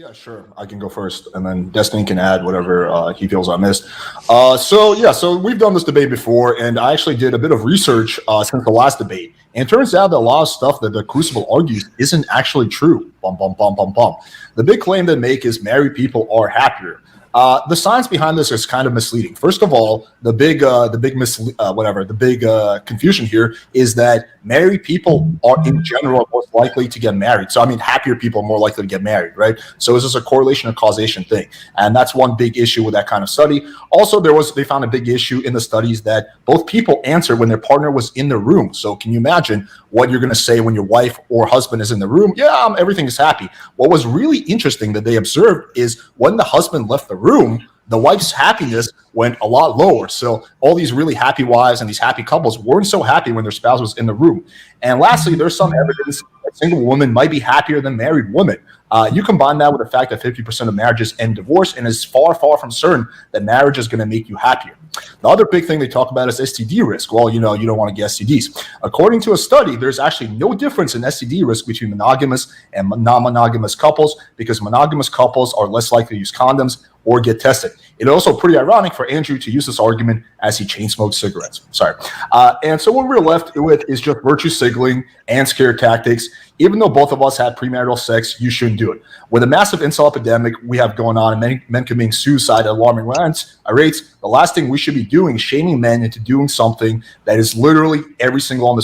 Yeah, sure. I can go first, and then Destiny can add whatever he feels I missed. So we've done this debate before, and I actually did a bit of research since the last debate. And it turns out that a lot of stuff that the Crucible argues isn't actually true. Bum, bum, bum, bum, bum. The big claim they make is married people are happier. The science behind this is kind of misleading. First of all, the big confusion here is that married people are in general most likely to get married. So I mean, happier people are more likely to get married, right? So is this a correlation or causation thing? And that's one big issue with that kind of study. Also, they found a big issue in the studies that both people answered when their partner was in the room. So can you imagine what you're going to say when your wife or husband is in the room? Yeah, everything is happy. What was really interesting that they observed is when the husband left the room, the wife's happiness went a lot lower. So all these really happy wives and these happy couples weren't so happy when their spouse was in the room. And lastly, there's some evidence that single women might be happier than married women. You combine that with the fact that 50% of marriages end divorce, and it's far, far from certain that marriage is going to make you happier. The other big thing they talk about is STD risk. Well, you don't want to get STDs. According to a study, there's actually no difference in STD risk between monogamous and non-monogamous couples because monogamous couples are less likely to use condoms or get tested. It's also pretty ironic for Andrew to use this argument as he chain smokes cigarettes. Sorry. And so what we're left with is just virtue signaling and scare tactics. Even though both of us had premarital sex, you shouldn't do it. With a massive incel epidemic we have going on and many men committing suicide at alarming rates, the last thing we should be doing is shaming men into doing something that is literally every single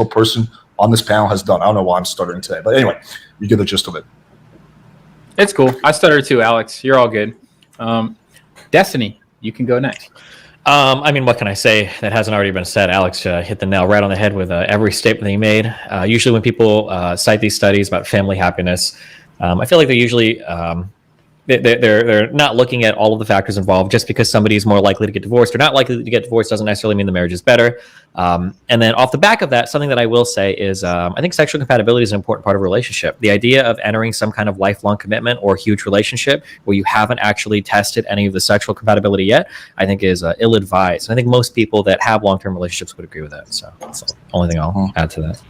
person on this panel has done. I don't know why I'm stuttering today, but anyway, you get the gist of it. It's cool. I stutter too, Alex. You're all good. Destiny, you can go next. I mean, what can I say that hasn't already been said? Alex hit the nail right on the head with every statement that he made. Usually when people cite these studies about family happiness, I feel like they're usually they're not looking at all of the factors involved. Just because somebody is more likely to get divorced or not likely to get divorced doesn't necessarily mean the marriage is better. And then off the back of that, something that I will say is I think sexual compatibility is an important part of a relationship. The idea of entering some kind of lifelong commitment or huge relationship where you haven't actually tested any of the sexual compatibility yet, I think is ill-advised. And I think most people that have long-term relationships would agree with that. So that's the only thing I'll add to that.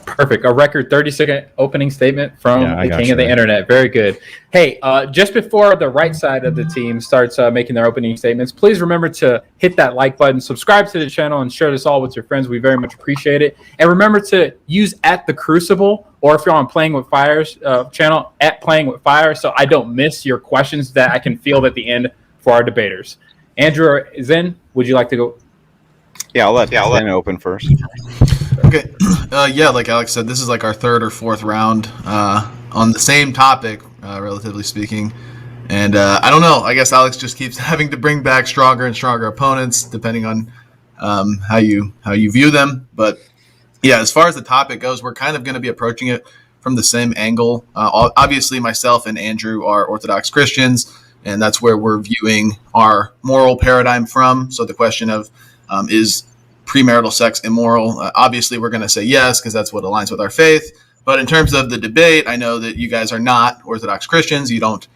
Perfect. A record 30-second opening statement from the king of the internet. Very good. Hey, just before the right side of the team starts making their opening statements, please remember to hit that like button, subscribe to the channel, and share this all with your friends. We very much appreciate it. And remember to use @TheCrucible, or if you're on Playing with Fire's channel, @PlayingWithFire, so I don't miss your questions that I can field at the end for our debaters. Andrew or Zen, would you like to go? Yeah, I'll let Zen open first. Okay. Like Alex said, this is like our third or fourth round on the same topic, relatively speaking. And I don't know. I guess Alex just keeps having to bring back stronger and stronger opponents, depending on how you view them. But yeah, as far as the topic goes, we're kind of going to be approaching it from the same angle. Obviously, myself and Andrew are Orthodox Christians, and that's where we're viewing our moral paradigm from. So the question of is premarital sex immoral? Obviously, we're going to say yes, because that's what aligns with our faith. But in terms of the debate, I know that you guys are not Orthodox Christians. You don't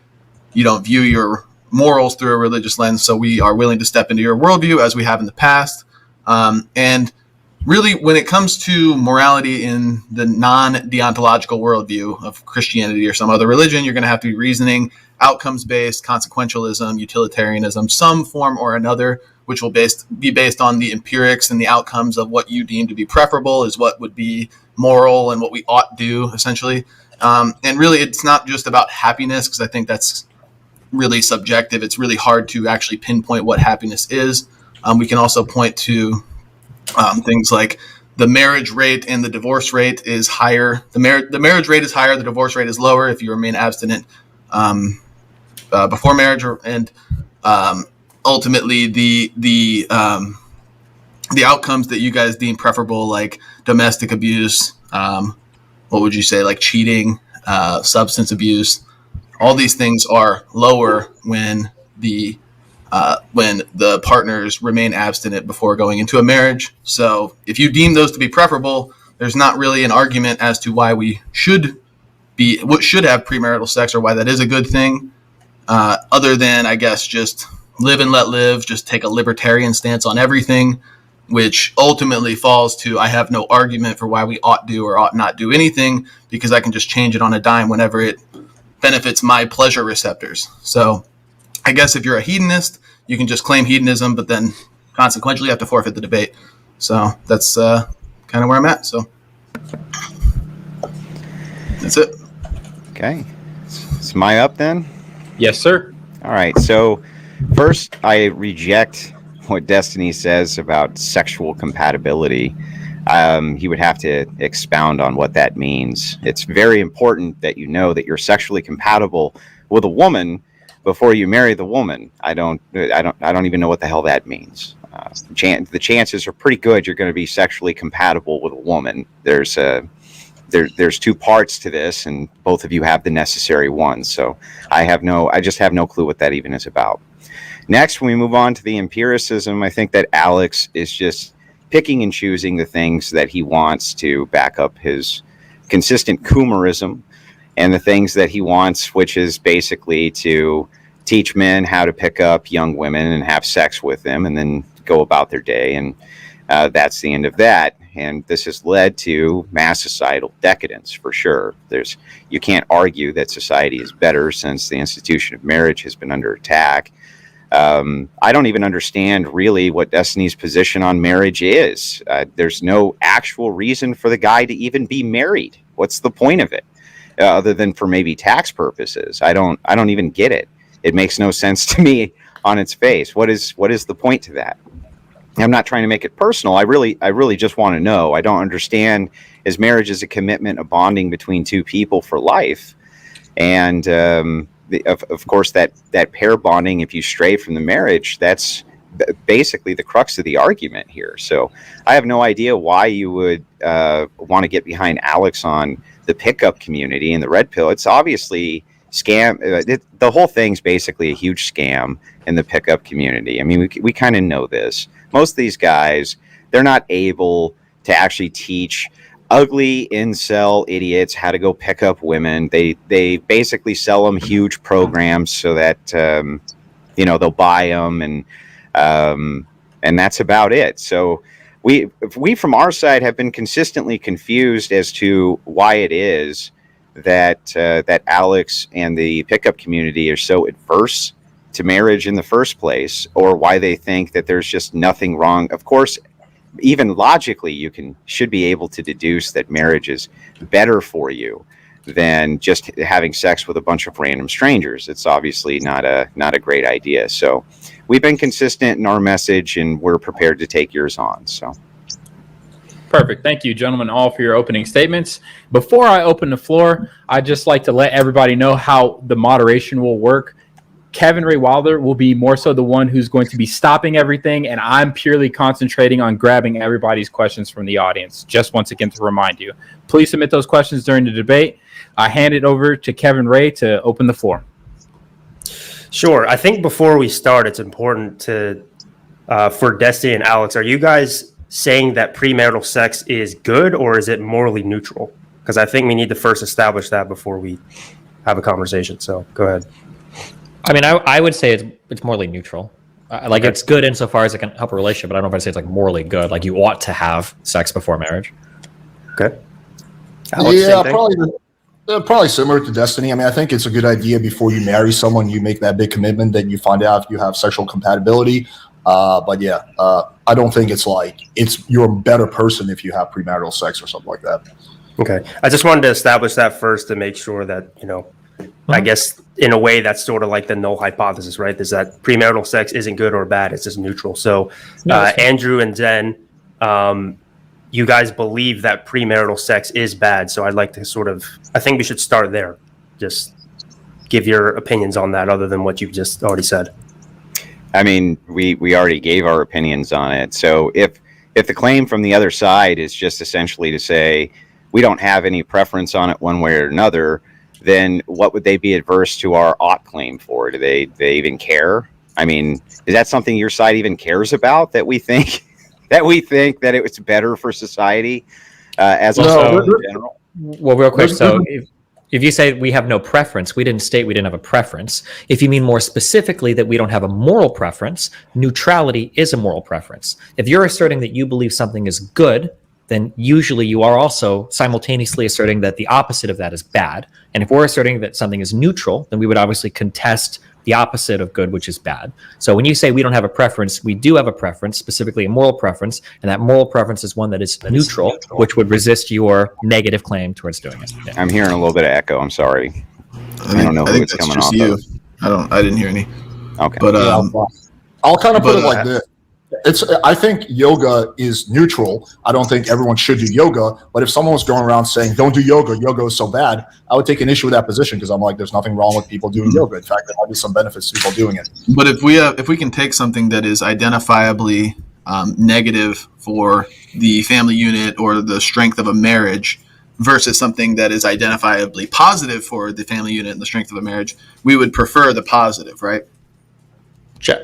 view your morals through a religious lens. So we are willing to step into your worldview as we have in the past. And really, when it comes to morality in the non-deontological worldview of Christianity or some other religion, you're going to have to be reasoning, outcomes-based, consequentialism, utilitarianism, some form or another, which will be based on the empirics and the outcomes of what you deem to be preferable is what would be moral and what we ought do, essentially. And really, it's not just about happiness, because I think that's really subjective. It's really hard to actually pinpoint what happiness is. We can also point to things like the marriage rate and the divorce rate is higher. The marriage rate is higher. The divorce rate is lower if you remain abstinent before marriage, ultimately the outcomes that you guys deem preferable, like domestic abuse, what would you say, like cheating, substance abuse, all these things are lower when the partners remain abstinent before going into a marriage. So if you deem those to be preferable, there's not really an argument as to why we should have premarital sex or why that is a good thing, other than, I guess, just live and let live, just take a libertarian stance on everything, which ultimately falls to I have no argument for why we ought do or ought not do anything, because I can just change it on a dime whenever it benefits my pleasure receptors. So I guess if you're a hedonist, you can just claim hedonism, but then consequently you have to forfeit the debate. So that's kind of where I'm at. So that's it. Okay. Is my up then? Yes, sir. All right. So first, I reject what Destiny says about sexual compatibility. He would have to expound on what that means. It's very important that you know that you're sexually compatible with a woman before you marry the woman. I don't even know what the hell that means. The chances are pretty good you're going to be sexually compatible with a woman. There's two parts to this, and both of you have the necessary ones. So I just have no clue what that even is about. Next, when we move on to the empiricism, I think that Alex is just picking and choosing the things that he wants to back up his consistent Coomerism, and the things that he wants, which is basically to teach men how to pick up young women and have sex with them and then go about their day. And that's the end of that. And this has led to mass societal decadence for sure. You can't argue that society is better since the institution of marriage has been under attack. I don't even understand really what Destiny's position on marriage is. There's no actual reason for the guy to even be married. What's the point of it? Other than for maybe tax purposes. I don't even get it. It makes no sense to me on its face. What is the point to that? I'm not trying to make it personal. I really just want to know. I don't understand, as marriage is a commitment, a bonding between two people for life. And of course, that pair bonding, if you stray from the marriage, that's basically the crux of the argument here. So I have no idea why you would want to get behind Alex on the pickup community and the red pill. It's obviously scam. The whole thing's basically a huge scam in the pickup community. I mean, we kind of know this. Most of these guys, they're not able to actually teach ugly incel idiots how to go pick up women. They basically sell them huge programs so that they'll buy them, and that's about it. So we from our side have been consistently confused as to why it is that Alex and the pickup community are so adverse to marriage in the first place, or why they think that there's just nothing wrong. Of course, even logically, you should be able to deduce that marriage is better for you than just having sex with a bunch of random strangers. It's obviously not a great idea. So we've been consistent in our message, and we're prepared to take yours on. So perfect. Thank you, gentlemen, all for your opening statements. Before I open the floor, I'd just like to let everybody know how the moderation will work. Kevin Ray Wilder will be more so the one who's going to be stopping everything, and I'm purely concentrating on grabbing everybody's questions from the audience. Just once again to remind you, please submit those questions during the debate. I hand it over to Kevin Ray to open the floor. Sure. I think before we start, it's important to, for Destiny and Alex, are you guys saying that premarital sex is good, or is it morally neutral? Because I think we need to first establish that before we have a conversation. So go ahead. I mean, I would say it's morally neutral. Okay. It's good insofar as it can help a relationship, but I don't know if I'd say it's like morally good. Like you ought to have sex before marriage. Okay. Alex, yeah, probably similar to Destiny. I mean, I think it's a good idea before you marry someone, you make that big commitment, then you find out if you have sexual compatibility. But yeah, I don't think you're a better person if you have premarital sex or something like that. Okay. I just wanted to establish that first to make sure that, I guess in a way that's sort of like the null hypothesis, right? Is that premarital sex isn't good or bad, it's just neutral. So Andrew and Zen, you guys believe that premarital sex is bad. So I'd like to I think we should start there. Just give your opinions on that other than what you've just already said. I mean, we already gave our opinions on it. So if the claim from the other side is just essentially to say we don't have any preference on it one way or another, then what would they be adverse to our ought claim for? Do they even care? I mean, is that something your side even cares about, that we think that it was better for society as a whole in general? Well, real quick, so if you say we have no preference, we didn't state we didn't have a preference. If you mean more specifically that we don't have a moral preference, neutrality is a moral preference. If you're asserting that you believe something is good, then usually you are also simultaneously asserting that the opposite of that is bad. And if we're asserting that something is neutral, then we would obviously contest the opposite of good, which is bad. So when you say we don't have a preference, we do have a preference, specifically a moral preference, and that moral preference is one that is neutral, which would resist your negative claim towards doing it. Yeah. I'm hearing a little bit of echo. I'm sorry. I don't know who it's coming off of. I didn't hear any. Okay. But I'll kind of put it like this. I think yoga is neutral. I don't think everyone should do yoga. But if someone was going around saying, don't do yoga, yoga is so bad, I would take an issue with that position, because I'm like, there's nothing wrong with people doing yoga. In fact, there might be some benefits to people doing it. But if we can take something that is identifiably negative for the family unit or the strength of a marriage versus something that is identifiably positive for the family unit and the strength of a marriage, we would prefer the positive, right?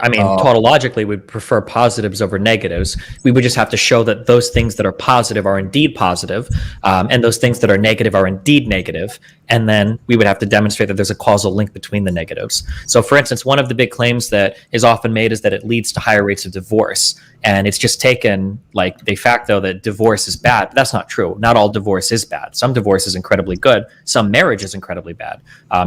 I mean, tautologically, we'd prefer positives over negatives. We would just have to show that those things that are positive are indeed positive, and those things that are negative are indeed negative. And then we would have to demonstrate that there's a causal link between the negatives. So, for instance, one of the big claims that is often made is that it leads to higher rates of divorce. And it's just taken like de facto that divorce is bad. But that's not true. Not all divorce is bad. Some divorce is incredibly good. Some marriage is incredibly bad.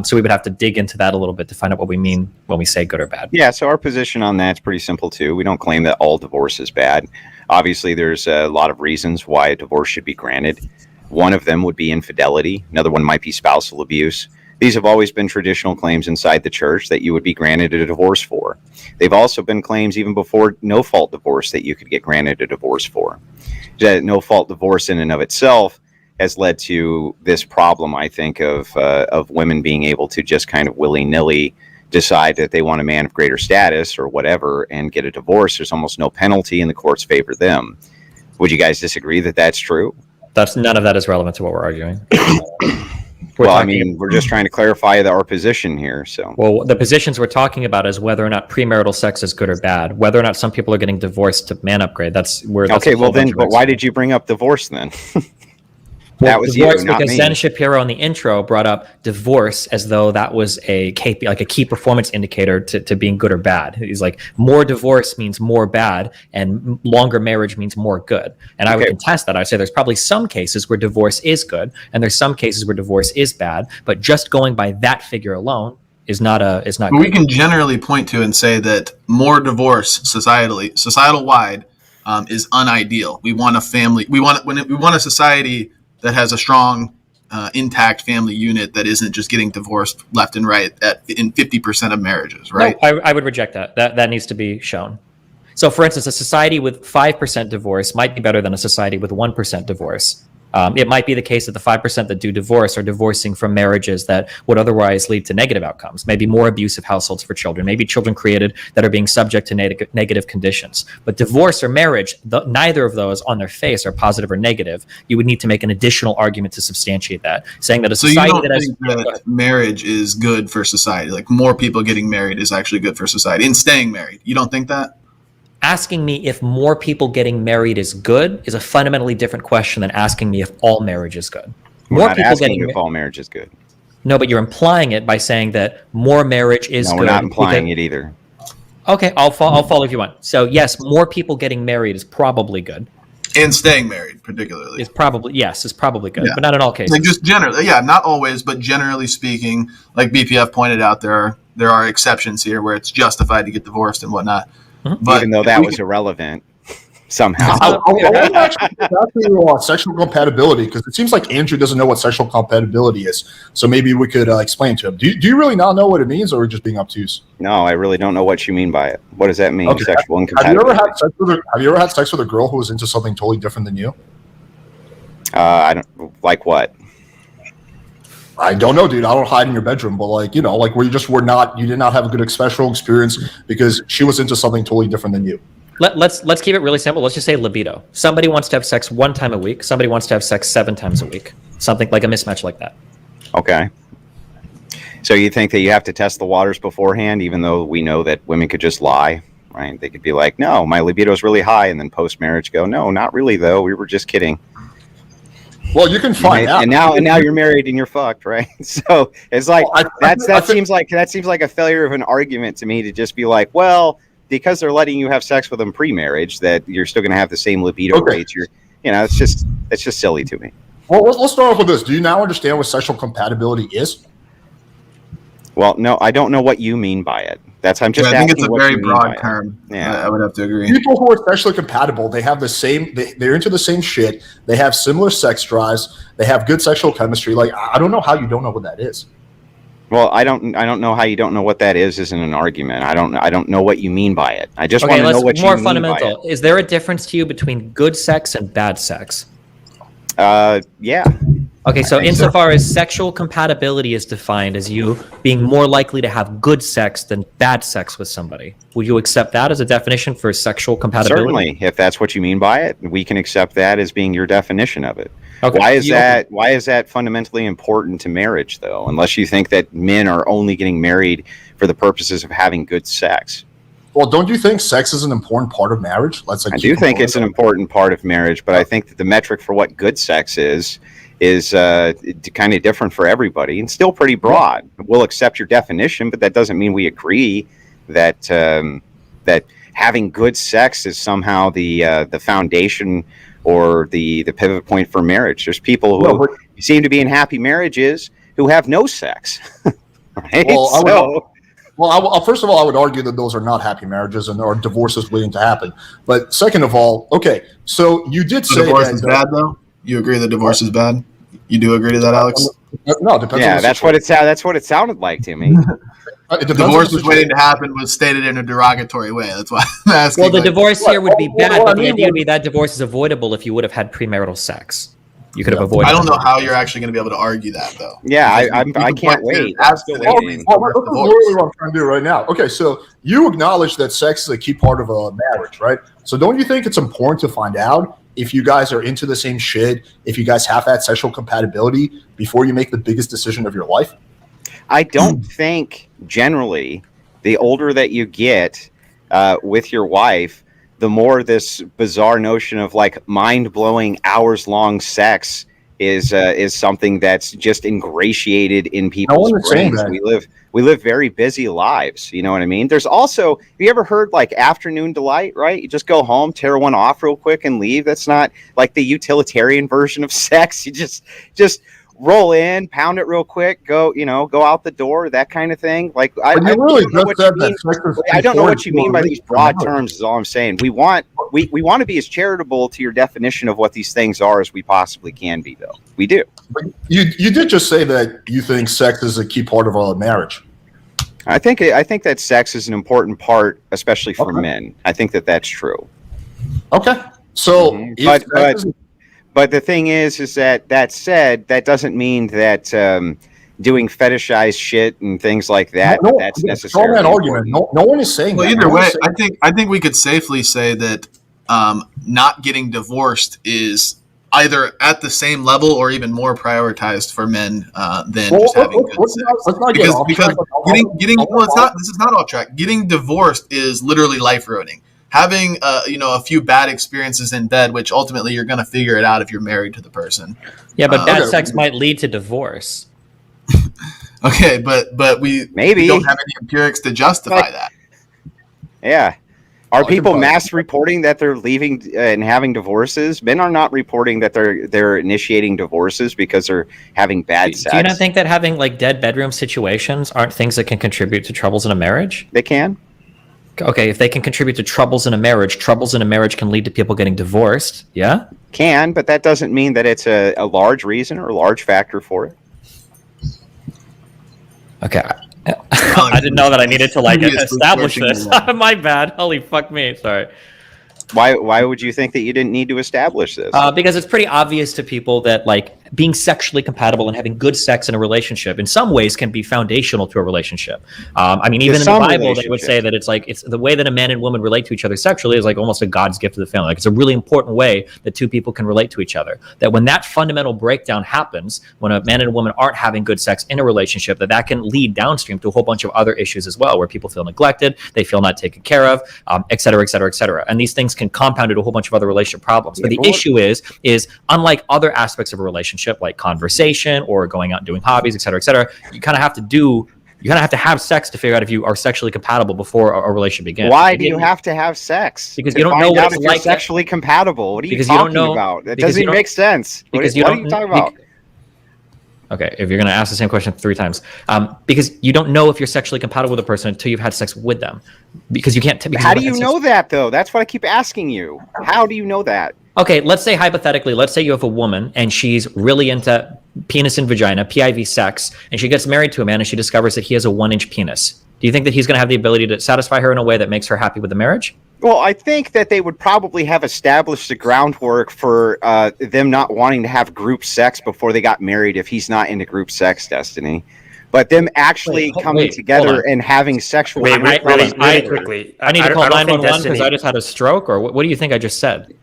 So we would have to dig into that a little bit to find out what we mean when we say good or bad. Yeah, so our position on that's pretty simple too. We don't claim that all divorce is bad. Obviously, there's a lot of reasons why a divorce should be granted. One of them would be infidelity. Another one might be spousal abuse. These have always been traditional claims inside the church that you would be granted a divorce for. They've also been claims even before no-fault divorce that you could get granted a divorce for. That no-fault divorce in and of itself has led to this problem, I think, of women being able to just kind of willy-nilly decide that they want a man of greater status or whatever and get a divorce. There's almost no penalty and the courts favor them. Would you guys disagree that that's true? None of that is relevant to what we're arguing. We're just trying to clarify our position here. So, well, the positions we're talking about is whether or not premarital sex is good or bad. Whether or not some people are getting divorced to man upgrade. That's okay. Well, then, but why did you bring up divorce then? That was divorce, you, not because me. Zen Shapiro in the intro brought up divorce as though that was a key performance indicator to being good or bad. He's like, more divorce means more bad, and longer marriage means more good. And I would contest that. I'd say there's probably some cases where divorce is good, and there's some cases where divorce is bad. But just going by that figure alone is not good. We can generally point to and say that more divorce societal wide is unideal. We want a family. We want a society that has a strong, intact family unit that isn't just getting divorced left and right in 50% of marriages, right? No, I would reject that. That needs to be shown. So, for instance, a society with 5% divorce might be better than a society with 1% divorce. It might be the case that the 5% that do divorce are divorcing from marriages that would otherwise lead to negative outcomes, maybe more abusive households for children, maybe children created that are being subject to negative conditions. But divorce or marriage, neither of those on their face are positive or negative. You would need to make an additional argument to substantiate that, saying that a society that marriage is good for society, like more people getting married is actually good for society and staying married. You don't think that? Asking me if more people getting married is good is a fundamentally different question than asking me if all marriage is good. We're not asking you if all marriage is good. No, but you're implying it by saying that more marriage is good. No, we're not implying it either. Okay, I'll follow if you want. So yes, more people getting married is probably good. And staying married, particularly. Is probably good, but not in all cases. Like just generally, not always, but generally speaking, like BPF pointed out, there are exceptions here where it's justified to get divorced and whatnot. Mm-hmm. But even though that was irrelevant somehow. I want to actually get back to sexual compatibility, because it seems like Andrew doesn't know what sexual compatibility is. So maybe we could explain to him. Do you really not know what it means, or are we just being obtuse? No, I really don't know what you mean by it. What does that mean, sexual incompatibility? Have you ever had sex with a girl who was into something totally different than you? I don't like what. I don't know, dude. I don't hide in your bedroom, but where you did not have a good sexual experience because she was into something totally different than you. Let's keep it really simple. Let's just say libido. Somebody wants to have sex 1 time a week. Somebody wants to have sex 7 times a week. Something like a mismatch like that. Okay. So you think that you have to test the waters beforehand, even though we know that women could just lie, right? They could be like, no, my libido is really high, and then post-marriage go, no, not really though. We were just kidding. Well, you can find out. And now you're married and you're fucked, right? So it's like that seems like a failure of an argument to me, to just be like, well, because they're letting you have sex with them pre-marriage, that you're still going to have the same libido rates. it's just silly to me. Well, let's start off with this. Do you now understand what sexual compatibility is? Well, no, I don't know what you mean by it. I'm just. I think it's a very broad term. term. Yeah, I would have to agree. People who are sexually compatible, they have the same. They're into the same shit. They have similar sex drives. They have good sexual chemistry. Like, I don't know how you don't know what that is. Well, I don't know how you don't know what that is. Isn't an argument. I don't know what you mean by it. I just want to know what you mean by it. More fundamental. Is there a difference to you between good sex and bad sex? Yeah. Okay, so insofar as sexual compatibility is defined as you being more likely to have good sex than bad sex with somebody, would you accept that as a definition for sexual compatibility? Certainly, if that's what you mean by it, we can accept that as being your definition of it. Okay. Why is that fundamentally important to marriage, though? Unless you think that men are only getting married for the purposes of having good sex. Well, don't you think sex is an important part of marriage? I do think it's an important part of marriage, but I think that the metric for what good sex is kind of different for everybody and still pretty broad. We'll accept your definition, but that doesn't mean we agree that that having good sex is somehow the foundation or the pivot point for marriage. There's people who seem to be in happy marriages who have no sex. Right? Well, first of all, I would argue that those are not happy marriages and there are divorces waiting to happen. But second of all, okay, so you did say divorce is bad, though? You agree that divorce is bad? You do agree to that, Alex? No, it depends. Yeah, that's what it sounded like to me. Divorce was waiting to happen was stated in a derogatory way. That's why I'm asking. Well, the divorce here would be bad, but the idea would be that divorce is avoidable if you would have had premarital sex. You could have avoided. I don't know how you're actually going to be able to argue that, though. Yeah, I can't wait. That's literally what I'm trying to do right now. Okay, so you acknowledge that sex is a key part of a marriage, right? So don't you think it's important to find out if you guys are into the same shit, if you guys have that sexual compatibility before you make the biggest decision of your life? I don't think generally the older that you get with your wife, the more this bizarre notion of like mind-blowing hours-long sex is something that's just ingratiated in people's brains. We live very busy lives. You know what I mean? There's also, have you ever heard like afternoon delight, right? You just go home, tear one off real quick and leave. That's not like the utilitarian version of sex. You just roll in, pound it real quick, go out the door, that kind of thing. Like I don't know what you mean by these broad terms is all I'm saying. We want to be as charitable to your definition of what these things are as we possibly can be, though. We do. But you did just say that you think sex is a key part of a marriage. I think that sex is an important part, especially for men. I think that that's true. Okay. So But the thing is that said, that doesn't mean that doing fetishized shit and things like that, that's necessarily an argument. No one is saying that. Either way, I think we could safely say that not getting divorced is either at the same level or even more prioritized for men than just having good sex. Because this is not off track. Getting divorced is literally life ruining. Having a few bad experiences in bed, which ultimately you're going to figure it out if you're married to the person. Yeah, but bad sex might lead to divorce. Okay, but we don't have any empirics to justify that. Yeah. Are people mass reporting that they're leaving and having divorces? Men are not reporting that they're initiating divorces because they're having bad sex. Do you not think that having like dead bedroom situations aren't things that can contribute to troubles in a marriage? They can. Okay, if they can contribute to troubles in a marriage can lead to people getting divorced. Yeah? Can, but that doesn't mean that it's a large reason or a large factor for it. Okay. I didn't know that I needed to establish this. My bad. Holy fuck me. Sorry. Why would you think that you didn't need to establish this? Because it's pretty obvious to people that like being sexually compatible and having good sex in a relationship in some ways can be foundational to a relationship. Even in the Bible, they would say that it's the way that a man and woman relate to each other sexually is like almost a God's gift to the family. Like it's a really important way that two people can relate to each other. That when that fundamental breakdown happens, when a man and a woman aren't having good sex in a relationship, that can lead downstream to a whole bunch of other issues as well, where people feel neglected, they feel not taken care of, et cetera, et cetera, et cetera. And these things can compound into a whole bunch of other relationship problems. But the issue is unlike other aspects of a relationship, like conversation or going out and doing hobbies, et cetera, you kind of have to do You're gonna have to have sex to figure out if you are sexually compatible before a relationship begins. Why do you have to have sex? Because you don't know what it's like. Sexually compatible. What are you Because talking you don't know, about? That doesn't even make sense. What are you talking about? Okay, if you're going to ask the same question 3 times, because you don't know if you're sexually compatible with a person until you've had sex with them, because you can't. How do you know that though? That's what I keep asking you. How do you know that? Okay, let's say hypothetically, let's say you have a woman and she's really into penis and vagina, PIV sex, and she gets married to a man and she discovers that he has a 1-inch penis. Do you think that he's going to have the ability to satisfy her in a way that makes her happy with the marriage? Well, I think that they would probably have established the groundwork for them not wanting to have group sex before they got married if he's not into group sex, Destiny. But them actually coming together and having sexual... Really quickly. I need to call 911 because I just had a stroke, or what do you think I just said?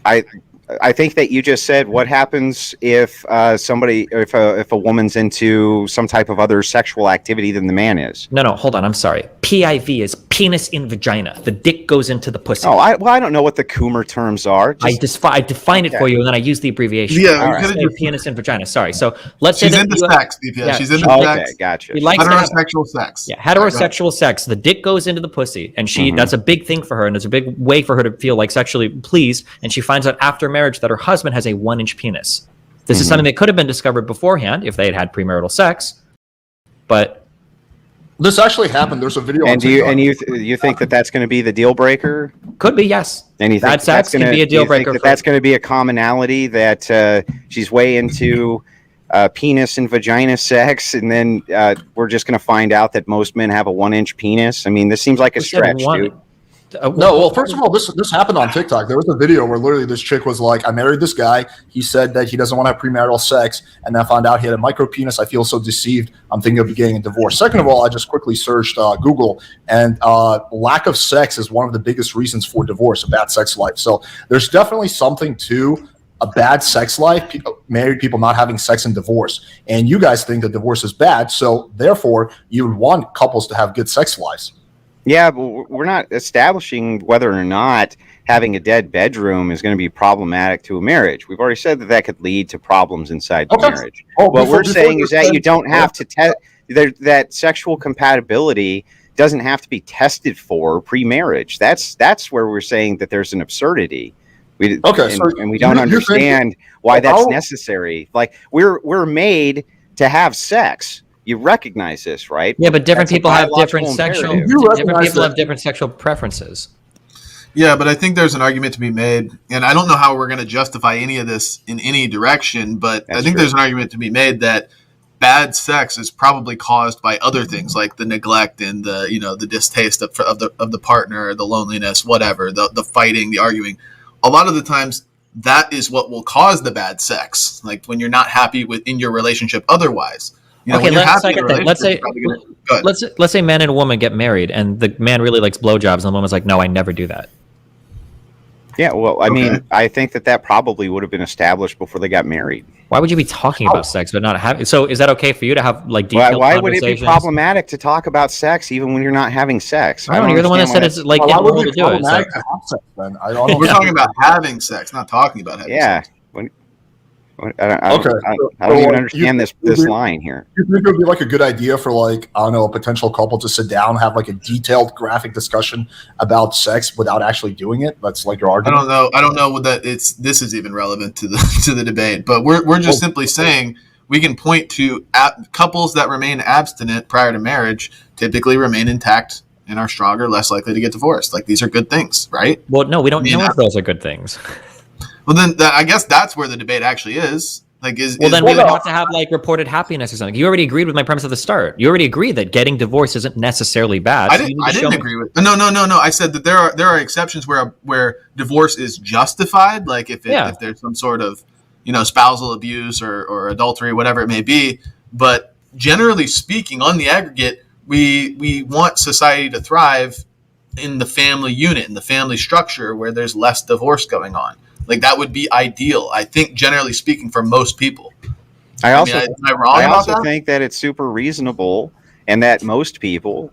I think that you just said what happens if if a woman's into some type of other sexual activity than the man is. No, hold on. I'm sorry. PIV is penis in vagina. The dick goes into the pussy. Oh, I don't know what the Coomer terms are. I define it for you, and then I use the abbreviation. Yeah, penis and vagina. Sorry. So let's say she's into sex. Yeah, she's into sex. Okay, gotcha. She likes heterosexual sex. Yeah, heterosexual sex. The dick goes into the pussy, and that's a big thing for her, and it's a big way for her to feel like sexually pleased. And she finds out after marriage that her husband has a 1-inch penis. This is something that could have been discovered beforehand if they had had premarital sex, but this actually happened. There's a video. And you think that that's going to be the deal breaker? Could be, yes. And you think bad sex can be a deal breaker. That's going to be a commonality that she's way into penis and vagina sex, and then we're just going to find out that most men have a 1-inch penis. I mean, this seems like a stretch, dude. No, well, first of all, this happened on TikTok. There was a video where literally this chick was like, I married this guy. He said that he doesn't want to have premarital sex. And then I found out he had a micro penis. I feel so deceived. I'm thinking of getting a divorce. Second of all, I just quickly searched Google, and lack of sex is one of the biggest reasons for divorce, a bad sex life. So there's definitely something to a bad sex life, married people not having sex and divorce. And you guys think that divorce is bad. So therefore, you would want couples to have good sex lives. Yeah, but we're not establishing whether or not having a dead bedroom is going to be problematic to a marriage. We've already said that could lead to problems inside the marriage. What we're saying is that you don't have to that sexual compatibility doesn't have to be tested for pre-marriage. That's where we're saying that there's an absurdity. And we don't understand why that's necessary. Like we're made to have sex. You recognize this, right? Yeah, but different people have different sexual preferences. Yeah, but I think there's an argument to be made, and I don't know how we're going to justify any of this in any direction, but I think there's an argument to be made that bad sex is probably caused by other things like the neglect and the distaste of the partner, the loneliness, whatever, the fighting, the arguing. A lot of the times that is what will cause the bad sex, like when you're not happy in your relationship otherwise. Okay, let's say man and a woman get married, and the man really likes blowjobs, and the woman's like, "No, I never do that." Yeah, well, I mean, I think that probably would have been established before they got married. Why would you be talking about sex but not having? So, is that okay for you to have like detailed why would it be problematic to talk about sex even when you're not having sex? I don't know. You're the one that said it's like immoral to do it. We're talking about having sex, not talking about having sex. I don't even understand this line here. You think it would be like a good idea for a potential couple to sit down, have like a detailed graphic discussion about sex without actually doing it? That's like your argument. I don't know that this is even relevant to the debate, but we're just simply saying we can point to couples that remain abstinent prior to marriage typically remain intact and are stronger, less likely to get divorced. Like these are good things, right? Well, no, we don't know if those are good things. Well, then I guess that's where the debate actually is. Then we would have to have like reported happiness or something. You already agreed with my premise at the start. You already agreed that getting divorced isn't necessarily bad. I didn't agree with. No. I said that there are exceptions where divorce is justified, like if there's some sort of spousal abuse or adultery, whatever it may be. But generally speaking, on the aggregate, we want society to thrive in the family unit, in the family structure, where there's less divorce going on. Like that would be ideal, I think, generally speaking, for most people. I also think that it's super reasonable, and that most people,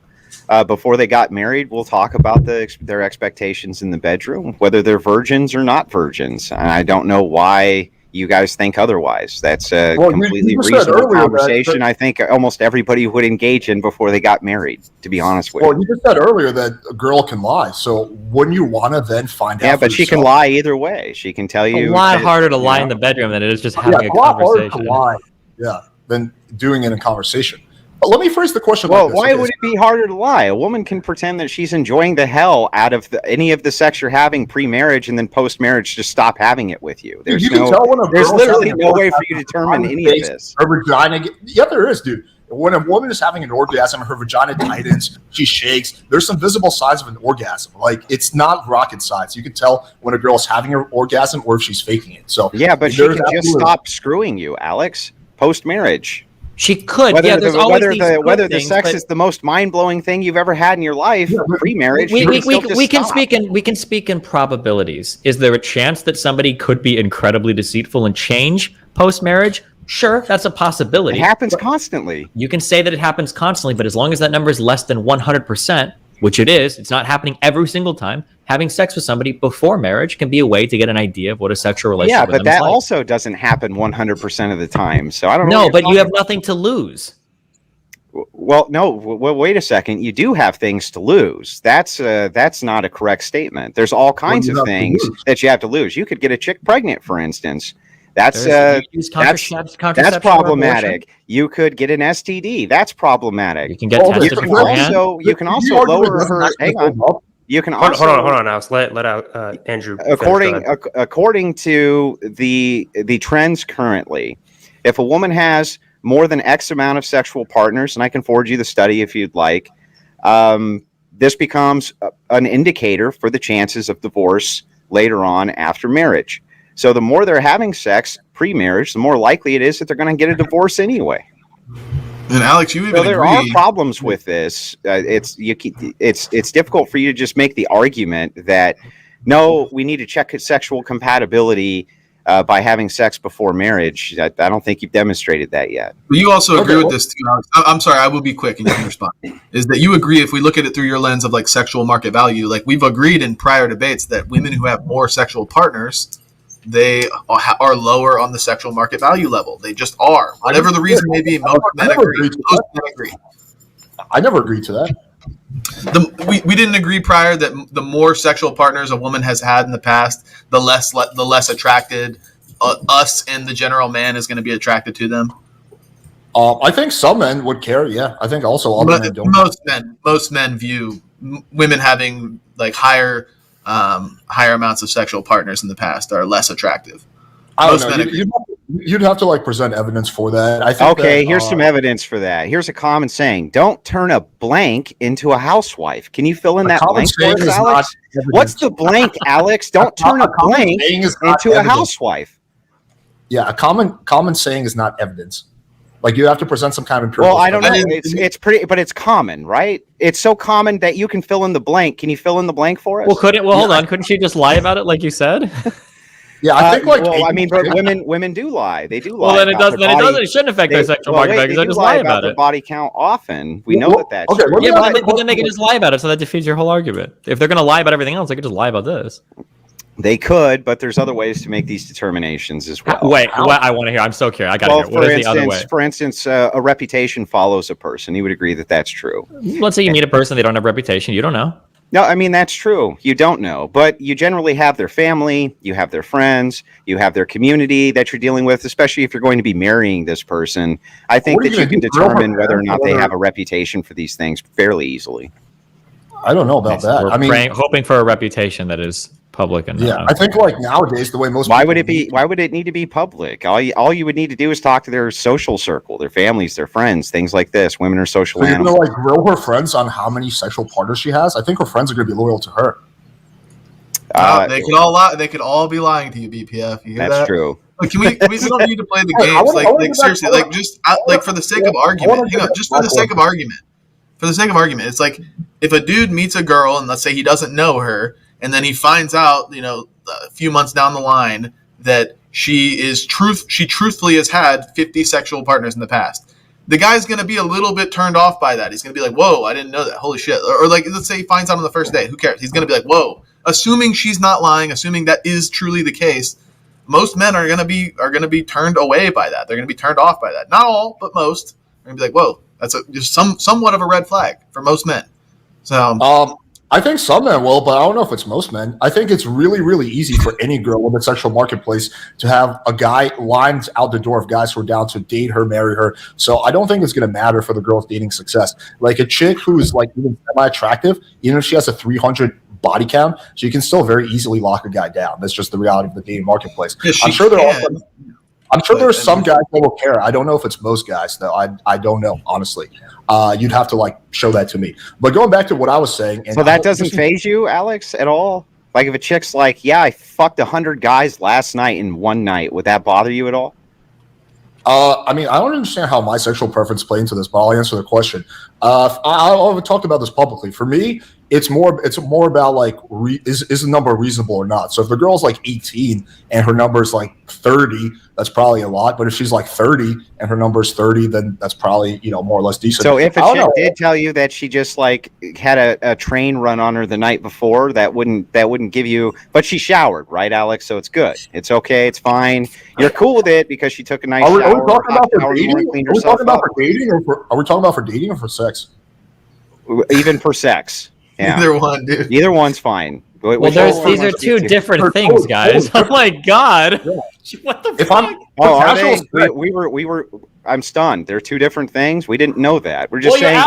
before they got married, will talk about their expectations in the bedroom, whether they're virgins or not virgins. And I don't know why you guys think otherwise. That's a completely you just said reasonable earlier conversation. I think almost everybody would engage in before they got married, to be honest with you. Well, you just said earlier that a girl can lie. So wouldn't you want to then find out? Yeah, but she can lie either way. She can tell you. A lot harder to lie in the bedroom than it is just having a lot harder conversation. to lie, than doing it in conversation. But let me phrase the question. Well, like this. why would it be harder to lie? A woman can pretend that she's enjoying the hell out of any of the sex you're having pre-marriage, and then post-marriage just stop having it with you. There's there's literally no way for you to determine any of this. Her vagina, there is, dude. When a woman is having an orgasm, her vagina tightens, she shakes. There's some visible signs of an orgasm. Like, it's not rocket science. You can tell when a girl is having an orgasm or if she's faking it. So yeah, but she can just stop screwing you, Alex. Post-marriage. She could. Whether The sex is the most mind-blowing thing you've ever had in your life, pre-marriage. We can speak in probabilities. Is there a chance that somebody could be incredibly deceitful and change post-marriage? Sure, that's a possibility. It happens constantly. You can say that it happens constantly, but as long as that number is less than 100%, which it is, it's not happening every single time. Having sex with somebody before marriage can be a way to get an idea of what a sexual relationship with them is like. Yeah, but that also doesn't happen 100% of the time. So I don't know. No, but you have nothing to lose. Well, no. Well, wait a second. You do have things to lose. That's not a correct statement. There's all kinds of things that you have to lose. You could get a chick pregnant, for instance. That's problematic. You could get an STD. That's problematic. You can get tested beforehand. You can also lower her. Hang on. You can also hold on, Alex. Let out Andrew. According to the trends currently, if a woman has more than X amount of sexual partners, and I can forward you the study if you'd like, this becomes an indicator for the chances of divorce later on after marriage. So the more they're having sex pre-marriage, the more likely it is that they're going to get a divorce anyway. And Alex, you even there are problems with this. It's difficult for you to just make the argument that no, we need to check sexual compatibility by having sex before marriage. I don't think you've demonstrated that yet. You also agree with this too, Alex. I'm sorry, I will be quick and you can respond. Is that you agree if we look at it through your lens of like sexual market value, like we've agreed in prior debates that women who have more sexual partners, they are lower on the sexual market value level. They just are. Whatever the reason may be, most men agree. I never agreed to that. We didn't agree prior that the more sexual partners a woman has had in the past, the less attracted us and the general man is going to be attracted to them. I think some men would care. Yeah, I think also other men don't. Most men view women having like higher amounts of sexual partners in the past are less attractive. I don't know. You'd have to like present evidence for that. I think here's some evidence for that. Here's a common saying: "Don't turn a blank into a housewife." Can you fill in that blank for us, Alex? What's the blank, Alex? Don't turn a blank into a housewife. Yeah, a common saying is not evidence. Like you have to present some kind of empirical. Well, I don't know. It's pretty, but it's common, right? It's so common that you can fill in the blank. Can you fill in the blank for us? Well, hold on. Couldn't she just lie about it, like you said? Yeah, I think but women do lie. They do lie. Well, then it shouldn't affect their sexual market value because they just lie about it. Body count often. We know that's okay, true. Yeah, but then they can just lie about it, so that defeats your whole argument. If they're going to lie about everything else, they could just lie about this. They could, but there's other ways to make these determinations as well. Wait, I want to hear. I'm so curious. I got to hear. What is the other way? For instance, a reputation follows a person. You would agree that that's true. Let's say you meet a person, they don't have a reputation. You don't know. No, I mean, that's true. You don't know, but you generally have their family, you have their friends, you have their community that you're dealing with, especially if you're going to be marrying this person. I think that you can determine whether or not they have a reputation for these things fairly easily. I don't know about that. I mean, hoping for a reputation that is public and I think like nowadays the way most why would it need to be public? All you would need to do is talk to their social circle, their families, their friends, things like this. Women are social animals. You're gonna like grill her friends on how many sexual partners she has. I think her friends are gonna be loyal to her. They could all lie. They could all be lying to you, BPF. You hear that's that? true. Like, we don't need to play the games. Like seriously, like just for the sake of argument. Hang on, just for the sake of argument. For the sake of argument, it's like if a dude meets a girl and let's say he doesn't know her, and then he finds out, a few months down the line that she truthfully has had 50 sexual partners in the past. The guy's going to be a little bit turned off by that. He's going to be like, whoa, I didn't know that. Holy shit. Or like, let's say he finds out on the first date. Who cares? He's going to be like, whoa. Assuming she's not lying, assuming that is truly the case, most men are gonna be turned away by that. They're gonna be turned off by that. Not all, but most. They're gonna be like, whoa, that's just somewhat of a red flag for most men. So I think some men will, but I don't know if it's most men. I think it's really, really easy for any girl in the sexual marketplace to have a guy lined out the door of guys who are down to date her, marry her. So I don't think it's going to matter for the girl's dating success. Like a chick who is like even semi-attractive, even if she has a 300 body count, she can still very easily lock a guy down. That's just the reality of the dating marketplace. I'm sure there are some guys that will care. I don't know if it's most guys, though. I don't know, honestly. You'd have to like show that to me. But going back to what I was saying, and so that doesn't faze you, Alex, at all? Like if a chick's like, yeah, I fucked 100 guys last night in one night, would that bother you at all? I mean, I don't understand how my sexual preference play into this, but I'll answer the question. I've talked about this publicly. For me, it's more about like is the number reasonable or not. So if the girl's like 18 and her number is like 30, that's probably a lot. But if she's like 30 and her number is 30, then that's probably more or less decent. So if a chick did tell you that she just like had a train run on her the night before, that wouldn't give you. But she showered, right, Alex? So it's good. It's okay. It's fine. You're cool with it because she took a nice shower. Are we talking about for dating? Are we talking about for dating, or are we talking about for dating or for sex? Even for sex. Yeah. Either one, dude. Either one's fine. Well, these are two different things, guys. Oh my god! Yeah. What the fuck? Are they? We were. I'm stunned. They're two different things. We didn't know that. We're just saying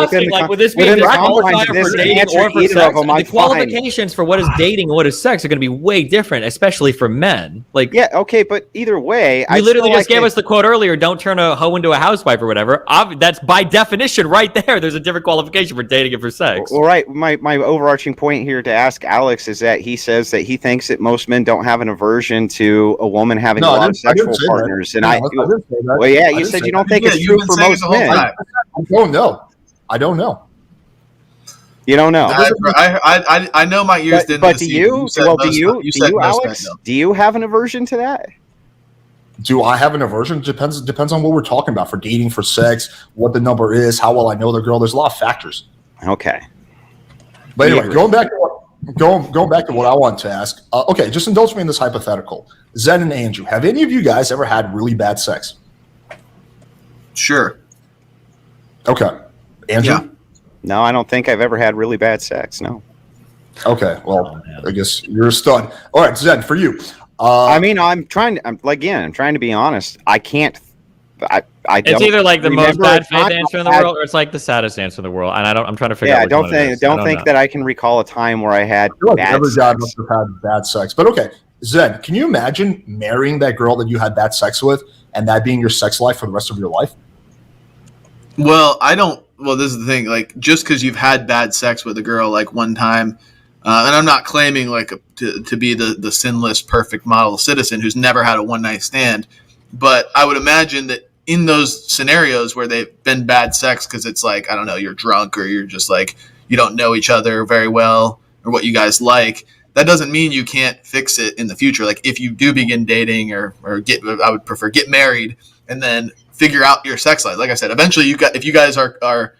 would this be a qualifier for dating or for sex? The qualifications for what is dating and what is sex are going to be way different, especially for men. Like, yeah, okay, but either way, you literally just gave us the quote earlier. Don't turn a hoe into a housewife or whatever. That's by definition right there. There's a different qualification for dating and for sex. All right. My overarching point here to ask Alex is that he says that he thinks that most men don't have an aversion to a woman having a lot of sexual partners, and well, yeah, you said you don't think it's true for most men. I don't know. You don't know. I know my ears didn't. But do you? Alex? Do you have an aversion to that? Do I have an aversion? Depends on what we're talking about. For dating, for sex, what the number is, how well I know the girl. There's a lot of factors. Okay. But anyway, going back to what I want to ask. Okay, just indulge me in this hypothetical. Zen and Andrew, have any of you guys ever had really bad sex? Sure. Okay. Andrew? Yeah. No, I don't think I've ever had really bad sex. No. Okay. Well, I guess you're a stud. All right, Zen, for you. I mean, I'm trying to be honest. I can't. It's either like the most bad faith answer in the world, or it's like the saddest answer in the world. And I'm trying to figure out. I don't think that I can recall a time where I had bad sex. Every guy must have had bad sex. But okay, Zen, can you imagine marrying that girl that you had bad sex with, and that being your sex life for the rest of your life? Well, I don't. Well, this is the thing. Like, just because you've had bad sex with a girl like one time, and I'm not claiming like to be the sinless, perfect model citizen who's never had a one night stand, but I would imagine that in those scenarios where they've been bad sex, because it's like, I don't know, you're drunk or you're just like you don't know each other very well or what you guys like. That doesn't mean you can't fix it in the future. Like if you do begin dating or I would prefer get married and then figure out your sex life. Like I said, eventually if you guys are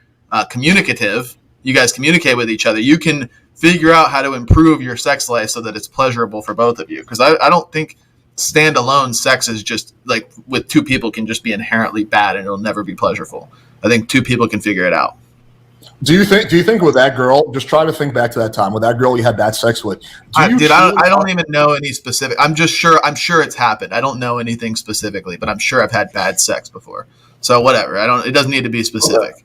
communicative, you guys communicate with each other, you can figure out how to improve your sex life so that it's pleasurable for both of you. Because I don't think standalone sex is just like with two people can just be inherently bad and it'll never be pleasurable. I think two people can figure it out. Do you think with that girl, just try to think back to that time with that girl you had bad sex with? I don't even know any specific. I'm sure it's happened. I don't know anything specifically, but I'm sure I've had bad sex before. So whatever. It doesn't need to be specific. Okay.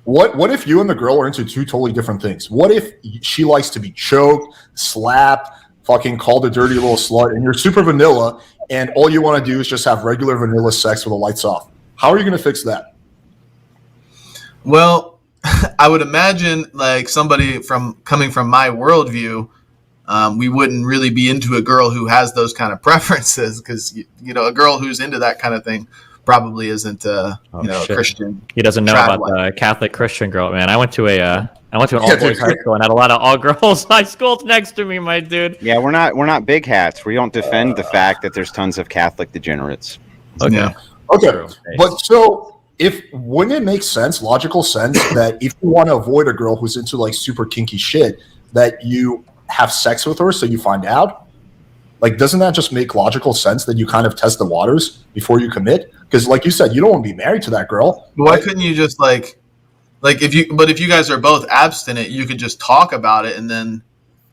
What if you and the girl are into two totally different things? What if she likes to be choked, slapped, fucking called a dirty little slut, and you're super vanilla, and all you want to do is just have regular vanilla sex with the lights off? How are you going to fix that? Well, I would imagine like somebody coming from my worldview, we wouldn't really be into a girl who has those kind of preferences because a girl who's into that kind of thing probably isn't a Christian. He doesn't know about the Catholic Christian girl, man. I went to an all boys high school and had a lot of all girls high schools next to me, my dude. Yeah, we're not big hats. We don't defend the fact that there's tons of Catholic degenerates. Okay. Yeah. Okay. But so wouldn't it make sense, logical sense, that if you want to avoid a girl who's into like super kinky shit, that you have sex with her so you find out? like, doesn't that just make logical sense that you kind of test the waters before you commit? Because like you said, you don't want to be married to that girl. Why couldn't you just like if you guys are both abstinent, you could just talk about it, and then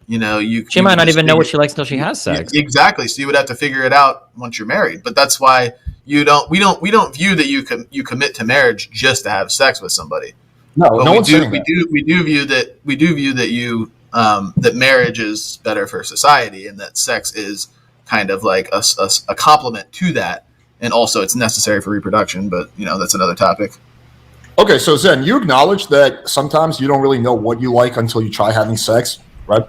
she might not even know what she likes until she has sex. Exactly. So you would have to figure it out once you're married. But that's why we don't view that you commit to marriage just to have sex with somebody. No, but no one's saying that. We do view that you that marriage is better for society, and that sex is kind of like a complement to that, and also it's necessary for reproduction. But that's another topic. Okay, so Zen, you acknowledge that sometimes you don't really know what you like until you try having sex, right?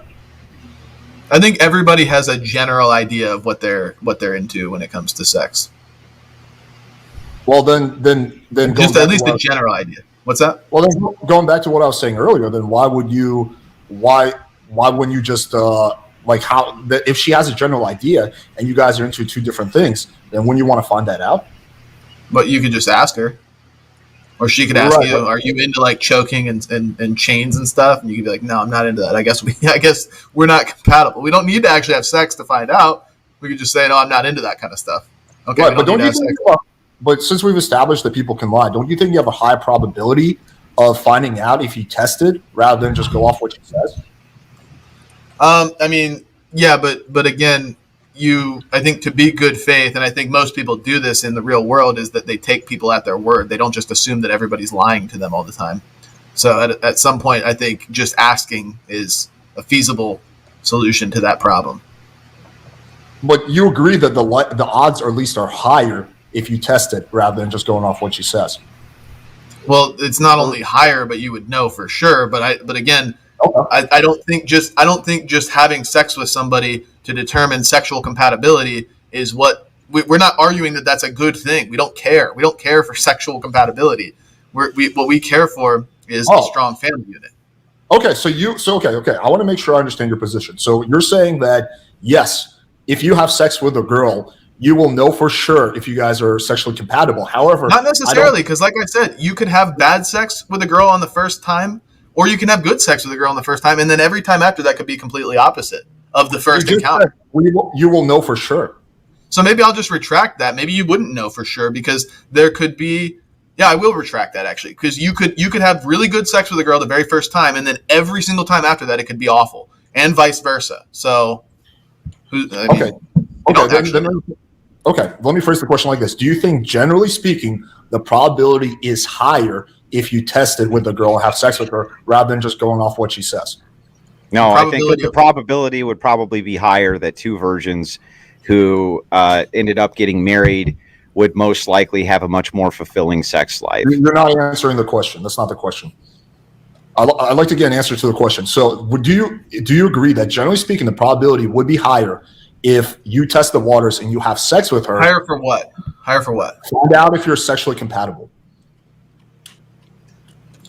I think everybody has a general idea of what they're into when it comes to sex. Well, then just at least a general idea. What's that? Well, then going back to what I was saying earlier, then why wouldn't you just if she has a general idea and you guys are into two different things, then wouldn't you want to find that out? But you could just ask her. Or she could ask you, "Are you into like choking and chains and stuff?" And you could be like, "No, I'm not into that. I guess we're not compatible. We don't need to actually have sex to find out. We could just say, no, I'm not into that kind of stuff." Okay, right, but don't you think? But since we've established that people can lie, don't you think you have a high probability of finding out if you tested rather than just go off what she says? I mean, yeah, but again, I think to be good faith, and I think most people do this in the real world, is that they take people at their word. They don't just assume that everybody's lying to them all the time. So at some point, I think just asking is a feasible solution to that problem. But you agree that the odds, or at least, are higher if you test it rather than just going off what she says. Well, it's not only higher, but you would know for sure. But again, okay. I don't think just having sex with somebody to determine sexual compatibility is what we're not arguing that that's a good thing. We don't care. We don't care for sexual compatibility. What we care for is a strong family unit. Okay, okay. I want to make sure I understand your position. So you're saying that yes, if you have sex with a girl, you will know for sure if you guys are sexually compatible. However, not necessarily, because like I said, you could have bad sex with a girl on the first time, or you can have good sex with a girl on the first time, and then every time after that could be completely opposite of the first encounter. You will know for sure. So maybe I'll just retract that. Maybe you wouldn't know for sure, because there could be. Yeah, I will retract that actually, because you could have really good sex with a girl the very first time, and then every single time after that it could be awful, and vice versa. So, okay. Let me phrase the question like this: do you think, generally speaking, the probability is higher if you tested with a girl and have sex with her rather than just going off what she says? No, I think that the probability would probably be higher that two virgins who ended up getting married would most likely have a much more fulfilling sex life. You're not answering the question. That's not the question. I'd like to get an answer to the question. So do you agree that, generally speaking, the probability would be higher if you test the waters and you have sex with her? Higher for what? Higher for what? Find out if you're sexually compatible.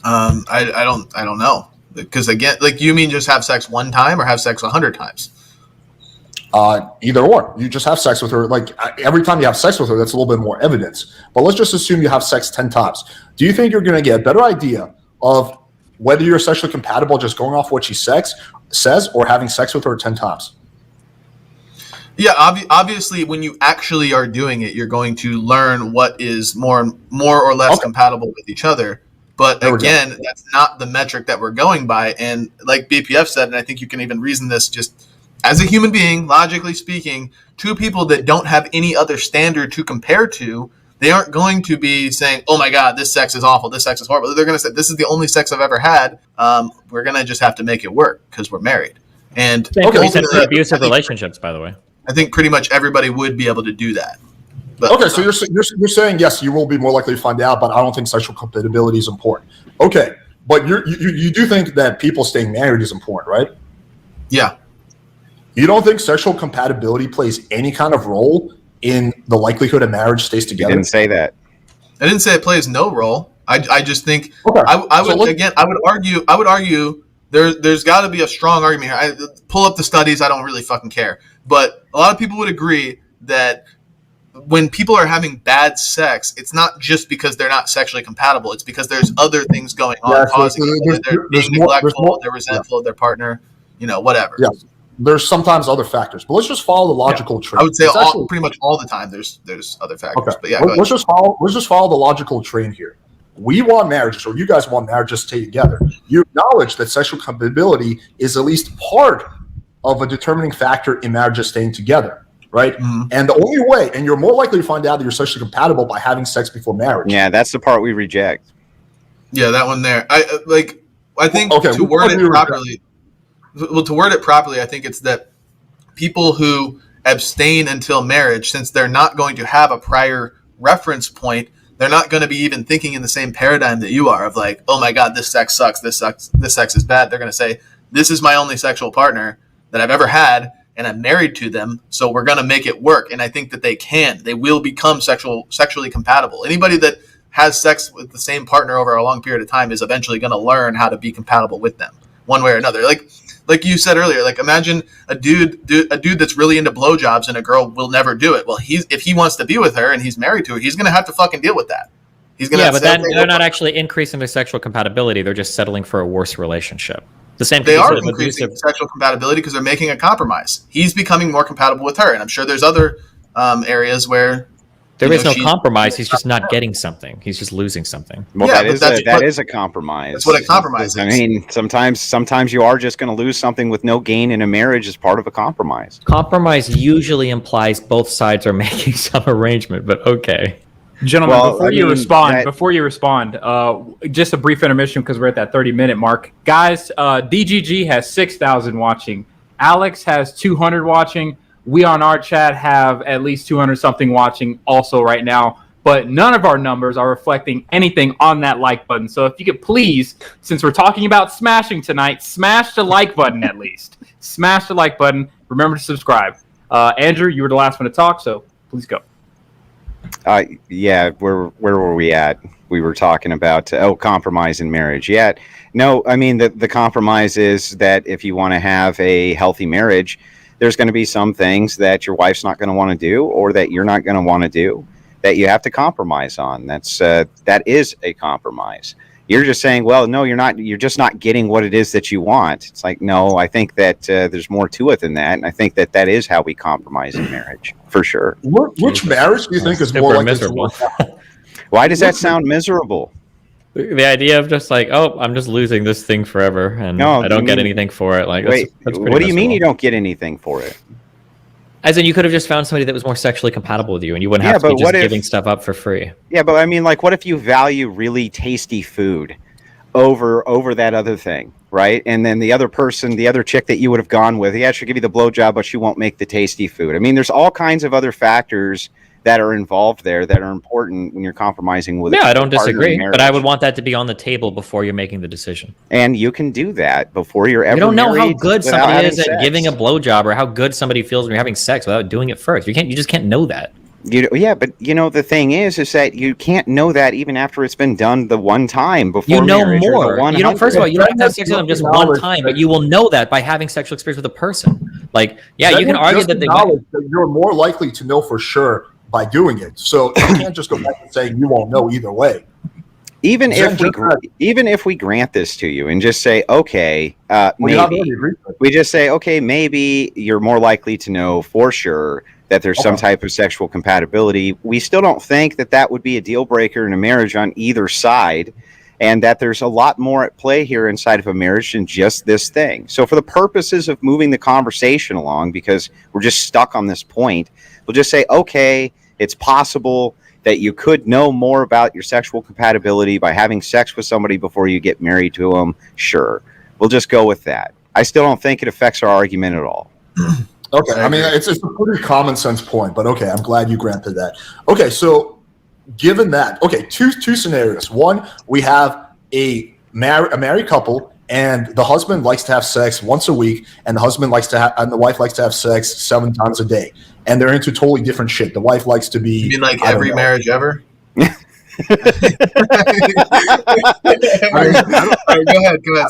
I don't know. Because again, like, you mean just have sex one time or have sex 100 times? Either or. You just have sex with her. Like, every time you have sex with her, that's a little bit more evidence. But let's just assume you have sex 10 times. Do you think you're going to get a better idea of whether you're sexually compatible just going off what she says, or having sex with her 10 times? Yeah, obviously, when you actually are doing it, you're going to learn what is more or less compatible with each other. But again, that's not the metric that we're going by. And like PwF said, and I think you can even reason this just as a human being, logically speaking, two people that don't have any other standard to compare to, they aren't going to be saying, "Oh my God, this sex is awful, this sex is horrible." They're going to say, "This is the only sex I've ever had. We're going to just have to make it work because we're married." And for abusive relationships, by the way. I think pretty much everybody would be able to do that. But, okay, so you're saying, yes, you will be more likely to find out, but I don't think sexual compatibility is important. Okay, but you do think that people staying married is important, right? Yeah. You don't think sexual compatibility plays any kind of role in the likelihood a marriage stays together? I didn't say that. I didn't say it plays no role. I just think I would argue there's got to be a strong argument here. I pull up the studies. I don't really fucking care, but a lot of people would agree that when people are having bad sex, it's not just because they're not sexually compatible. It's because there's other things going on causing it. They're being neglectful, they're resentful of their partner, whatever. Yes. there's sometimes other factors, but let's just follow the logical train. I would say pretty much all the time there's other factors. Okay. But yeah, let's just follow the logical train here. We want marriages, or you guys want marriages to stay together. You acknowledge that sexual compatibility is at least part of a determining factor in marriages staying together, right? Mm-hmm. And the only way, and you're more likely to find out that you're sexually compatible by having sex before marriage. Yeah, that's the part we reject. Yeah, that one there. I think to word it properly. Well, to word it properly, I think it's that people who abstain until marriage, since they're not going to have a prior reference point, they're not going to be even thinking in the same paradigm that you are of like, oh my God, this sex sucks. This sex is bad. They're going to say, this is my only sexual partner that I've ever had, and I'm married to them, so we're going to make it work. And I think that they will become sexually compatible. Anybody that has sex with the same partner over a long period of time is eventually going to learn how to be compatible with them one way or another. Like you said earlier, like imagine a dude that's really into blowjobs and a girl will never do it. Well, if he wants to be with her and he's married to her, he's going to have to fucking deal with that. He's going to but then they're not actually increasing their sexual compatibility. They're just settling for a worse relationship. The same. They are increasing sexual compatibility because they're making a compromise. He's becoming more compatible with her, and I'm sure there's other areas where there is no compromise. He's just not getting something. He's just losing something. Well, that is a compromise. That's what a compromise is. I mean, sometimes you are just going to lose something with no gain in a marriage as part of a compromise. Compromise usually implies both sides are making some arrangement, but okay. Gentlemen, before you respond, just a brief intermission because we're at that 30-minute mark. Guys, DGG has 6,000 watching. Alex has 200 watching. We on our chat have at least 200-something watching also right now. But none of our numbers are reflecting anything on that like button. So if you could please, since we're talking about smashing tonight, smash the like button at least. Smash the like button. Remember to subscribe. Andrew, you were the last one to talk, so please go. Yeah, where were we at? We were talking about compromise in marriage. Yeah, no, I mean the compromise is that if you want to have a healthy marriage, there's going to be some things that your wife's not going to want to do, or that you're not going to want to do, that you have to compromise on. That is a compromise. You're just saying, well, no, you're not. You're just not getting what it is that you want. It's like, no, I think that there's more to it than that, and I think that is how we compromise in marriage, for sure. Which marriage do you think is more like miserable? Why does that sound miserable? The idea of just like, oh, I'm just losing this thing forever, and I don't get anything for it. Like, wait, what do you mean you don't get anything for it? As in, you could have just found somebody that was more sexually compatible with you, and you wouldn't have to be just giving stuff up for free. Yeah, but I mean, like, what if you value really tasty food over that other thing, right? And then the other person, the other chick that you would have gone with, she'll give you the blowjob, but she won't make the tasty food. I mean, there's all kinds of other factors that are involved there that are important when you're compromising with. Yeah, I don't disagree, but I would want that to be on the table before you're making the decision. And you can do that before you're ever. You don't know how good somebody is at giving a blowjob, or how good somebody feels when you're having sex without doing it first. You just can't know that. But the thing is that you can't know that even after it's been done the one time before. You know more. First of all, you don't have to have sex with them just one time, but you will know that by having sexual experience with a person. Like, yeah, you can argue that you're more likely to know for sure by doing it. So you can't just go back and say you won't know either way. Even if we grant this to you and just say, okay, maybe we just say, okay, maybe you're more likely to know for sure that there's some type of sexual compatibility. We still don't think that would be a deal breaker in a marriage on either side, and that there's a lot more at play here inside of a marriage than just this thing. So for the purposes of moving the conversation along, because we're just stuck on this point, we'll just say, okay, it's possible that you could know more about your sexual compatibility by having sex with somebody before you get married to them. Sure. We'll just go with that. I still don't think it affects our argument at all. Okay. I mean, it's a pretty common sense point, but okay, I'm glad you granted that. Okay, so given that, two scenarios. One, we have a married couple, and the husband likes to have sex once a week, and the wife likes to have sex 7 times a day, and they're into totally different shit. The wife likes to be. You mean like every marriage ever? Go ahead.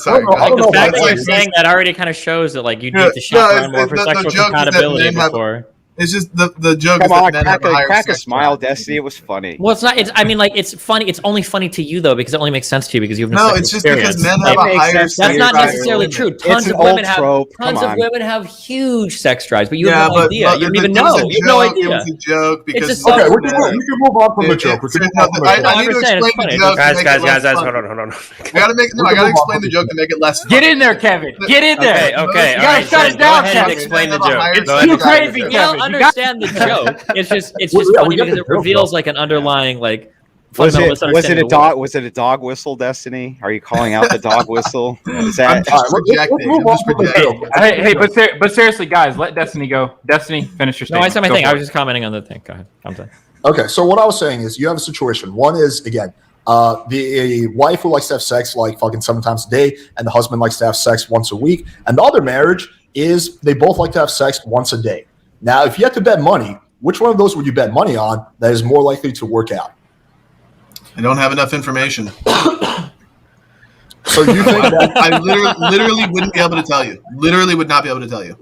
Sorry. The fact that you're saying that already kind of shows that like you need to shop around more for sexual compatibility before. It's just the joke Come is on, that men have a higher crack a sex smile, drive. Destiny. It was funny. Well, it's not. I mean, like, it's funny. It's only funny to you though because it only makes sense to you because you've No, it's just because men have a higher sex That's not drive necessarily than true. women. Tons It's of an women old have trope. tons Come of on. women have huge sex drives, but you Yeah, have no idea. You don't even it was know. a You have no joke. It idea. was a joke because It's a Okay, we subtle can move on from the joke. We can move on from the I joke. need to understand, it's explain the funny. joke. Guys, to make it less guys, fun. hold on. I gotta explain the joke to make it less fun. Get in there, Kevin. Get in there. Okay. You All gotta right, shut Zen, it down, go ahead and Kevin. explain the Men have a joke. higher Go sex ahead. too drive crazy, than You Kevin. don't You got- understand the joke. It's just Yeah, we funny got because the it joke, reveals bro. like an underlying like Was fundamental it misunderstanding a of the world. dog? Was it a dog whistle, Destiny? Are you calling out the dog whistle? Is I'm that? just All right, let's projecting. move I'm on just from the projecting. joke. But seriously, guys, let Destiny go. Destiny, finish your No, I statement. said my Go thing. for I it. was just commenting on the thing. Go ahead. I'm done. Okay, so what I was saying is you have a situation. One is, again, the wife who likes to have sex like fucking 7 times a day, and the husband likes to have sex once a week. And the other marriage is they both like to have sex once a day. Now, if you had to bet money, which one of those would you bet money on that is more likely to work out? I don't have enough information. So you think that? I literally wouldn't be able to tell you. Literally would not be able to tell you.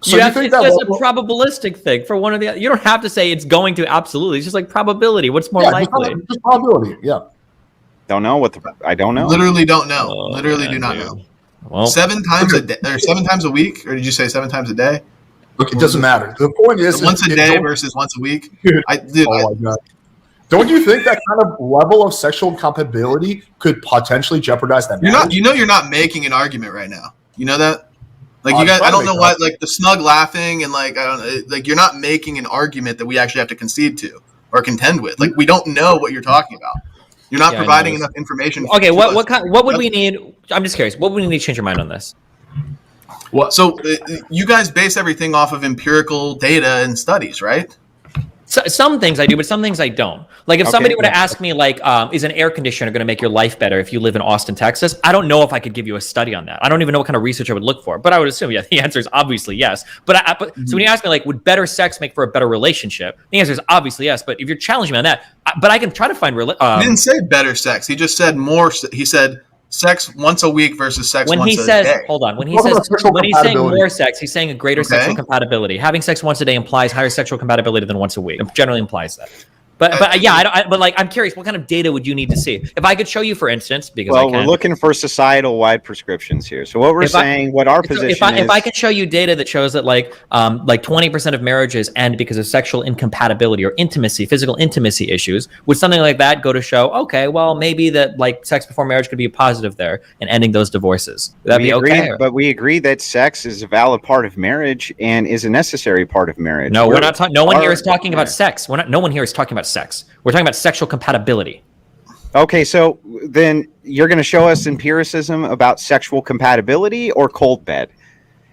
So You you have, think it's that? just a probabilistic thing for one or the other. You don't have to say it's going to absolutely. It's just like probability. What's more Yeah, likely? just probability. Yeah. Don't know what the. I don't know. Literally don't know. Oh, Literally man, do not dude. know. Well, 7 times a day, or 7 times a week, or did you say 7 times a day? Look, it doesn't matter. The point is, Once a it day don't- versus once a week. Dude. I Oh my god! Don't you think that kind of level of sexual compatibility could potentially jeopardize that? You're not. marriage? You know, you're not making an argument right now. You know that. Like you I'm guys, I trying don't to know make why. an Like the snug laughing and like I don't like you're not making an argument that we actually have to concede to or contend with. Like we don't know what you're talking about. You're not Yeah, I providing know. enough information. okay. to us. What would we need? I'm just curious. What would we need to change your mind on this? So you guys base everything off of empirical data and studies, right? So, some things I do, but some things I don't. Like if Okay, somebody were to yeah. ask me, like, is an air conditioner going to make your life better if you live in Austin, Texas? I don't know if I could give you a study on that. I don't even know what kind of research I would look for, but I would assume, yeah, the answer is obviously yes. But so when you ask me, like, would better sex make for a better relationship? The answer is obviously yes. But if you're challenging me on that, but I can try to find. He didn't say better sex. He just said more. He said sex once a week versus sex when once he a says, day. hold on, when he Talking says, about sexual when he's saying compatibility. more sex, he's saying a greater Okay. sexual compatibility. Having sex once a day implies higher sexual compatibility than once a week. It generally implies that. But yeah, but like, I'm curious, what kind of data would you need to see? If I could show you, for instance, because Well, I can. we're looking for societal-wide prescriptions here. So what we're saying, what our position is. If I can show you data that shows that like 20% of marriages end because of sexual incompatibility or intimacy, physical intimacy issues, would something like that go to show, okay, well, maybe that like sex before marriage could be a positive there and ending those divorces? Would that be okay? But we agree that sex is a valid part of marriage and is a necessary part of marriage. No, we're not talking. No one here is talking yeah. about sex. No one here is talking about sex. We're talking about sexual compatibility. Okay, so then you're going to show us empiricism about sexual compatibility or cold bed?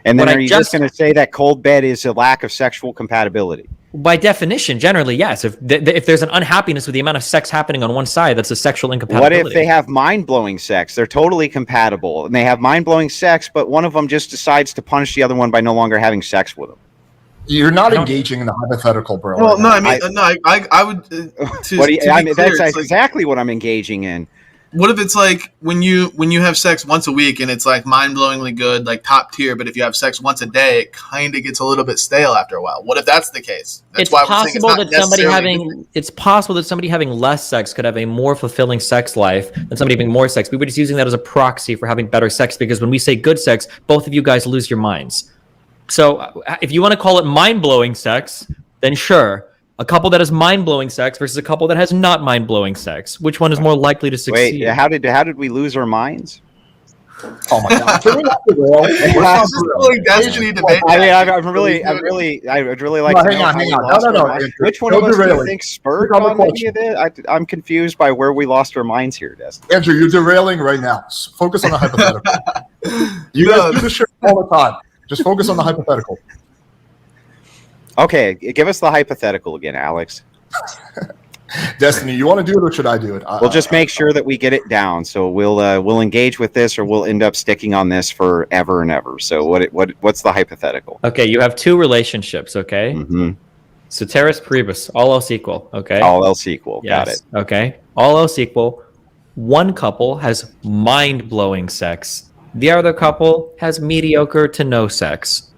And then What I are you just- just going to say that cold bed is a lack of sexual compatibility? By definition, generally, yes. If there's an unhappiness with the amount of sex happening on one side, that's a sexual What incompatibility. if they have mind-blowing sex? They're totally compatible, and they have mind-blowing sex, but one of them just decides to punish the other one by no longer having sex with them. You're not engaging in the hypothetical, bro. Well, right no, now. I mean, I would. To, What do you, to be I mean, clear, that's it's like, exactly what I'm engaging in. what if it's like when you have sex once a week and it's like mind-blowingly good, like top tier, but if you have sex once a day, it kind of gets a little bit stale after a while. What if that's the case? That's It's why we're saying it's possible not that somebody necessarily- it's possible that somebody having less sex could have a more fulfilling sex life than somebody having more sex. We were just using that as a proxy for having better sex because when we say good sex, both of you guys lose your minds. So if you want to call it mind-blowing sex, then sure. A couple that has mind-blowing sex versus a couple that has not mind-blowing sex. Which one is more likely to succeed? Wait, how did we lose our minds? Oh my god! Can we not derail? This is pulling Destiny debate. I mean, back. I would really like No, to hang know on, how hang we on. lost No, our minds. Andrew. Which one No of us do you derailing. think spurred Pick up a on any question. of it? I'm confused by where we lost our minds here, Destiny. Andrew, you're derailing right now. Focus on the hypothetical. You guys do this shit all the time. Just focus on the hypothetical. Okay, give us the hypothetical again, Alex. Destiny, you want to do it or should I do it? We'll just make sure that we get it down. So we'll engage with this, or we'll end up sticking on this forever and ever. So what's the hypothetical? Okay, you have two relationships, okay? Mm-hmm. Ceteris paribus, all else equal, okay? All else equal. Got it. Okay. All else equal, one couple has mind-blowing sex. The other couple has mediocre to no sex.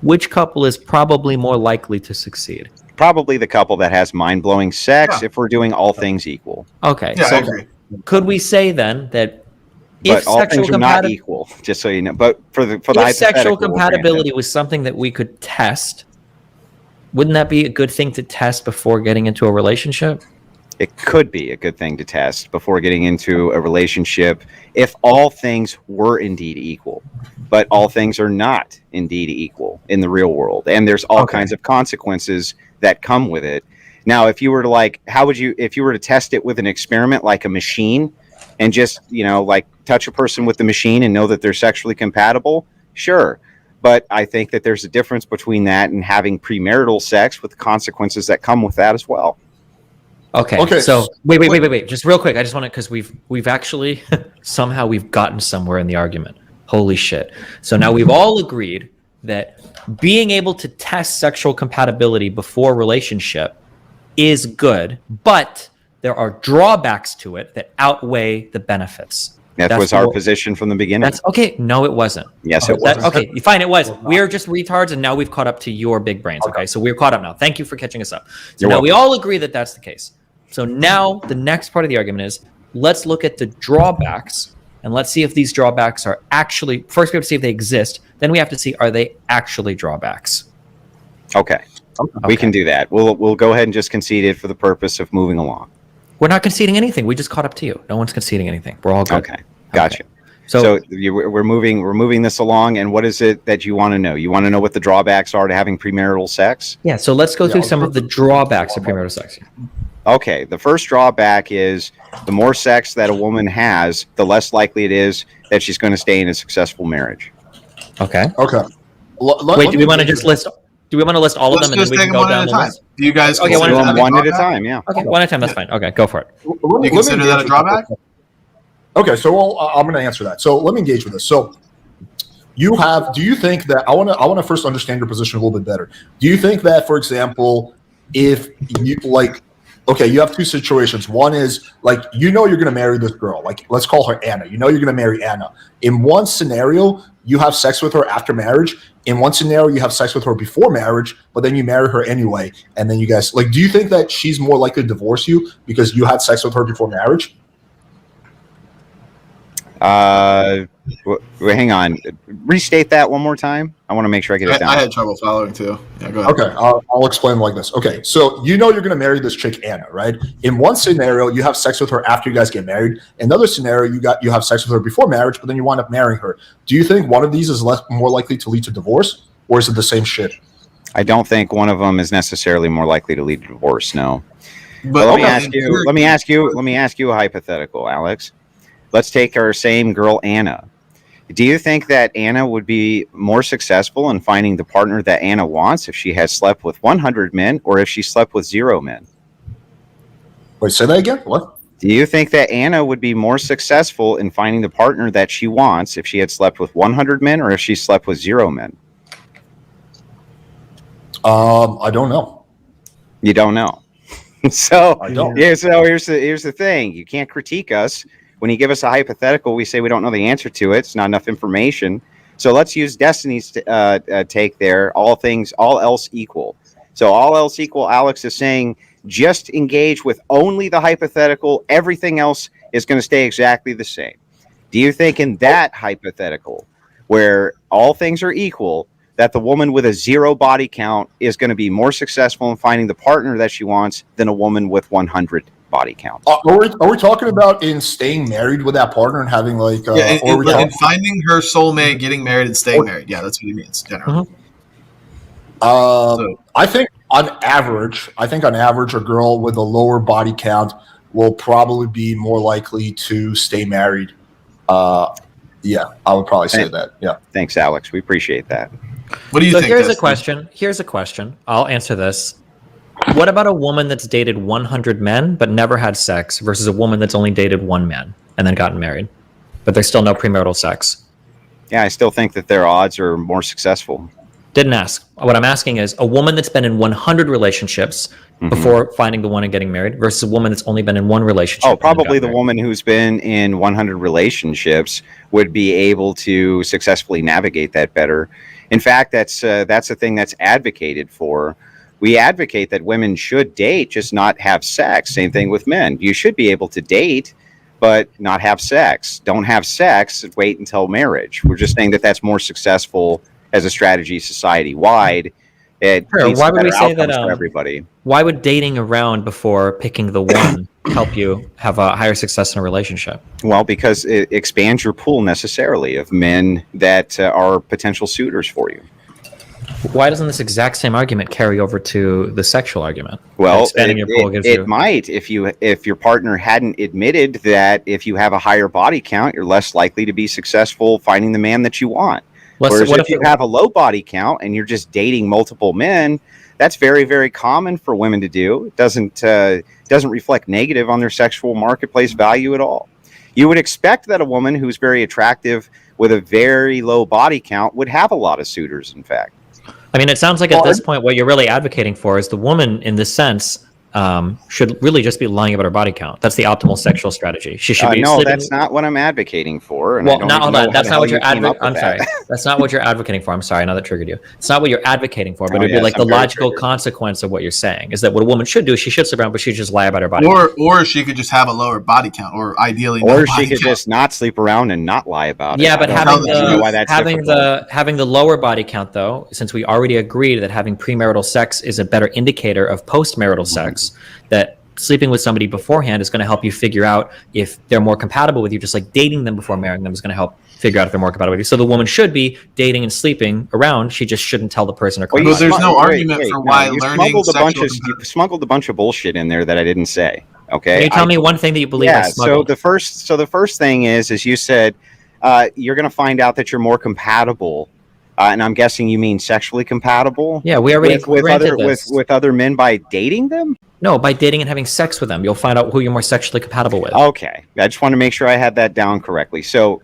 which couple is probably more likely to succeed? Probably the couple that has mind-blowing sex if we're doing all things equal. Okay. Yeah, So I agree. could we say then that But if all sexual things are not equal, just so you know. But for the if sexual hypothetical, we'll grant it. compatibility was something that we could test, wouldn't that be a good thing to test before getting into a relationship? It could be a good thing to test before getting into a relationship if all things were indeed equal. But all things are not indeed equal in the real world. And there's all kinds of consequences that come with it. Now, if you were to if you were to test it with an experiment like a machine and just, like touch a person with the machine and know that they're sexually compatible, sure. But I think that there's a difference between that and having premarital sex with the consequences that come with that as well. Okay. So wait. Just real quick. I just want to, because we've actually somehow we've gotten somewhere in the argument. Holy shit. So now we've all agreed that being able to test sexual compatibility before relationship is good, but there are drawbacks to it that outweigh the benefits. That was our position from the beginning. That's okay. No, it wasn't. Yes, it was. Okay, fine, it was. We're just retards, and now we've caught up to your big brains. Okay, so we're caught up now. Thank you for catching us up. So now we all agree that that's the case. So now the next part of the argument is, let's look at the drawbacks, and let's see if these drawbacks are actually, first we have to see if they exist, then we have to see, are they actually drawbacks? Okay. We can do that. We'll go ahead and just concede it for the purpose of moving along. We're not conceding anything. We just caught up to you. No one's conceding anything. We're all good. Okay. Gotcha. So we're moving this along, and what is it that you want to know? You want to know what the drawbacks are to having premarital sex? Yeah, so let's go through some of the drawbacks of premarital sex. Okay, the first drawback is the more sex that a woman has, the less likely it is that she's going to stay in a successful marriage. Okay. Wait, do we want to just list? Do we want to list all of them and then we can go down the list? Do you guys Okay, consider that one at a time? Yeah. Okay, one at a time. That's fine. Okay, go for it. You consider that a drawback? Okay, so I'm going to answer that. So let me engage with this. So do you think that, I want to first understand your position a little bit better. Do you think that, for example, if you you have two situations. One is you're going to marry this girl. Let's call her Anna. You're going to marry Anna. In one scenario, you have sex with her after marriage. In one scenario, you have sex with her before marriage, but then you marry her anyway. And then you guys, do you think that she's more likely to divorce you because you had sex with her before marriage? Hang on. Restate that one more time. I want to make sure I get it down. I had trouble following too. Yeah, go ahead. Okay, I'll explain like this. Okay, so you're going to marry this chick Anna, right? In one scenario, you have sex with her after you guys get married. In another scenario, you have sex with her before marriage, but then you wind up marrying her. Do you think one of these is more likely to lead to divorce, or is it the same shit? I don't think one of them is necessarily more likely to lead to divorce. No. But let me ask you a hypothetical, Alex. Let's take our same girl, Anna. Do you think that Anna would be more successful in finding the partner that Anna wants if she had slept with 100 men or if she slept with 0 men? Wait, say that again? What? Do you think that Anna would be more successful in finding the partner that she wants if she had slept with 100 men or if she slept with 0 men? I don't know. You don't know. So here's the thing. You can't critique us. When you give us a hypothetical, we say we don't know the answer to it. It's not enough information. So let's use Destiny's take there. All else equal. So all else equal, Alex is saying just engage with only the hypothetical. Everything else is going to stay exactly the same. Do you think in that hypothetical, where all things are equal, that the woman with a 0 body count is going to be more successful in finding the partner that she wants than a woman with 100 body count? Are we talking about in staying married with that partner and having in finding her soulmate, getting married, and staying married? Yeah, that's what he means generally. I think on average, a girl with a lower body count will probably be more likely to stay married. Yeah, I would probably say that. Yeah. Thanks, Alex. We appreciate that. What do you think? Here's a question. I'll answer this. What about a woman that's dated 100 men but never had sex versus a woman that's only dated 1 man and then gotten married, but there's still no premarital sex? Yeah, I still think that their odds are more successful. Didn't ask. What I'm asking is a woman that's been in 100 relationships before finding the one and getting married versus a woman that's only been in one relationship. Oh, probably the woman who's been in 100 relationships would be able to successfully navigate that better. In fact, that's a thing that's advocated for. We advocate that women should date, just not have sex. Same thing with men. You should be able to date, but not have sex. Don't have sex, wait until marriage. We're just saying that that's more successful as a strategy society-wide. It leads why to would we better say that? outcomes for everybody. Why would dating around before picking the one help you have a higher success in a relationship? Well, because it expands your pool necessarily of men that are potential suitors for you. Why doesn't this exact same argument carry over to the sexual argument? Well, Expanding your pool gives you... might if your partner hadn't admitted that if you have a higher body count, you're less likely to be successful finding the man that you want. Whereas if you have a low body count and you're just dating multiple men, that's very, very common for women to do. It doesn't reflect negative on their sexual marketplace value at all. You would expect that a woman who's very attractive with a very low body count would have a lot of suitors, in fact. I mean, it sounds like at this point, what you're really advocating for is the woman, in this sense, should really just be lying about her body count. That's the optimal sexual strategy. She should be. No, that's not what I'm advocating for. And well, hold on. That's not what you're advocating. I'm sorry. That's not what you're advocating for. I'm sorry. I know that triggered you. It's not what you're advocating for, but it'd be like the logical consequence of what you're saying is that what a woman should do is she should sleep around, but she just lie about her body count. Or she could just have a lower body count, or ideally, or she could just not sleep around and not lie about it. Yeah, but having the lower body count, though, since we already agreed that having premarital sex is a better indicator of postmarital sex, that sleeping with somebody beforehand is going to help you figure out if they're more compatible with you, just like dating them before marrying them is going to help figure out if they're more compatible with you. So the woman should be dating and sleeping around. She just shouldn't tell the person her Well, there's no argument for why learning you smuggled a bunch of bullshit in there that I didn't say. Okay. Can you tell me one thing that you believe I smuggled? So the first thing is you said you're going to find out that you're more compatible. And I'm guessing you mean sexually compatible? Yeah, we already with other men by dating them? No, by dating and having sex with them. You'll find out who you're more sexually compatible with. Okay. I just want to make sure I had that down correctly. So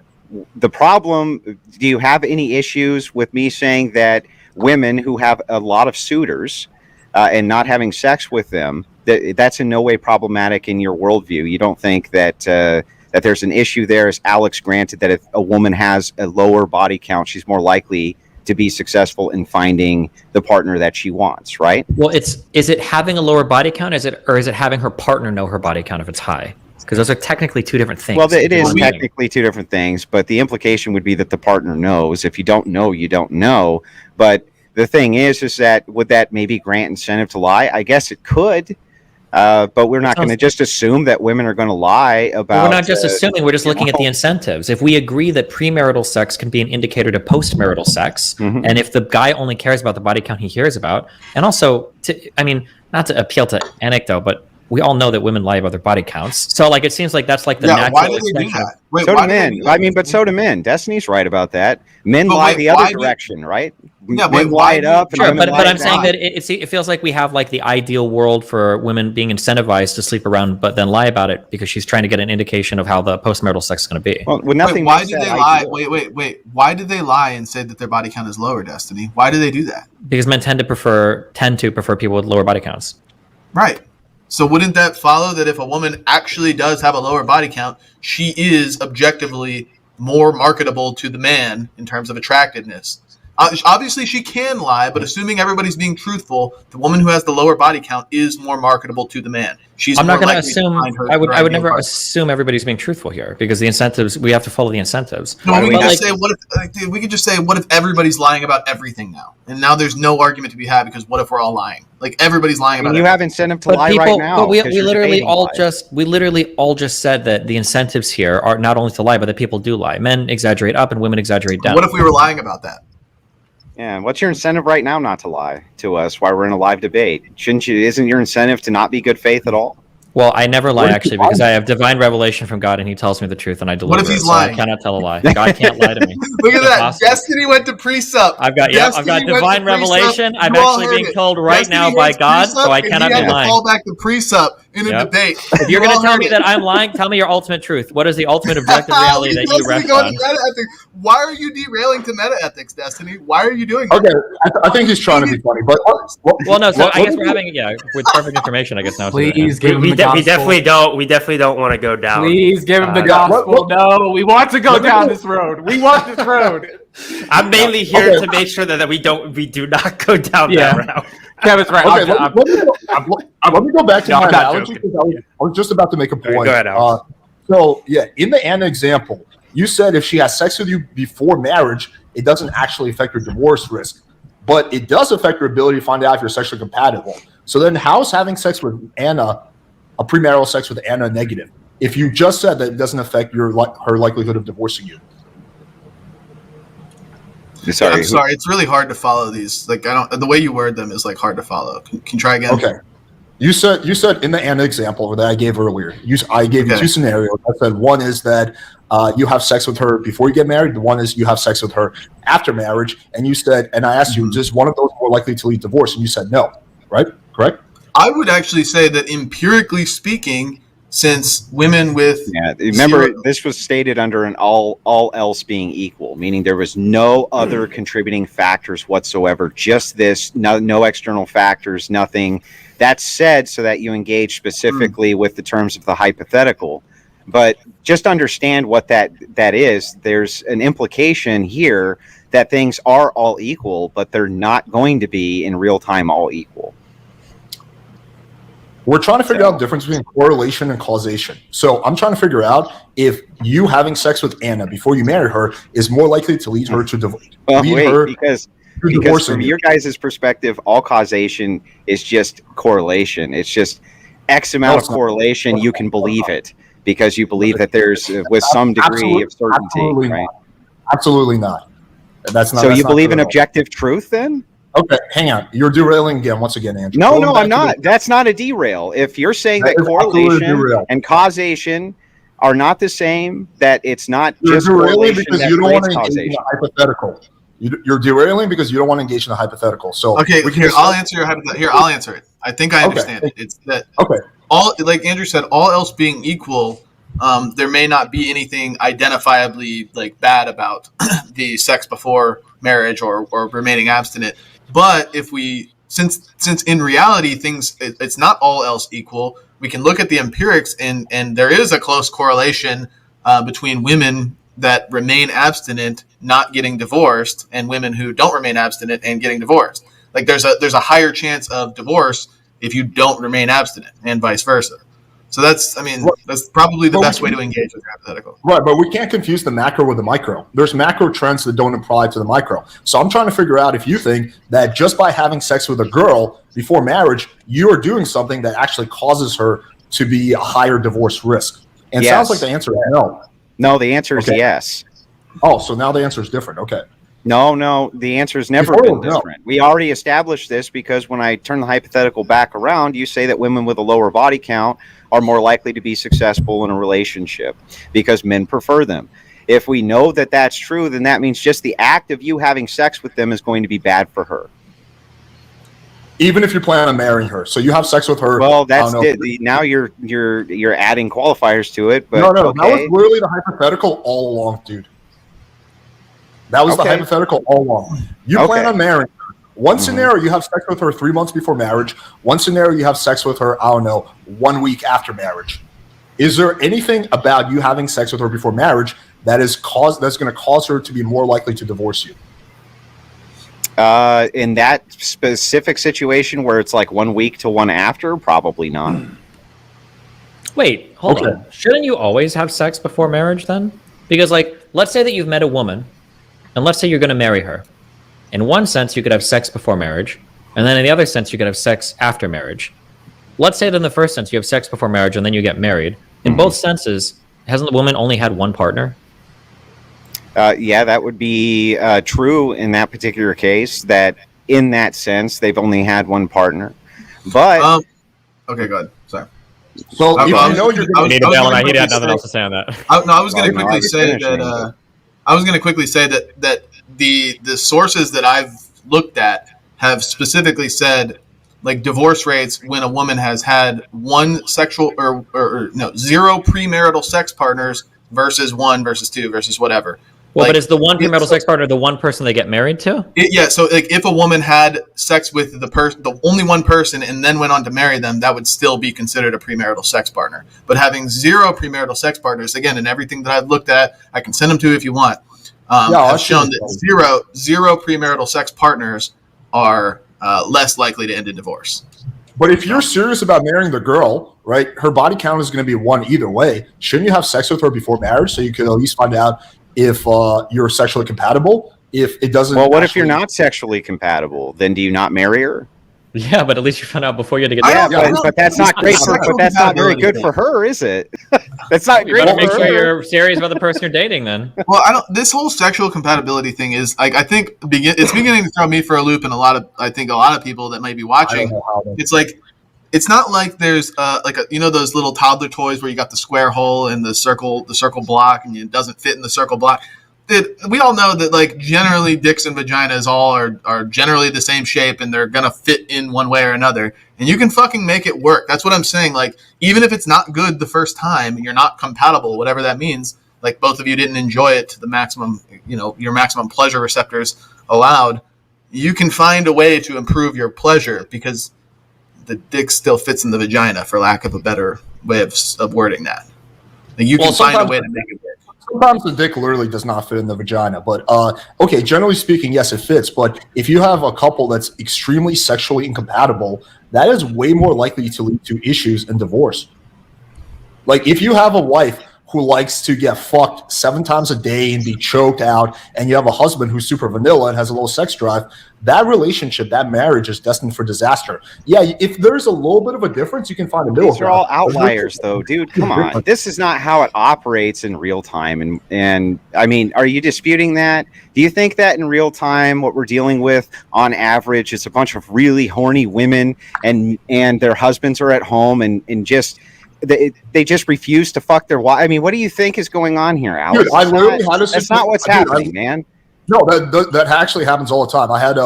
the problem, do you have any issues with me saying that women who have a lot of suitors and not having sex with them, that's in no way problematic in your worldview? You don't think that that there's an issue there, as Alex granted, that if a woman has a lower body count, she's more likely to be successful in finding the partner that she wants, right? Well, is it having a lower body count, or is it having her partner know her body count if it's high? Because those are technically two different things. Well, it is technically two different things, but the implication would be that the partner knows. If you don't know, you don't know. But the thing is that would that maybe grant incentive to lie? I guess it could. But we're not going to just assume that women are going to lie about... Well, we're not just assuming, we're just looking at the incentives. If we agree that premarital sex can be an indicator to postmarital sex, and if the guy only cares about the body count he hears about, and also, not to appeal to anecdote, but we all know that women lie about their body counts. So, it seems like that's the natural... Why do they do that? Wait, so do men. So do men. Destini's right about that. Men lie the other direction, right? Yeah, men lie it up. Sure, but I'm saying that it feels like we have the ideal world for women being incentivized to sleep around, but then lie about it because she's trying to get an indication of how the postmarital sex is going to be. Well, nothing. Why do they lie? Wait. Why did they lie and say that their body count is lower, Destiny? Why do they do that? Because men tend to prefer people with lower body counts. Right. So wouldn't that follow that if a woman actually does have a lower body count, she is objectively more marketable to the man in terms of attractiveness? Obviously, she can lie, but assuming everybody's being truthful, the woman who has the lower body count is more marketable to the man. I'm not going to assume. I would never assume everybody's being truthful here because the incentives. We have to follow the incentives. No, we could just say, what if everybody's lying about everything now? And now there's no argument to be had because what if we're all lying? Everybody's lying about. You have incentive to lie right now. But we literally all just said that the incentives here are not only to lie, but that people do lie. Men exaggerate up and women exaggerate down. What if we were lying about that? Yeah, what's your incentive right now not to lie to us while we're in a live debate? Isn't your incentive to not be good faith at all? Well, I never lie, What if actually, he's because I have divine revelation from God, and He tells me the truth, and I deliver What if he's it. So lying? I cannot tell a lie. God can't lie to me. Look at that. Impossible. Destiny went to precept. I've got Destiny went to divine precept. revelation. I'm You all actually heard being it. told right Destiny now went by to God, precept, so I and cannot he be had to lying. fall back to precept in a Yep. debate. If you're You going to all tell heard me it. that I'm lying, tell me your ultimate truth. What is the ultimate objective reality that you rest on? Why are you derailing to meta ethics, Destiny? Why are you doing that? Okay, I think he's trying to be funny, but Well, no. So I guess we're having with perfect information. I guess now. Please So, give him We the gospel. definitely don't want to go down. Please give him the Yeah, gospel. No, we want to go down this road. We want this road. I'm mainly here Okay. to make sure that we do not go down Yeah. that route. Kevin's right. Okay, let me go back to No, my I'm not analogy, joking. because I was just about to make a point. Go ahead, Alex. So, yeah, in the Anna example, you said if she has sex with you before marriage, it doesn't actually affect your divorce risk. But it does affect your ability to find out if you're sexually compatible. So then how is having sex with Anna, a premarital sex with Anna, negative? If you just said that it doesn't affect her likelihood of divorcing you. Sorry. I'm sorry. It's really hard to follow these. Like the way you word them is like hard to follow. Can you try again? Okay. You said in the Anna example that I gave earlier, I gave you two scenarios. I said one is that you have sex with her before you get married. The one is you have sex with her after marriage. And you said, and I asked you, is one of those more likely to lead to divorce? And you said no, right? Correct? I would actually say that empirically speaking, since women with remember this was stated under an all else being equal, meaning there was no other contributing factors whatsoever, just this, no external factors, nothing. That's said so that you engage specifically with the terms of the hypothetical. But just understand what that is. There's an implication here that things are all equal, but they're not going to be in real time all equal. We're trying to figure out the difference between correlation and causation. So I'm trying to figure out if you having sex with Anna before you marry her is more likely to lead her to divorce. Because from your guys' perspective, all causation is just correlation. It's just X amount of correlation. You can believe it because you believe that there's with some degree of certainty, right? Absolutely not. That's not. So you believe in objective truth then? Okay, hang on. You're derailing again, once again, Andrew. No, I'm not. That's not a derail. If you're saying that correlation and causation are not the same, that it's not just correlation because that you don't want creates to engage in causation. a hypothetical. You're derailing because you don't want to engage in a hypothetical. So I'll answer your hypothetical. Here, I'll answer it. I think I understand it. It's that all, like Andrew said, all else being equal, there may not be anything identifiably like bad about the sex before marriage or remaining abstinent. But if we, since in reality it's not all else equal, we can look at the empirics and there is a close correlation between women that remain abstinent not getting divorced and women who don't remain abstinent and getting divorced. Like there's a higher chance of divorce if you don't remain abstinent and vice versa. So that's probably the best way to engage with your hypothetical. Right, but we can't confuse the macro with the micro. There's macro trends that don't apply to the micro. So I'm trying to figure out if you think that just by having sex with a girl before marriage, you are doing something that actually causes her to be a higher divorce risk. And it sounds like the answer is no. No, the answer is yes. Oh, so now the answer is different. Okay. No, the answer has never been different. We already established this because when I turn the hypothetical back around, you say that women with a lower body count are more likely to be successful in a relationship because men prefer them. If we know that that's true, then that means just the act of you having sex with them is going to be bad for her. Even if you plan on marrying her, so you have sex with her. Well, that's now you're adding qualifiers to it. But no, that was literally the hypothetical all along, dude. That was the hypothetical all along. You plan on marrying her. One scenario, you have sex with her 3 months before marriage. One scenario, you have sex with her, 1 week after marriage. Is there anything about you having sex with her before marriage that's going to cause her to be more likely to divorce you? In that specific situation where it's like 1 week to one after, probably not. Wait, hold on. Shouldn't you always have sex before marriage then? Because, let's say that you've met a woman, and let's say you're going to marry her. In one sense, you could have sex before marriage, and then in the other sense, you could have sex after marriage. Let's say that in the first sense, you have sex before marriage, and then you get married. In both senses, hasn't the woman only had one partner? Yeah, that would be true in that particular case, that in that sense, they've only had one partner. But okay, go ahead. Sorry. So if you I was know you're gonna- We need I a was bell, gonna and he had quickly nothing say- else to say on that. I was going to Well, quickly he's say finishing. that I was going to quickly say that the sources that I've looked at have specifically said like divorce rates when a woman has had one sexual or no, zero premarital sex partners versus one versus two versus whatever. Well, Like, but is the one premarital it's- sex partner the one person they get married to? Yeah, so like if a woman had sex with the only one person and then went on to marry them, that would still be considered a premarital sex partner. But having zero premarital sex partners, again, in everything that I've looked at, I can send them to if you want, have shown that zero premarital sex partners are less likely to end in divorce. But if you're serious about marrying the girl, right, her body count is going to be 1 either way. Shouldn't you have sex with her before marriage so you could at least find out if you're sexually compatible? If it doesn't. Well, what if you're not sexually compatible? Then do you not marry her? Yeah, but at least you found out before you had to get I married. don't- But that's not great. But that's not very good for her, is it? That's not You great better for make sure her. you're serious about the person you're dating then. Well, I don't. This whole sexual compatibility thing is like I think it's beginning to throw me for a loop, and a lot of people that might be watching. It's like it's not like there's like a, those little toddler toys where you got the square hole and the circle block, and it doesn't fit in the circle block. We all know that like generally dicks and vaginas all are generally the same shape and they're gonna fit in one way or another, and you can fucking make it work. That's what I'm saying. Like even if it's not good the first time, you're not compatible, whatever that means. Like both of you didn't enjoy it to the maximum, your maximum pleasure receptors allowed. You can find a way to improve your pleasure because the dick still fits in the vagina, for lack of a better way of wording that. Like you can find a way to make it work. Sometimes the dick literally does not fit in the vagina, but okay, generally speaking, yes, it fits. But if you have a couple that's extremely sexually incompatible, that is way more likely to lead to issues and divorce. Like if you have a wife who likes to get fucked 7 times a day and be choked out, and you have a husband who's super vanilla and has a low sex drive, that relationship, that marriage is destined for disaster. Yeah, if there's a little bit of a difference, you can find a middle These are all outliers, though, dude. Come on, this is not how it operates in real time. And I mean, are you disputing that? Do you think that in real time, what we're dealing with on average is a bunch of really horny women and their husbands are at home and just they just refuse to fuck their wife? I mean, what do you think is going on here, Alex? Dude, I literally had a that's not what's happening, man. No, that actually happens all the time. I had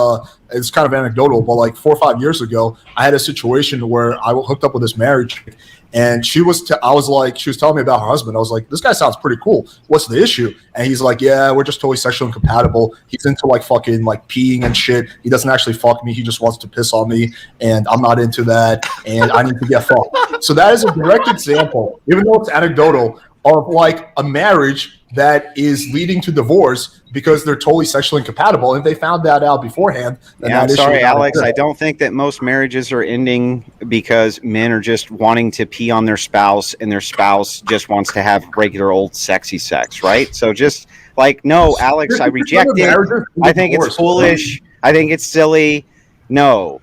it's kind of anecdotal, but like 4 or 5 years ago, I had a situation where I hooked up with this married chick, and she was telling me about her husband. I was like, this guy sounds pretty cool. What's the issue? And he's like, yeah, we're just totally sexually incompatible. He's into like fucking like peeing and shit. He doesn't actually fuck me. He just wants to piss on me, and I'm not into that, and I need to get fucked. So that is a direct example, even though it's anecdotal, of like a marriage that is leading to divorce because they're totally sexually incompatible. And if they found that out beforehand, then yeah, I'm sorry, Alex. I I don't think that most marriages are ending because men are just wanting to pee on their spouse and their spouse just wants to have regular old sexy sex, right? So just like, no, Alex, I reject it. I think it's foolish. I think it's silly. No.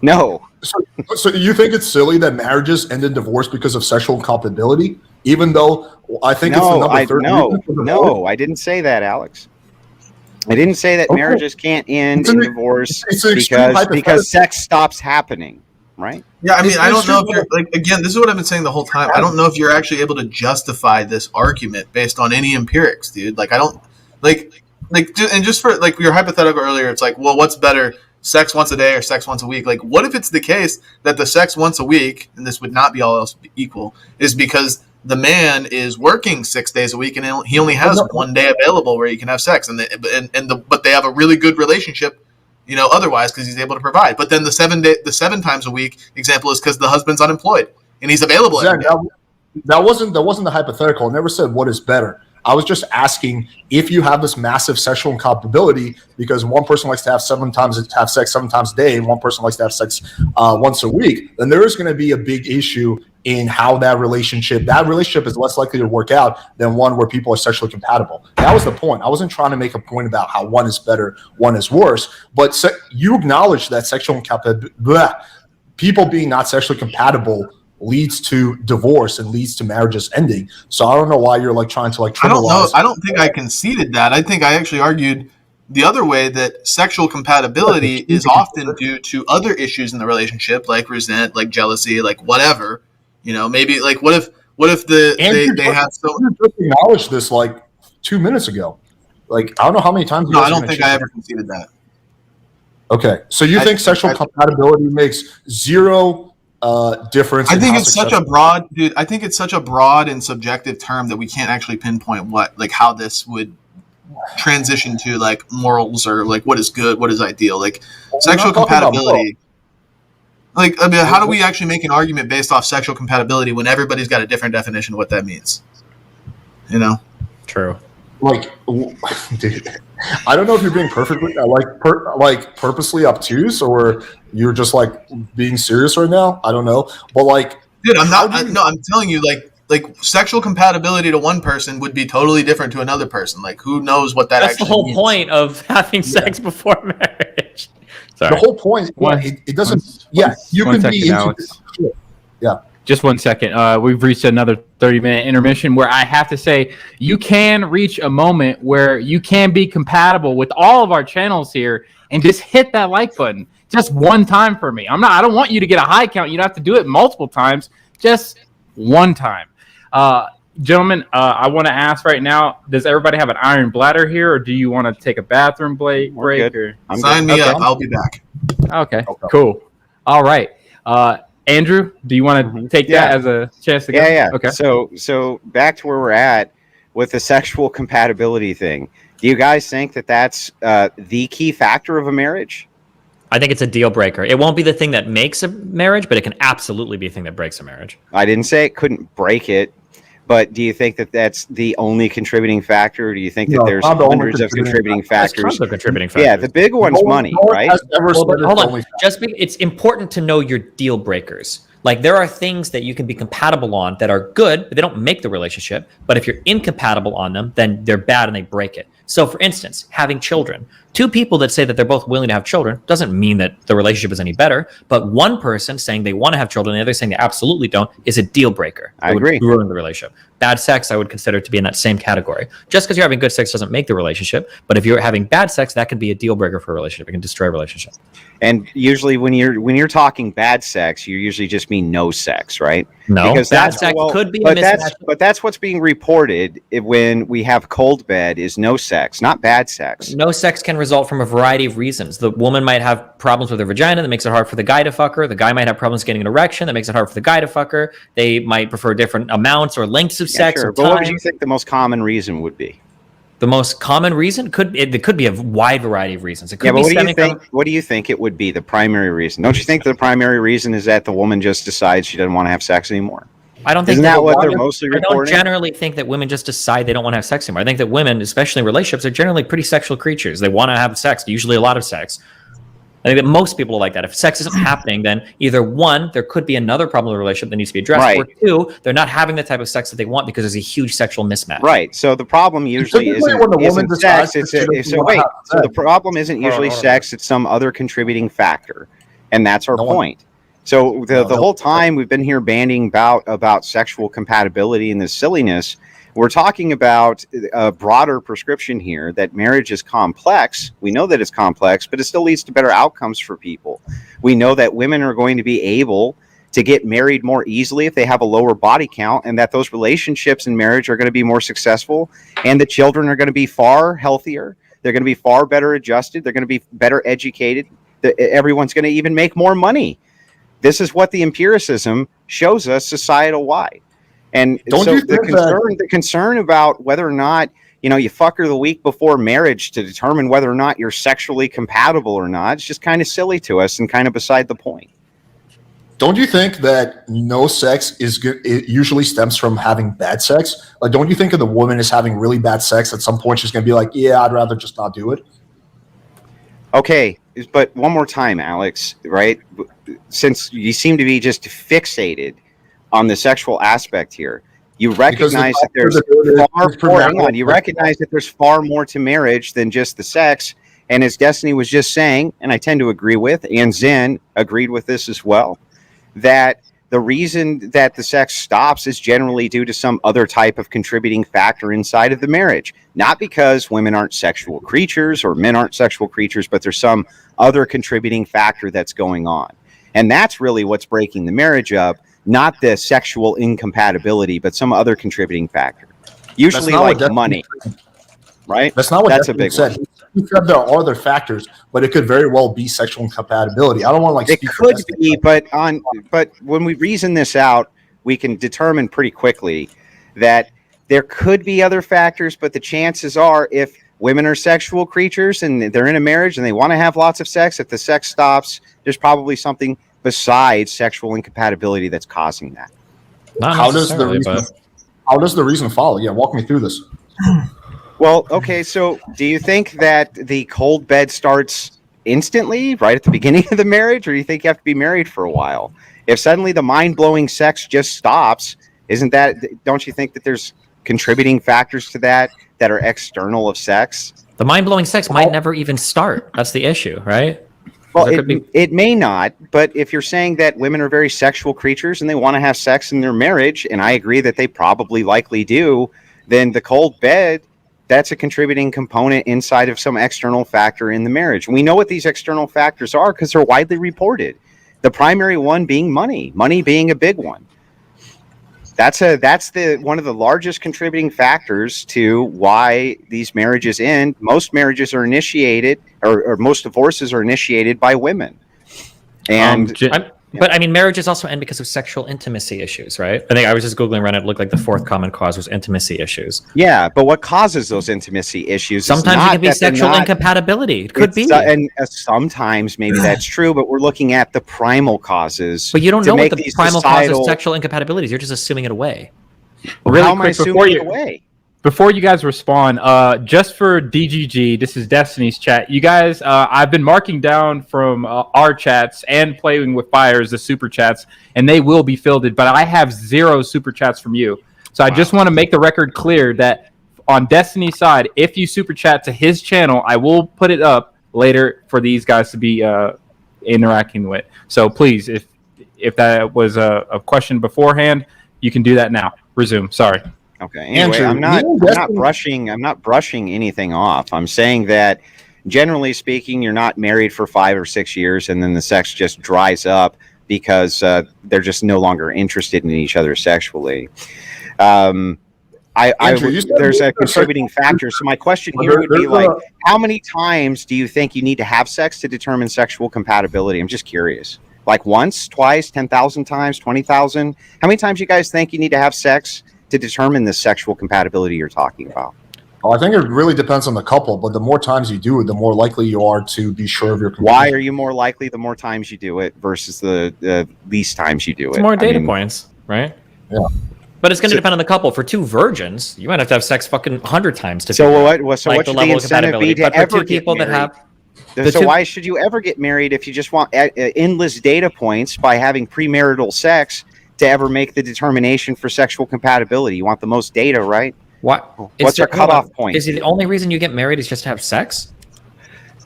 No. So you think it's silly that marriages end in divorce because of sexual incompatibility? Even though I think it's the number 30. No, I didn't say that, Alex. I didn't say that marriages can't end in divorce because sex stops happening, right? Yeah, I mean, I don't know if you're like, again, this is what I've been saying the whole time. I don't know if you're actually able to justify this argument based on any empirics, dude. Like, I don't and just for like your hypothetical earlier, it's like, well, what's better, sex once a day or sex once a week? Like, what if it's the case that the sex once a week, and this would not be all else equal, is because the man is working 6 days a week and he only has 1 day available where he can have sex, but they have a really good relationship, otherwise because he's able to provide. But then the 7 times a week example is because the husband's unemployed and he's available. Zen, that wasn't the hypothetical. I never said what is better. I was just asking if you have this massive sexual incompatibility because one person likes to have sex 7 times a day and one person likes to have sex once a week, then there is going to be a big issue in how that relationship is less likely to work out than one where people are sexually compatible. That was the point. I wasn't trying to make a point about how one is better, one is worse, but you acknowledge that sexual incompatibility, people being not sexually compatible, leads to divorce and leads to marriages ending. So I don't know why you're like trying to like trivialize. I don't know. I don't think I conceded that. I think I actually argued the other way, that sexual compatibility is often due to other issues in the relationship, like resent, like jealousy, like whatever, You know, maybe like what if they have so. You just acknowledged this like 2 minutes ago. Like I don't know how many times. No, I don't think I ever conceded that. Okay, so you think sexual compatibility makes zero difference? I think it's such a broad, dude. I think it's such a broad and subjective term that we can't actually pinpoint how this would transition to like morals or like what is good, what is ideal, like sexual compatibility. Like, I mean, how do we actually make an argument based off sexual compatibility when everybody's got a different definition of what that means? You know? True. Like, dude, I don't know if you're being perfectly purposely obtuse or you're just like being serious right now. I don't know, but like, dude, I'm not. I'm telling you, like sexual compatibility to one person would be totally different to another person. Like, who knows what that? That's actually the whole means. point of having sex before marriage. Sorry. The whole point, it doesn't. You can be into Alex. this. Yeah. Just 1 second. We've reached another 30-minute intermission where I have to say you can reach a moment where you can be compatible with all of our channels here and just hit that like button just one time for me. I don't want you to get a high count. You don't have to do it multiple times. Just one time. Gentlemen, I want to ask right now, does everybody have an iron bladder here or do you want to take a bathroom break? Or? Sign me up. I'll be back. Okay, cool. All right. Andrew, do you want to take that as a chance to go? Yeah. Okay. So back to where we're at with the sexual compatibility thing. Do you guys think that that's the key factor of a marriage? I think it's a deal breaker. It won't be the thing that makes a marriage, but it can absolutely be the thing that breaks a marriage. I didn't say it couldn't break it, but do you think that that's the only contributing factor? Or do you think that there's hundreds of contributing factors? There's tons of contributing factors. Yeah, the big one's money, right? Hold on. It's important to know your deal breakers. Like there are things that you can be compatible on that are good, but they don't make the relationship. But if you're incompatible on them, then they're bad and they break it. So for instance, having children. Two people that say that they're both willing to have children doesn't mean that the relationship is any better. But one person saying they want to have children and the other saying they absolutely don't is a deal breaker. I agree. Would ruin the relationship. Bad sex, I would consider to be in that same category. Just because you're having good sex doesn't make the relationship. But if you're having bad sex, that can be a deal breaker for a relationship. It can destroy a relationship. And usually when you're talking bad sex, you usually just mean no sex, right? No, because bad sex could be a mismatch. But that's what's being reported when we have cold bed is no sex, not bad sex. No sex can result from a variety of reasons. The woman might have problems with her vagina that makes it hard for the guy to fuck her. The guy might have problems getting an erection that makes it hard for the guy to fuck her. They might prefer different amounts or lengths of sex. Sure. But what would you think the most common reason would be? The most common reason could be a wide variety of reasons. It could be what do you think it would be the primary reason? Don't you think the primary reason is that the woman just decides she doesn't want to have sex anymore? I don't think Isn't that what they're mostly reporting? I don't generally think that women just decide they don't want to have sex anymore. I think that women, especially in relationships, are generally pretty sexual creatures. They want to have sex, usually a lot of sex. I think that most people are like that. If sex isn't happening, then either one, there could be another problem in the relationship that needs to be addressed, right. Or two, they're not having the type of sex that they want because there's a huge sexual mismatch. Right. So the problem usually isn't sex. So the problem isn't usually sex. It's some other contributing factor, and that's our point. So the whole time we've been here banding about sexual compatibility and this silliness. We're talking about a broader prescription here that marriage is complex. We know that it's complex, but it still leads to better outcomes for people. We know that women are going to be able to get married more easily if they have a lower body count, and that those relationships in marriage are going to be more successful, and the children are going to be far healthier. They're going to be far better adjusted. They're going to be better educated. Everyone's going to even make more money. This is what the empiricism shows us societal-wide. And the concern about whether or not, you fuck her the week before marriage to determine whether or not you're sexually compatible or not, it's just kind of silly to us and kind of beside the point. Don't you think that no sex is good? It usually stems from having bad sex. Like, don't you think if the woman is having really bad sex, at some point she's going to be like, yeah, I'd rather just not do it? Okay, but one more time, Alex, right? Since you seem to be just fixated on the sexual aspect here, you recognize that there's far more to marriage than just the sex. And as Destiny was just saying, and I tend to agree with, and Zen agreed with this as well, that the reason that the sex stops is generally due to some other type of contributing factor inside of the marriage. Not because women aren't sexual creatures or men aren't sexual creatures, but there's some other contributing factor that's going on. And that's really what's breaking the marriage up, not the sexual incompatibility, but some other contributing factor. Usually like money, right? That's not what that's a big said. one. He said there are other factors, but it could very well be sexual incompatibility. I don't want to It could be, but when we reason this out, we can determine pretty quickly that there could be other factors, but the chances are, if women are sexual creatures and they're in a marriage and they want to have lots of sex, if the sex stops, there's probably something besides sexual incompatibility that's causing that. How does the reason follow? Yeah, walk me through this. Well, okay, so do you think that the cold bed starts instantly, right at the beginning of the marriage, or do you think you have to be married for a while? If suddenly the mind-blowing sex just stops, don't you think that there's contributing factors to that are external of sex? The mind-blowing sex might never even start. That's the issue, right? Well, it may not, but if you're saying that women are very sexual creatures and they want to have sex in their marriage, and I agree that they probably likely do, then the cold bed, that's a contributing component inside of some external factor in the marriage. We know what these external factors are because they're widely reported. The primary one being money being a big one. That's one of the largest contributing factors to why these marriages end. Most marriages are initiated, or most divorces are initiated by women. And but I mean, marriages also end because of sexual intimacy issues, right? I think I was just Googling around it. It looked like the fourth common cause was intimacy issues. Yeah, but what causes those intimacy issues? Sometimes it can be sexual incompatibility. It could be. And sometimes maybe that's true, but we're looking at the primal causes. But you don't know what the primal cause of sexual incompatibilities. You're just assuming it away. Really How am I assuming it away? Before you guys respond, just for DGG, this is Destiny's chat. You guys, I've been marking down from our chats and playing with Fires, the super chats, and they will be fielded, but I have 0 super chats from you. So I just want to make the record clear that on Destiny's side, if you super chat to his channel, I will put it up later for these guys to be interacting with. So please, if that was a question beforehand, you can do that now. Resume. Sorry. Okay. Anyway, I'm not brushing anything off. I'm saying that generally speaking, you're not married for 5 or 6 years and then the sex just dries up because they're just no longer interested in each other sexually. Andrew, there's a contributing factor. So my question here would be like, how many times do you think you need to have sex to determine sexual compatibility? I'm just curious. Like once, twice, 10,000 times, 20,000? How many times you guys think you need to have sex to determine the sexual compatibility you're talking about? Oh, I think it really depends on the couple, but the more times you do it, the more likely you are to be sure of your compatibility. Why are you more likely the more times you do it versus the least times you do it? It's more data points, right? Yeah. But it's going to depend on the couple. For 2 virgins, you might have to have sex fucking 100 times to what should the incentive be to ever get married? So why should you ever get married if you just want endless data points by having premarital sex to ever make the determination for sexual compatibility? You want the most data, right? What's your cutoff point? Is it the only reason you get married is just to have sex?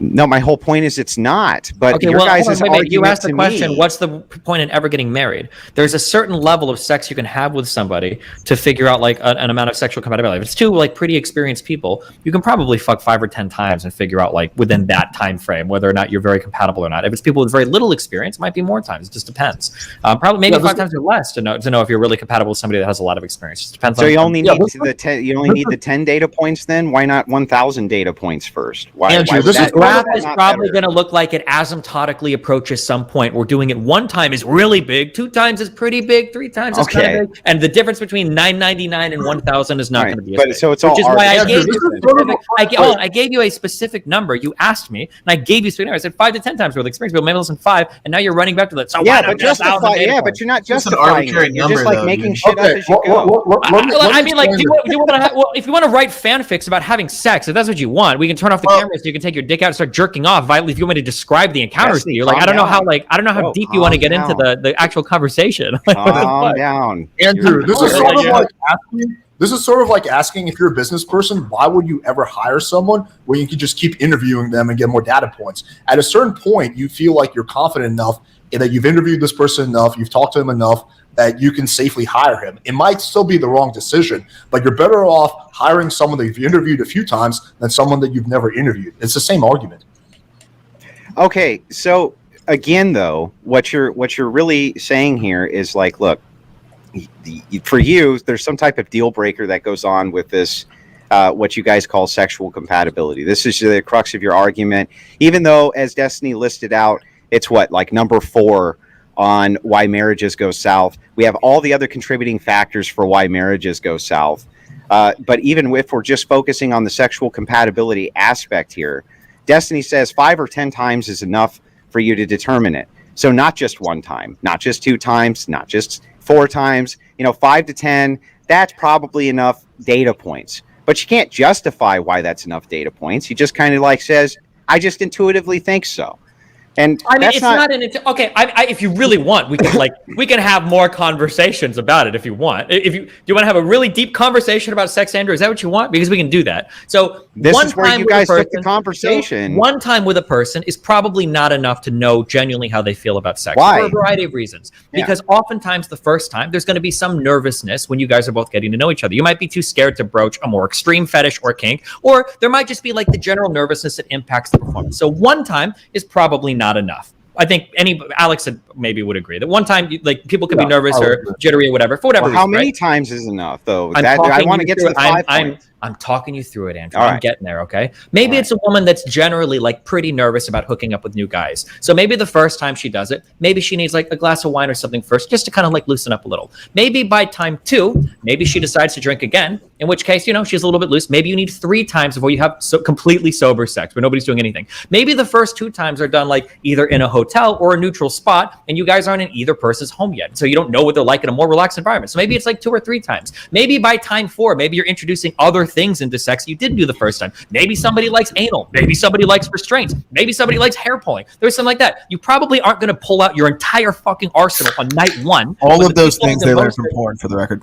No, my whole point is it's not. But okay, your guys' argument you asked the question, me, what's the point in ever getting married? There's a certain level of sex you can have with somebody to figure out like an amount of sexual compatibility. If it's 2 like pretty experienced people, you can probably fuck 5 or 10 times and figure out like within that time frame whether or not you're very compatible or not. If it's people with very little experience, it might be more times. It just depends. Probably maybe 5 times or less to know if you're really compatible with somebody that has a lot of experience. It just depends. So you only need the 10 data points then? Why not 1,000 data points first? Andrew, this graph is probably going to look like it asymptotically approaches some point where doing it 1 time is really big, 2 times is pretty big, 3 times is kind of big, and the difference between 999 and 1,000 is not going to be as big. So it's all I gave you a specific number. You asked me, and I gave you a specific number. I said 5 to 10 times worth of experience. But maybe less than 5, and now you're running back to that. So but you're not justifying it. You're just like making shit up as you go. I mean, like, if you want to write fanfics about having sex, if that's what you want, we can turn off the camera so you can take your dick out and start jerking off. If you want me to describe the encounters to you, like I don't know how deep you want to get into the actual conversation. Calm down, Andrew. This is sort of like asking if you're a business person, why would you ever hire someone when you can just keep interviewing them and get more data points? At a certain point, you feel like you're confident enough that you've interviewed this person enough, you've talked to him enough that you can safely hire him. It might still be the wrong decision, but you're better off hiring someone that you've interviewed a few times than someone that you've never interviewed. It's the same argument. Okay, so again, though, what you're really saying here is like, look, for you, there's some type of deal breaker that goes on with this, what you guys call sexual compatibility. This is the crux of your argument, even though, as Destiny listed out, it's like number 4 on why marriages go south. We have all the other contributing factors for why marriages go south. But even if we're just focusing on the sexual compatibility aspect here, Destiny says 5 or 10 times is enough for you to determine it. So not just 1 time, not just 2 times, not just 4 times, 5 to 10, that's probably enough data points. But you can't justify why that's enough data points. You just kind of like says, I just intuitively think so. And I mean, it's not okay. If you really want, we can have more conversations about it if you want. Do you want to have a really deep conversation about sex, Andrew? Is that what you want? Because we can do that. So this is where you guys took the conversation. So one time with a person is probably not enough to know genuinely how they feel about sex. Why? For a variety of reasons. Yeah. Because oftentimes the first time there's going to be some nervousness when you guys are both getting to know each other. You might be too scared to broach a more extreme fetish or kink, or there might just be like the general nervousness that impacts the performance. So one time is probably not enough. I think Alex maybe would agree that one time, like, people could be nervous or jittery or whatever, for whatever reason. How many times is enough, though? I want to get to the 5 points. I'm talking you through it, Andrew. I'm getting there, okay? Maybe it's a woman that's generally like pretty nervous about hooking up with new guys. So maybe the first time she does it, maybe she needs like a glass of wine or something first, just to kind of like loosen up a little. Maybe by time 2, maybe she decides to drink again, in which case, she's a little bit loose. Maybe you need 3 times before you have completely sober sex where nobody's doing anything. Maybe the first 2 times are done like either in a hotel or a neutral spot, and you guys aren't in either person's home yet. So you don't know what they're like in a more relaxed environment. So maybe it's like 2 or 3 times. Maybe by time 4, maybe you're introducing other things into sex you didn't do the first time. Maybe somebody likes anal. Maybe somebody likes restraints. Maybe somebody likes hair pulling. There's something like that. You probably aren't going to pull out your entire fucking arsenal on night 1. All of those things they learn from porn, for the record.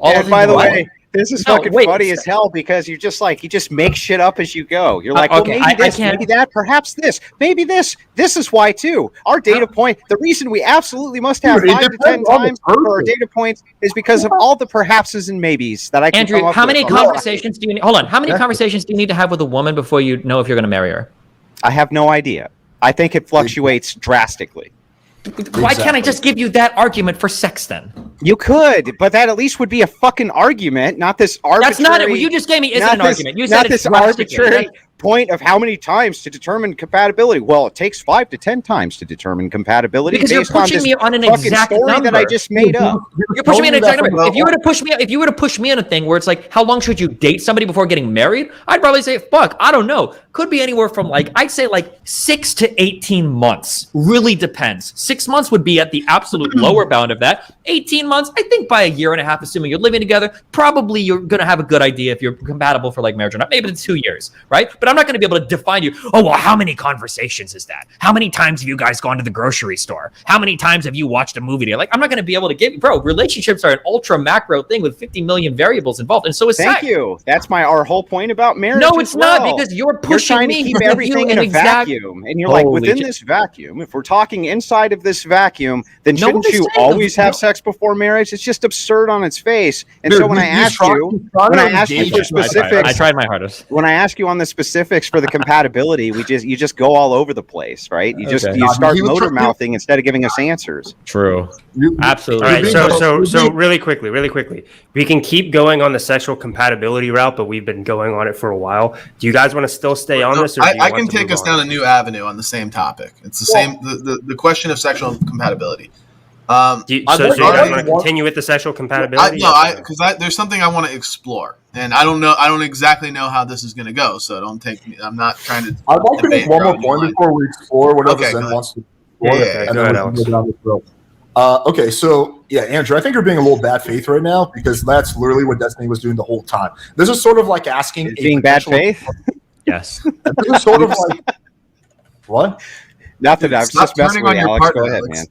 And by the way, this is fucking funny as hell, because you just make shit up as you go. You're like, well, maybe this, maybe that, perhaps this, maybe this. This is why too. Our data point, the reason we absolutely must have 5 to 10 times for our data points is because of all the perhapses and maybes that I can Andrew, come up how with. many conversations do you need? Hold on. How many conversations do you need to have with a woman before you know if you're going to marry her? I have no idea. I think it fluctuates drastically. Why can't I just give you that argument for sex then? You could, but that at least would be a fucking argument, not this arbitrary. That's not it. What you just gave me isn't an argument. You said not this arbitrary point of how many times to determine compatibility. Well, it takes 5 to 10 times to determine compatibility. Because you're pushing me on an exact story number that I just made up. You're pushing me on an exact number. If you were to push me on a thing where it's like, how long should you date somebody before getting married? I'd probably say, fuck, I don't know. Could be anywhere from I'd say 6 to 18 months. Really depends. 6 months would be at the absolute lower bound of that. 18 months, I think by a year and a half, assuming you're living together, probably you're going to have a good idea if you're compatible for marriage or not. Maybe it's 2 years, right? But I'm not going to be able to define you. Oh, well, how many conversations is that? How many times have you guys gone to the grocery store? How many times have you watched a movie together? I'm not going to be able to give you, bro, relationships are an ultra macro thing with 50 million variables involved. And so is sex. Thank you. That's our whole point about marriage. No, it's not, because you're pushing trying to keep everything in a vacuum. And you're like, within this vacuum, if we're talking inside of this vacuum, then shouldn't you always have sex before marriage? It's just absurd on its face. And so when I ask you for specifics, I tried my hardest. When I ask you on the specifics for the compatibility, you just go all over the place, right? You start motor mouthing instead of giving us answers. True. Absolutely. All right. So really quickly, we can keep going on the sexual compatibility route, but we've been going on it for a while. Do you guys want to still stay on this? Or I can take us down a new avenue on the same topic. It's the same. The question of sexual compatibility. So you guys want to continue with the sexual compatibility? Because there's something I want to explore, and I don't exactly know how this is going to go. So don't take me. I'm not trying to. I'd like to make one more point before we explore whatever Zen wants to explore. And then we can go down this road. Okay, so Andrew, I think you're being a little bad faith right now, because that's literally what Destiny was doing the whole time. This is sort of like asking being bad faith. Yes. This is sort of like what? Nothing. I was just messing with you, Alex. Go ahead, man.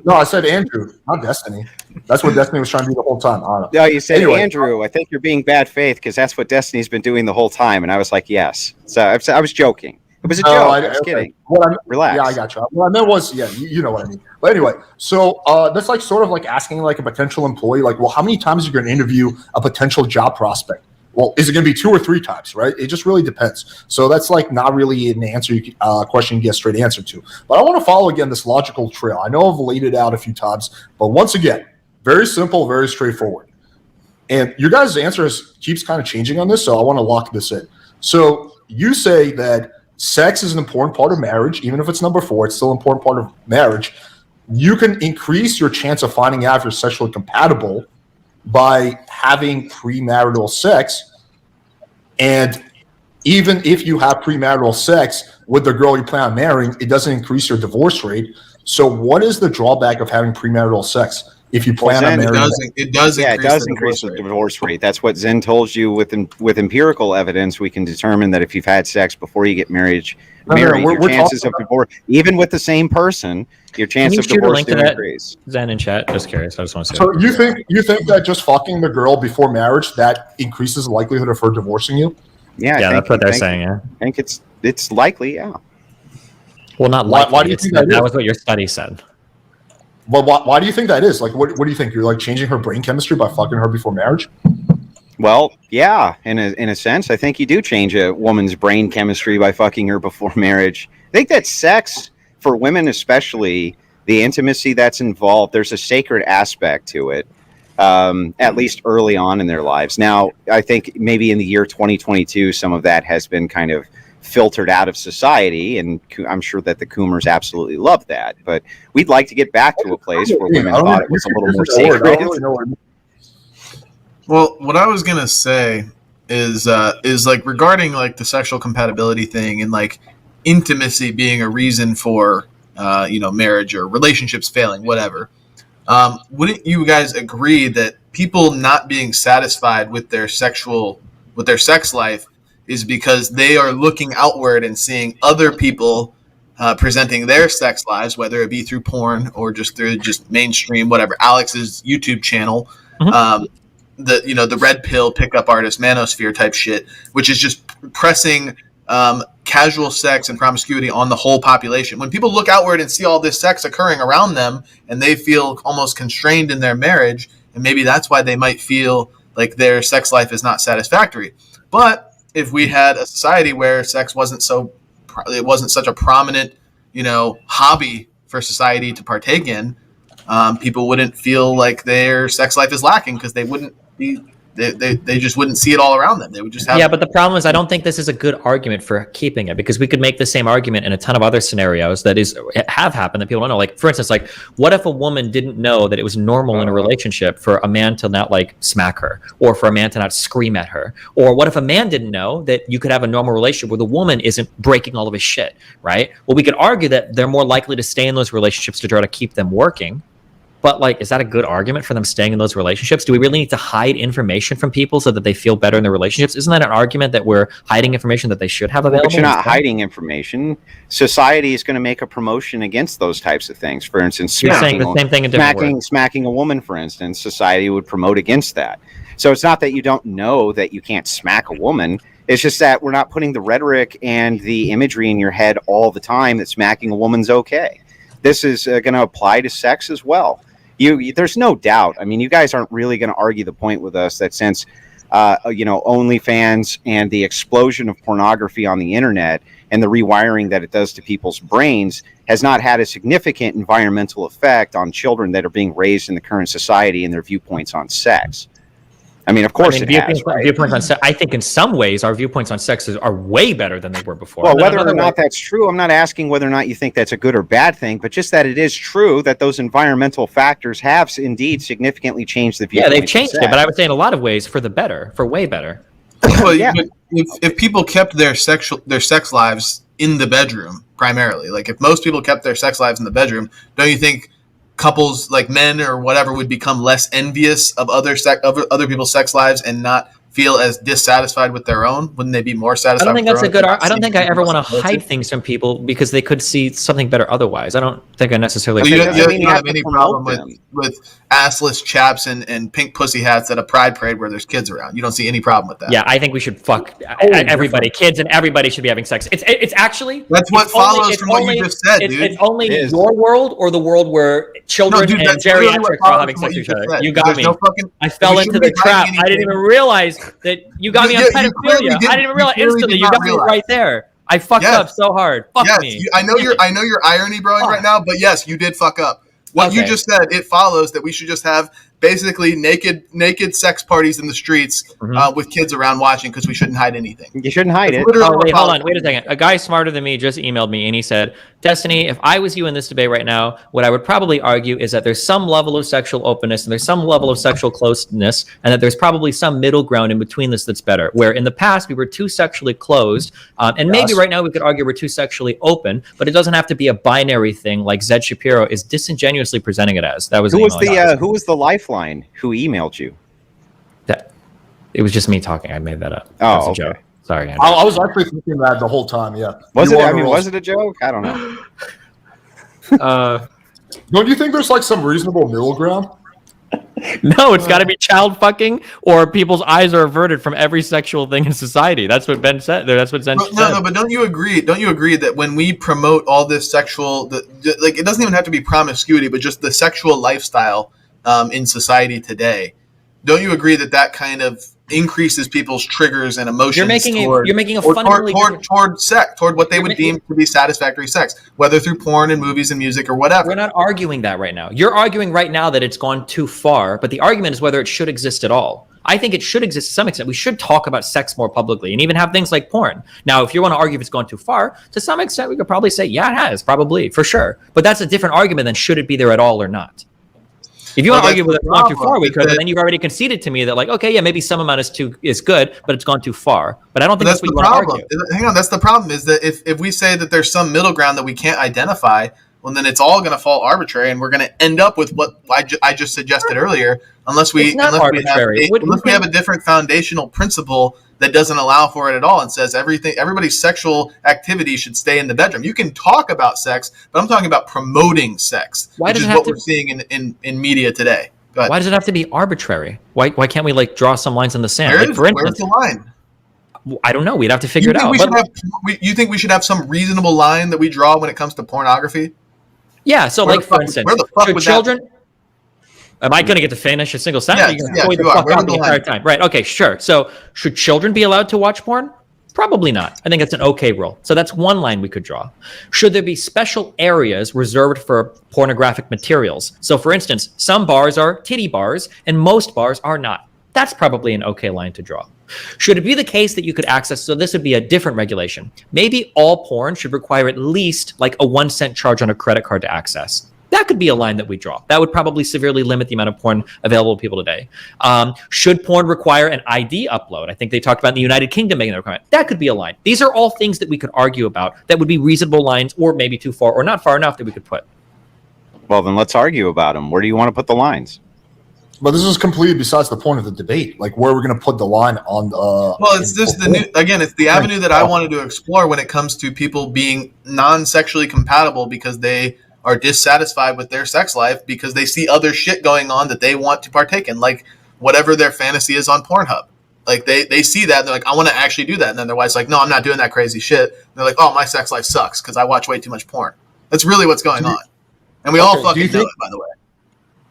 No, I said Andrew, not Destiny. That's what Destiny was trying to do the whole time. I don't know. No, you said Andrew. I think you're being bad faith, because that's what Destiny's been doing the whole time. And I was like, yes. So I was joking. It was a joke. I was kidding. Relax. Yeah, I got you. What I meant was, you know what I mean. But anyway, so that's sort of like asking a potential employee, well, how many times are you going to interview a potential job prospect? Well, is it going to be 2 or 3 times, right? It just really depends. So that's like not really an answer, question you get a straight answer to. But I want to follow again this logical trail. I know I've laid it out a few times, but once again, very simple, very straightforward. And your guys' answer keeps kind of changing on this, so I want to lock this in. So you say that sex is an important part of marriage, even if it's number 4, it's still an important part of marriage. You can increase your chance of finding out if you're sexually compatible by having premarital sex. And even if you have premarital sex with the girl you plan on marrying, it doesn't increase your divorce rate. So what is the drawback of having premarital sex if you plan on marrying? It does increase the divorce rate. That's what Zen told you. With empirical evidence, we can determine that if you've had sex before you get married, your chances of divorce, even with the same person, your chance of divorce do increase. Zen in chat, just curious. I just want to say. So you think that just fucking the girl before marriage, that increases the likelihood of her divorcing you? Yeah, that's what they're saying. Yeah, I think it's likely. Yeah. Well, not likely. Why do you think that was what your study said? Well, why do you think that is? Like, what do you think? You're like changing her brain chemistry by fucking her before marriage? Well, yeah, in a sense, I think you do change a woman's brain chemistry by fucking her before marriage. I think that sex, for women especially, the intimacy that's involved, there's a sacred aspect to it, at least early on in their lives. Now, I think maybe in the year 2022, some of that has been kind of filtered out of society, and I'm sure that the Coomers absolutely love that. But we'd like to get back to a place where women thought it was a little more sacred. Well, what I was gonna say is like regarding like the sexual compatibility thing and like intimacy being a reason for marriage or relationships failing, whatever. Wouldn't you guys agree that people not being satisfied with their sex life is because they are looking outward and seeing other people presenting their sex lives, whether it be through porn or just through just mainstream, whatever, Alex's YouTube channel, the red pill pickup artist manosphere type shit, which is just pressing casual sex and promiscuity on the whole population. When people look outward and see all this sex occurring around them and they feel almost constrained in their marriage, and maybe that's why they might feel like their sex life is not satisfactory. But if we had a society where sex wasn't such a prominent, hobby for society to partake in, people wouldn't feel like their sex life is lacking because they wouldn't be. They just wouldn't see it all around them. They would just have. Yeah, but the problem is I don't think this is a good argument for keeping it, because we could make the same argument in a ton of other scenarios that have happened that people don't know. Like, for instance, like what if a woman didn't know that it was normal in a relationship for a man to not like smack her, or for a man to not scream at her? Or what if a man didn't know that you could have a normal relationship where the woman isn't breaking all of his shit, right? Well, we could argue that they're more likely to stay in those relationships to try to keep them working. But like, is that a good argument for them staying in those relationships? Do we really need to hide information from people so that they feel better in their relationships? Isn't that an argument that we're hiding information that they should have available? But you're not hiding information. Society is going to make a promotion against those types of things. For instance, smacking a woman, for instance, society would promote against that. So it's not that you don't know that you can't smack a woman. It's just that we're not putting the rhetoric and the imagery in your head all the time that smacking a woman's okay. This is going to apply to sex as well. There's no doubt. I mean, you guys aren't really going to argue the point with us that since, OnlyFans and the explosion of pornography on the internet and the rewiring that it does to people's brains has not had a significant environmental effect on children that are being raised in the current society and their viewpoints on sex. I mean, of course it has, right? Viewpoints on sex, I think in some ways our viewpoints on sex are way better than they were before. Well, whether or not that's true, I'm not asking whether or not you think that's a good or bad thing, but just that it is true that those environmental factors have indeed significantly changed the viewpoint. Yeah, they've changed it, but I would say in a lot of ways for the better, for way better. Well, yeah. If people kept their sex lives in the bedroom primarily, like if most people kept their sex lives in the bedroom, don't you think couples like men or whatever would become less envious of other people's sex lives and not feel as dissatisfied with their own? Wouldn't they be more satisfied? I don't think that's a good. I don't think I ever want to hide things from people because they could see something better otherwise. I don't think I necessarily. So you don't have any problem with assless chaps and pink pussy hats at a pride parade where there's kids around. You don't see any problem with that. Yeah, I think we should fuck everybody. Kids and everybody should be having sex. It's actually that's what follows from what you just said, dude. It's only your world or the world where children and geriatrics are having sex with each other. You got me. I fell into the trap. I didn't even realize that you got me on You pedophilia. I didn't even realize instantly. You got me right there. I fucked up so hard. Fuck me. I know your irony brewing right now, but yes, you did fuck up. What you just said, it follows that we should just have basically naked sex parties in the streets with kids around watching because we shouldn't hide anything. You shouldn't hide it. Oh, wait, hold on. Wait a second. A guy smarter than me just emailed me and he said, Destiny, if I was you in this debate right now, what I would probably argue is that there's some level of sexual openness and there's some level of sexual closeness and that there's probably some middle ground in between this that's better. Where in the past we were too sexually closed and maybe right now we could argue we're too sexually open, but it doesn't have to be a binary thing like Zed Shapiro is disingenuously presenting it as. That was who was the lifeline who emailed you? It was just me talking. I made that up. Oh, okay. Joke. Sorry, Andrew. I was actually thinking that the whole time. Yeah. Was it a joke? I don't know. Don't you think there's like some reasonable middle ground? No, it's got to be child fucking, or people's eyes are averted from every sexual thing in society. That's what Ben said. That's what Zen said. No, but don't you agree? Don't you agree that when we promote all this sexual, like it doesn't even have to be promiscuity, but just the sexual lifestyle in society today? Don't you agree that that kind of increases people's triggers and emotions? You're making a fundamentally toward sex, toward what they would deem to be satisfactory sex, whether through porn and movies and music or whatever. We're not arguing that right now. You're arguing right now that it's gone too far, but the argument is whether it should exist at all. I think it should exist to some extent. We should talk about sex more publicly and even have things like porn. Now, if you want to argue if it's gone too far, to some extent, we could probably say, yeah, it has, probably, for sure. But that's a different argument than should it be there at all or not. If you want to argue whether it's gone too far, we could, but then you've already conceded to me that, like, okay, yeah, maybe some amount is good, but it's gone too far. But I don't think that's what you want to argue. Hang on, that's the problem, is that if we say that there's some middle ground that we can't identify, well, then it's all going to fall arbitrary, and we're going to end up with what I just suggested earlier, unless we have a different foundational principle that doesn't allow for it at all and says everybody's sexual activity should stay in the bedroom. You can talk about sex, but I'm talking about promoting sex, which is what we're seeing in media today. Why does it have to be arbitrary? Why can't we like draw some lines in the sand? Where's the line? I don't know. We'd have to figure it out. You think we should have some reasonable line that we draw when it comes to pornography? Yeah. So, for instance, should children? Am I going to get to finish a single sentence? Yeah, the fuck out the entire time. Right. Okay. Sure. So, should children be allowed to watch porn? Probably not. I think it's an okay rule. So that's one line we could draw. Should there be special areas reserved for pornographic materials? So, for instance, some bars are titty bars and most bars are not. That's probably an okay line to draw. Should it be the case that you could access, so this would be a different regulation. Maybe all porn should require at least like a 1 cent charge on a credit card to access. That could be a line that we draw. That would probably severely limit the amount of porn available to people today. Should porn require an ID upload? I think they talked about in the United Kingdom making that requirement. That could be a line. These are all things that we could argue about that would be reasonable lines, or maybe too far or not far enough that we could put. Well, then let's argue about them. Where do you want to put the lines? But this is completely besides the point of the debate. Like, where are we going to put the line on the? Well, it's just it's the avenue that I wanted to explore when it comes to people being non-sexually compatible because they are dissatisfied with their sex life because they see other shit going on that they want to partake in, like whatever their fantasy is on Pornhub. Like they see that and they're like, I want to actually do that, and then their wife's like, no, I'm not doing that crazy shit. And they're like, oh, my sex life sucks because I watch way too much porn. That's really what's going on, and we all fucking know it, by the way.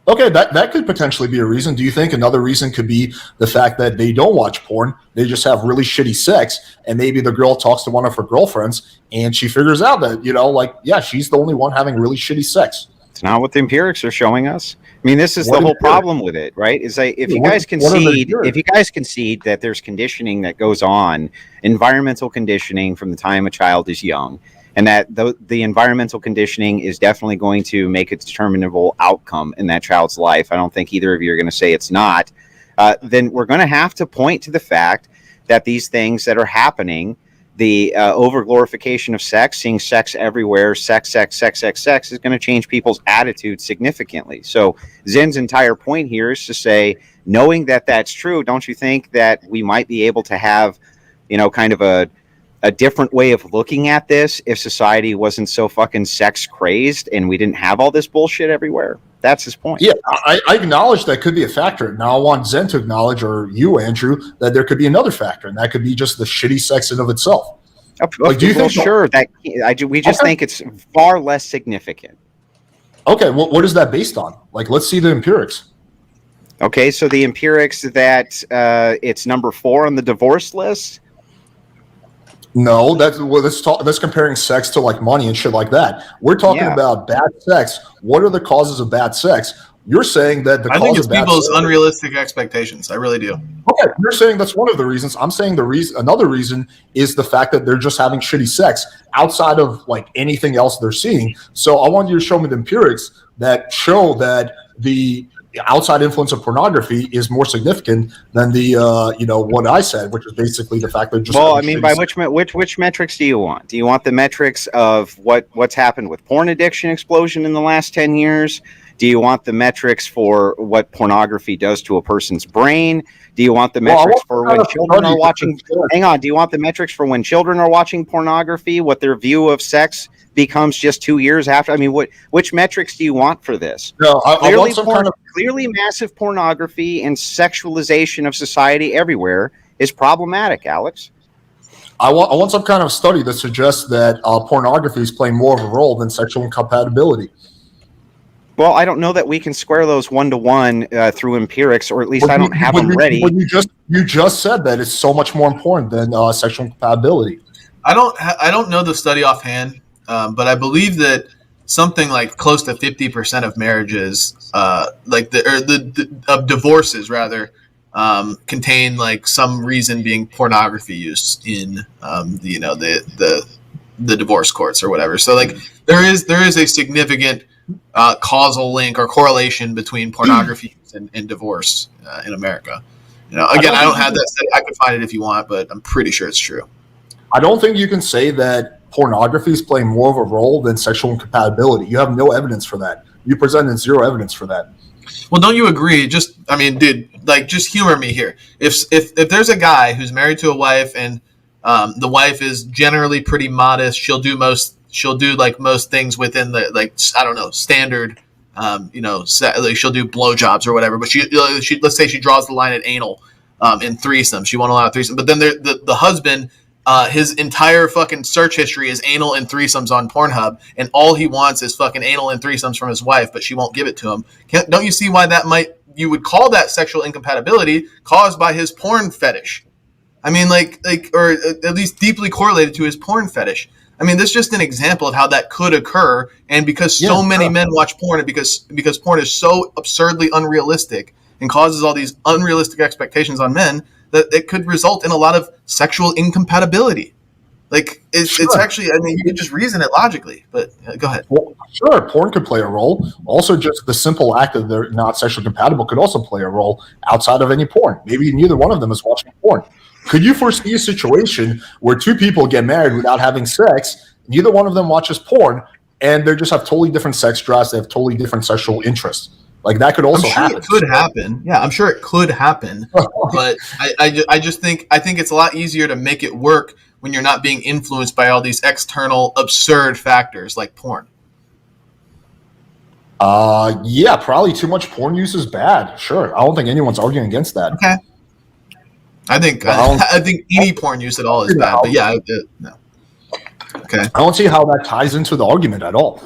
Okay, that could potentially be a reason. Do you think another reason could be the fact that they don't watch porn, they just have really shitty sex, and maybe the girl talks to one of her girlfriends, and she figures out that, she's the only one having really shitty sex. It's not what the empirics are showing us. I mean, this is the whole problem with it, right? Is that if you guys concede that there's conditioning that goes on, environmental conditioning from the time a child is young, and that the environmental conditioning is definitely going to make a determinable outcome in that child's life. I don't think either of you are going to say it's not. Then we're going to have to point to the fact that these things that are happening, the over-glorification of sex, seeing sex everywhere, sex is going to change people's attitudes significantly. So Zen's entire point here is to say, knowing that that's true, don't you think that we might be able to have, kind of a different way of looking at this if society wasn't so fucking sex crazed and we didn't have all this bullshit everywhere? That's his point. Yeah, I acknowledge that could be a factor. Now I want Zen to acknowledge, or you, Andrew, that there could be another factor, and that could be just the shitty sex in of itself. Do you think? Sure, we just think it's far less significant. Okay, well, what is that based on? Like, let's see the empirics. Okay, so the empirics that it's number 4 on the divorce list. No, that's comparing sex to like money and shit like that. We're talking about bad sex. What are the causes of bad sex? You're saying that I think it's people's unrealistic expectations. I really do. Okay, you're saying that's one of the reasons. I'm saying another reason is the fact that they're just having shitty sex outside of like anything else they're seeing. So I want you to show me the empirics that show that the outside influence of pornography is more significant than the what I said, which is basically the fact that just. Well, I mean, by which metrics do you want? Do you want the metrics of what's happened with porn addiction explosion in the last 10 years? Do you want the metrics for what pornography does to a person's brain? Do you want the metrics for when children are watching? Hang on. Do you want the metrics for when children are watching pornography? What their view of sex becomes just 2 years after? I mean, which metrics do you want for this? No, I want some kind of. Clearly, massive pornography and sexualization of society everywhere is problematic, Alex. I want some kind of study that suggests that pornography is playing more of a role than sexual incompatibility. Well, I don't know that we can square those 1-to-1 through empirics, or at least I don't have them ready. You just said that it's so much more important than sexual incompatibility. I don't know the study offhand, but I believe that something like close to 50% of marriages, of divorces rather, contain like some reason being pornography used in the divorce courts or whatever. So like there is a significant causal link or correlation between pornography and divorce in America. Again, I don't have that study. I could find it if you want, but I'm pretty sure it's true. I don't think you can say that pornography is playing more of a role than sexual incompatibility. You have no evidence for that. You presented zero evidence for that. Well, don't you agree? Just humor me here. If there's a guy who's married to a wife and the wife is generally pretty modest, she'll do most things within the standard. She'll do blowjobs or whatever. But she let's say she draws the line at anal in threesome. She won't allow threesome. But then the husband. His entire fucking search history is anal and threesomes on Pornhub, and all he wants is fucking anal and threesomes from his wife, but she won't give it to him. Don't you see why you would call that sexual incompatibility caused by his porn fetish? I mean, or at least deeply correlated to his porn fetish. I mean, this is just an example of how that could occur, and because so many men watch porn, and because porn is so absurdly unrealistic and causes all these unrealistic expectations on men, that it could result in a lot of sexual incompatibility. It's actually, I mean, you can just reason it logically, but go ahead. Well, sure, porn could play a role. Also, just the simple act that they're not sexually compatible could also play a role outside of any porn. Maybe neither one of them is watching porn. Could you foresee a situation where two people get married without having sex, neither one of them watches porn, and they just have totally different sex drives, they have totally different sexual interests? Like that could also happen. It could happen. Yeah, I'm sure it could happen. But I just think it's a lot easier to make it work when you're not being influenced by all these external absurd factors like porn. Yeah, probably too much porn use is bad. Sure, I don't think anyone's arguing against that. Okay. I think any porn use at all is bad. But yeah, no. Okay. I don't see how that ties into the argument at all.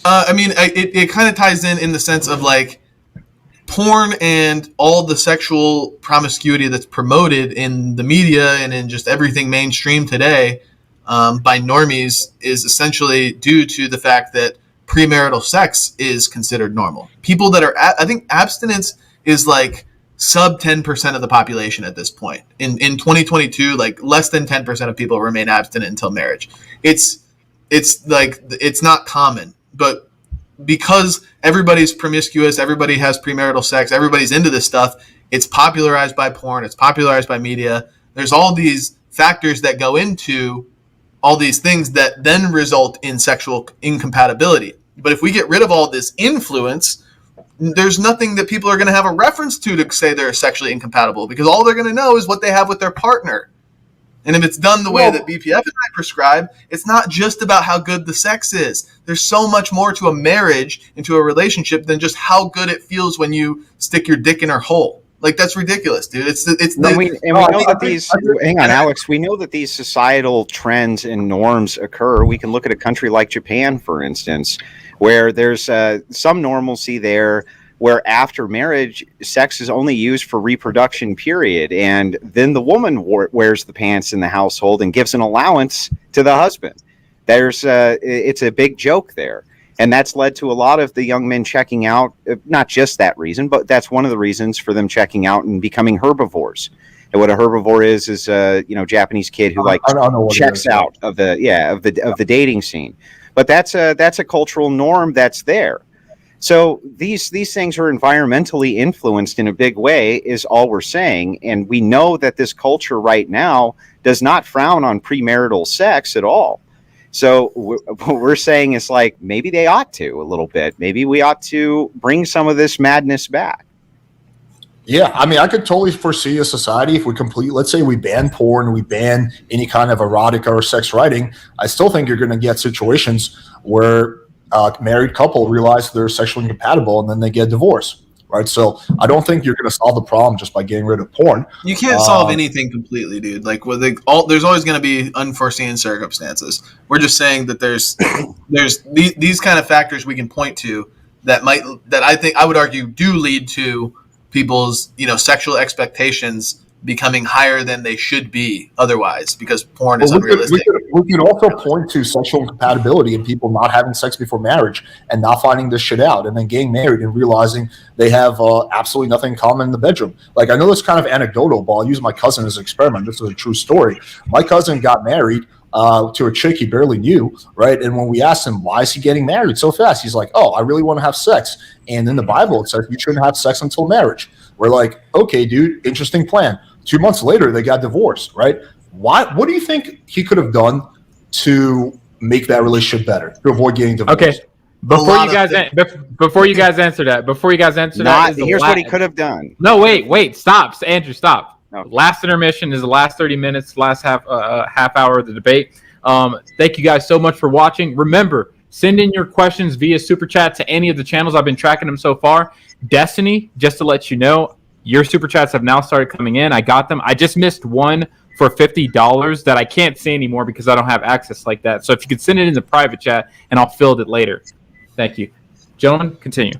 I mean, it kind of ties in the sense of like porn and all the sexual promiscuity that's promoted in the media and in just everything mainstream today by normies is essentially due to the fact that premarital sex is considered normal. People that are, I think abstinence is like sub 10% of the population at this point. In 2022, like less than 10% of people remain abstinent until marriage. It's not common. But because everybody's promiscuous, everybody has premarital sex, everybody's into this stuff, it's popularized by porn, it's popularized by media. There's all these factors that go into all these things that then result in sexual incompatibility. But if we get rid of all this influence, there's nothing that people are going to have a reference to say they're sexually incompatible, because all they're going to know is what they have with their partner. And if it's done the way that BPF and I prescribe, it's not just about how good the sex is. There's so much more to a marriage and to a relationship than just how good it feels when you stick your dick in her hole. Like, that's ridiculous, dude. Hang on, Alex. We know that these societal trends and norms occur. We can look at a country like Japan, for instance, where there's some normalcy there where after marriage, sex is only used for reproduction, period. And then the woman wears the pants in the household and gives an allowance to the husband. It's a big joke there. And that's led to a lot of the young men checking out, not just that reason, but that's one of the reasons for them checking out and becoming herbivores. And what a herbivore is a Japanese kid who checks out of the dating scene. But that's a cultural norm that's there. So these things are environmentally influenced in a big way, is all we're saying. And we know that this culture right now does not frown on premarital sex at all. So what we're saying is like, maybe they ought to a little bit. Maybe we ought to bring some of this madness back. Yeah, I mean, I could totally foresee a society if let's say we ban porn, we ban any kind of erotica or sex writing. I still think you're going to get situations where a married couple realize they're sexually incompatible and then they get divorced, right? So I don't think you're going to solve the problem just by getting rid of porn. You can't solve anything completely, dude. Like there's always going to be unforeseen circumstances. We're just saying that there's these kind of factors we can point to that I would argue do lead to people's sexual expectations becoming higher than they should be otherwise, because porn is unrealistic. We could also point to sexual incompatibility and people not having sex before marriage and not finding this shit out and then getting married and realizing they have absolutely nothing in common in the bedroom. Like, I know it's kind of anecdotal, but I'll use my cousin as an experiment. This is a true story. My cousin got married to a chick he barely knew, right? And when we asked him, why is he getting married so fast? He's like, oh, I really want to have sex. And in the Bible, it says you shouldn't have sex until marriage. We're like, okay, dude, interesting plan. 2 months later, they got divorced, right? What do you think he could have done to make that relationship better, to avoid getting divorced? Okay, before you guys answer that, here's what he could have done. No, wait, stop, Andrew, stop. Okay. Last intermission is the last 30 minutes, last half hour of the debate. Thank you guys so much for watching. Remember, send in your questions via super chat to any of the channels. I've been tracking them so far. Destiny, just to let you know, your super chats have now started coming in. I got them. I just missed one for $50 that I can't see anymore because I don't have access like that. So if you could send it in the private chat and I'll field it later. Thank you. Gentlemen, continue.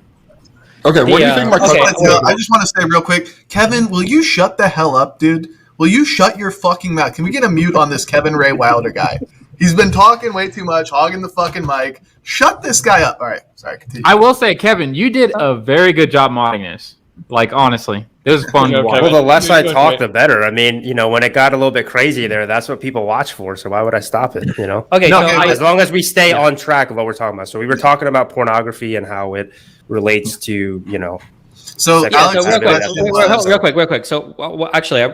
Okay, what do you think? I just want to say real quick, Kevin, will you shut the hell up, dude? Will you shut your fucking mouth? Can we get a mute on this Kevin Ray Wilder guy? He's been talking way too much, hogging the fucking mic. Shut this guy up. All right, sorry, continue. I will say, Kevin, you did a very good job modding this. Like, honestly, it was fun to watch. Well, the less I talk, the better. I mean, when it got a little bit crazy there, that's what people watch for. So why would I stop it? Okay, as long as we stay on track of what we're talking about. So we were talking about pornography and how it relates to, So, Alex, real quick. So, actually,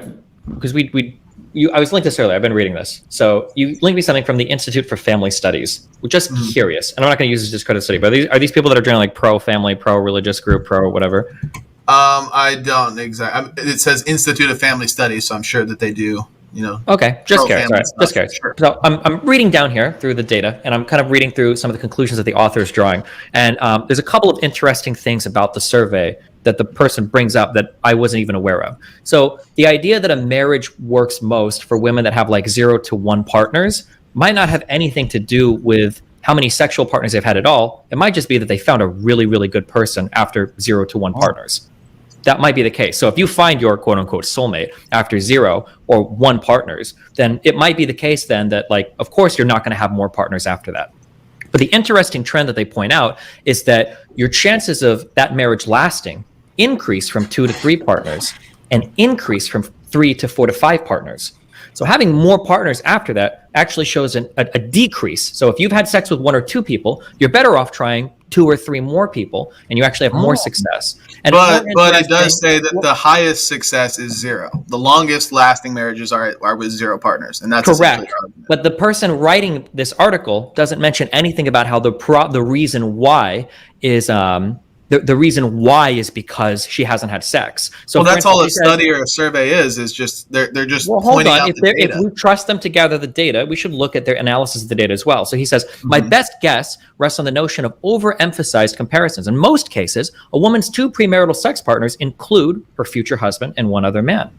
because I was linked this earlier. I've been reading this. So you linked me something from the Institute for Family Studies. We're just curious, and I'm not going to use this as discredit study, but are these people that are doing like pro-family, pro-religious group, pro-whatever? I don't exactly. It says Institute of Family Studies, so I'm sure that they do. Okay, just curious. All right, just curious. Sure. So I'm reading down here through the data, and I'm kind of reading through some of the conclusions that the author is drawing. And there's a couple of interesting things about the survey that the person brings up that I wasn't even aware of. So the idea that a marriage works most for women that have like 0 to 1 partners might not have anything to do with how many sexual partners they've had at all. It might just be that they found a really, really good person after 0 to 1 partners. That might be the case. So if you find your quote unquote soulmate after 0 or 1 partners, then it might be the case then that, like, of course, you're not going to have more partners after that. But the interesting trend that they point out is that your chances of that marriage lasting increase from 2 to 3 partners and increase from 3 to 4 to 5 partners. So having more partners after that actually shows a decrease. So if you've had sex with 1 or 2 people, you're better off trying 2 or 3 more people, and you actually have more success. And but it does say that the highest success is 0. The longest lasting marriages are with 0 partners, and that's correct. But the person writing this article doesn't mention anything about how the reason why is the reason why is because she hasn't had sex. So that's all a study or a survey is just they're just pointing out the data. If we trust them to gather the data, we should look at their analysis of the data as well. So he says, my best guess rests on the notion of overemphasized comparisons. In most cases, a woman's 2 premarital sex partners include her future husband and 1 other man.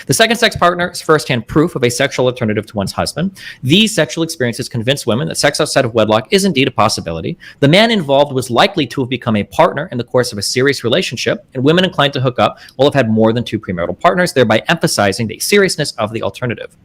The second sex partner is firsthand proof of a sexual alternative to one's husband. These sexual experiences convince women that sex outside of wedlock is indeed a possibility. The man involved was likely to have become a partner in the course of a serious relationship, and women inclined to hook up will have had more than 2 premarital partners, thereby emphasizing the seriousness of the alternative.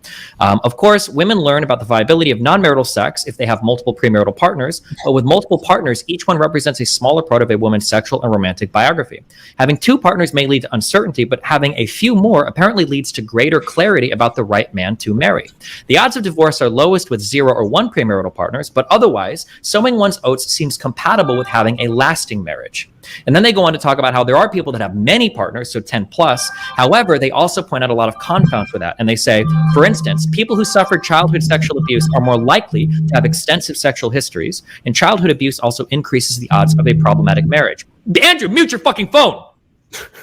Of course, women learn about the viability of non-marital sex if they have multiple premarital partners, but with multiple partners, each one represents a smaller part of a woman's sexual and romantic biography. Having 2 partners may lead to uncertainty, but having a few more apparently leads to greater clarity about the right man to marry. The odds of divorce are lowest with 0 or 1 premarital partners, but otherwise, sowing one's oats seems compatible with having a lasting marriage. And then they go on to talk about how there are people that have many partners, so 10 plus. However, they also point out a lot of confounds with that. And they say, for instance, people who suffered childhood sexual abuse are more likely to have extensive sexual histories, and childhood abuse also increases the odds of a problematic marriage. Andrew, mute your fucking phone. All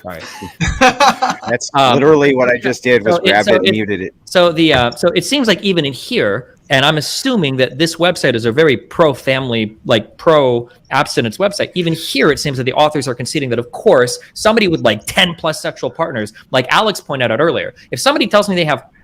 right. That's literally what I just did was grabbed it and muted it. So so it seems like even in here, and I'm assuming that this website is a very pro-family, like pro-abstinence website. Even here, it seems that the authors are conceding that, of course, somebody with like 10 plus sexual partners, like Alex pointed out earlier, if somebody tells me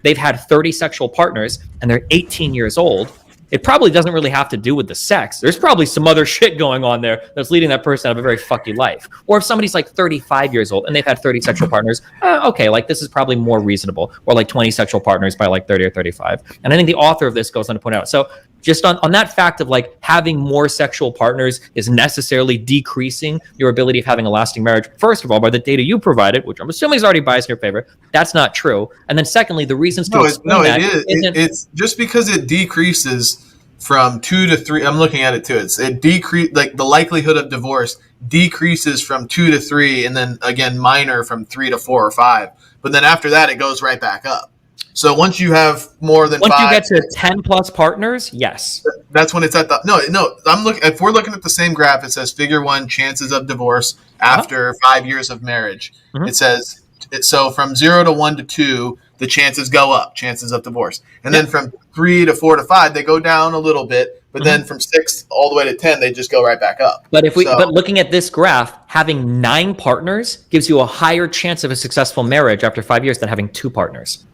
they've had 30 sexual partners and they're 18 years old, it probably doesn't really have to do with the sex. There's probably some other shit going on there that's leading that person to have a very fucky life. Or if somebody's like 35 years old and they've had 30 sexual partners, okay, like this is probably more reasonable. Or like 20 sexual partners by like 30 or 35. And I think the author of this goes on to point out. So just on that fact of like having more sexual partners is necessarily decreasing your ability of having a lasting marriage. First of all, by the data you provided, which I'm assuming is already biased in your favor, that's not true. And then secondly, the reasons to explain that it's just because it decreases from 2 to 3. I'm looking at it too. It decrease, like the likelihood of divorce decreases from 2 to 3, and then again minor from 3 to 4 or 5. But then after that, it goes right back up. So once you have more than 5, once you get to 10 plus partners, yes, that's when it's at the no. I'm looking. If we're looking at the same graph, it says Figure 1 chances of divorce after 5 years of marriage. It says so from 0 to 1 to 2, the chances go up, chances of divorce, and then from 3 to 4 to 5, they go down a little bit. But then from 6 all the way to 10, they just go right back up. But but looking at this graph, having 9 partners gives you a higher chance of a successful marriage after 5 years than having 2 partners.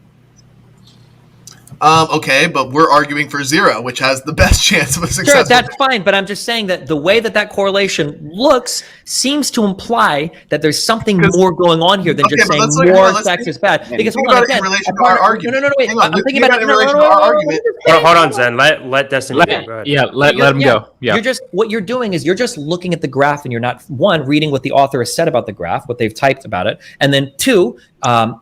Okay, but we're arguing for 0, which has the best chance of a successful. Sure, that's fine, but I'm just saying that the way that correlation looks seems to imply that there's something more going on here than just saying more sex is bad. Because hold on, again, in relation to our argument. No, wait. I'm thinking about it in relation to our argument. Hold on, Zen. Let Destiny go. Let him go. Yeah. You're just what you're doing is you're just looking at the graph and you're not reading what the author has said about the graph, what they've typed about it, and then 2,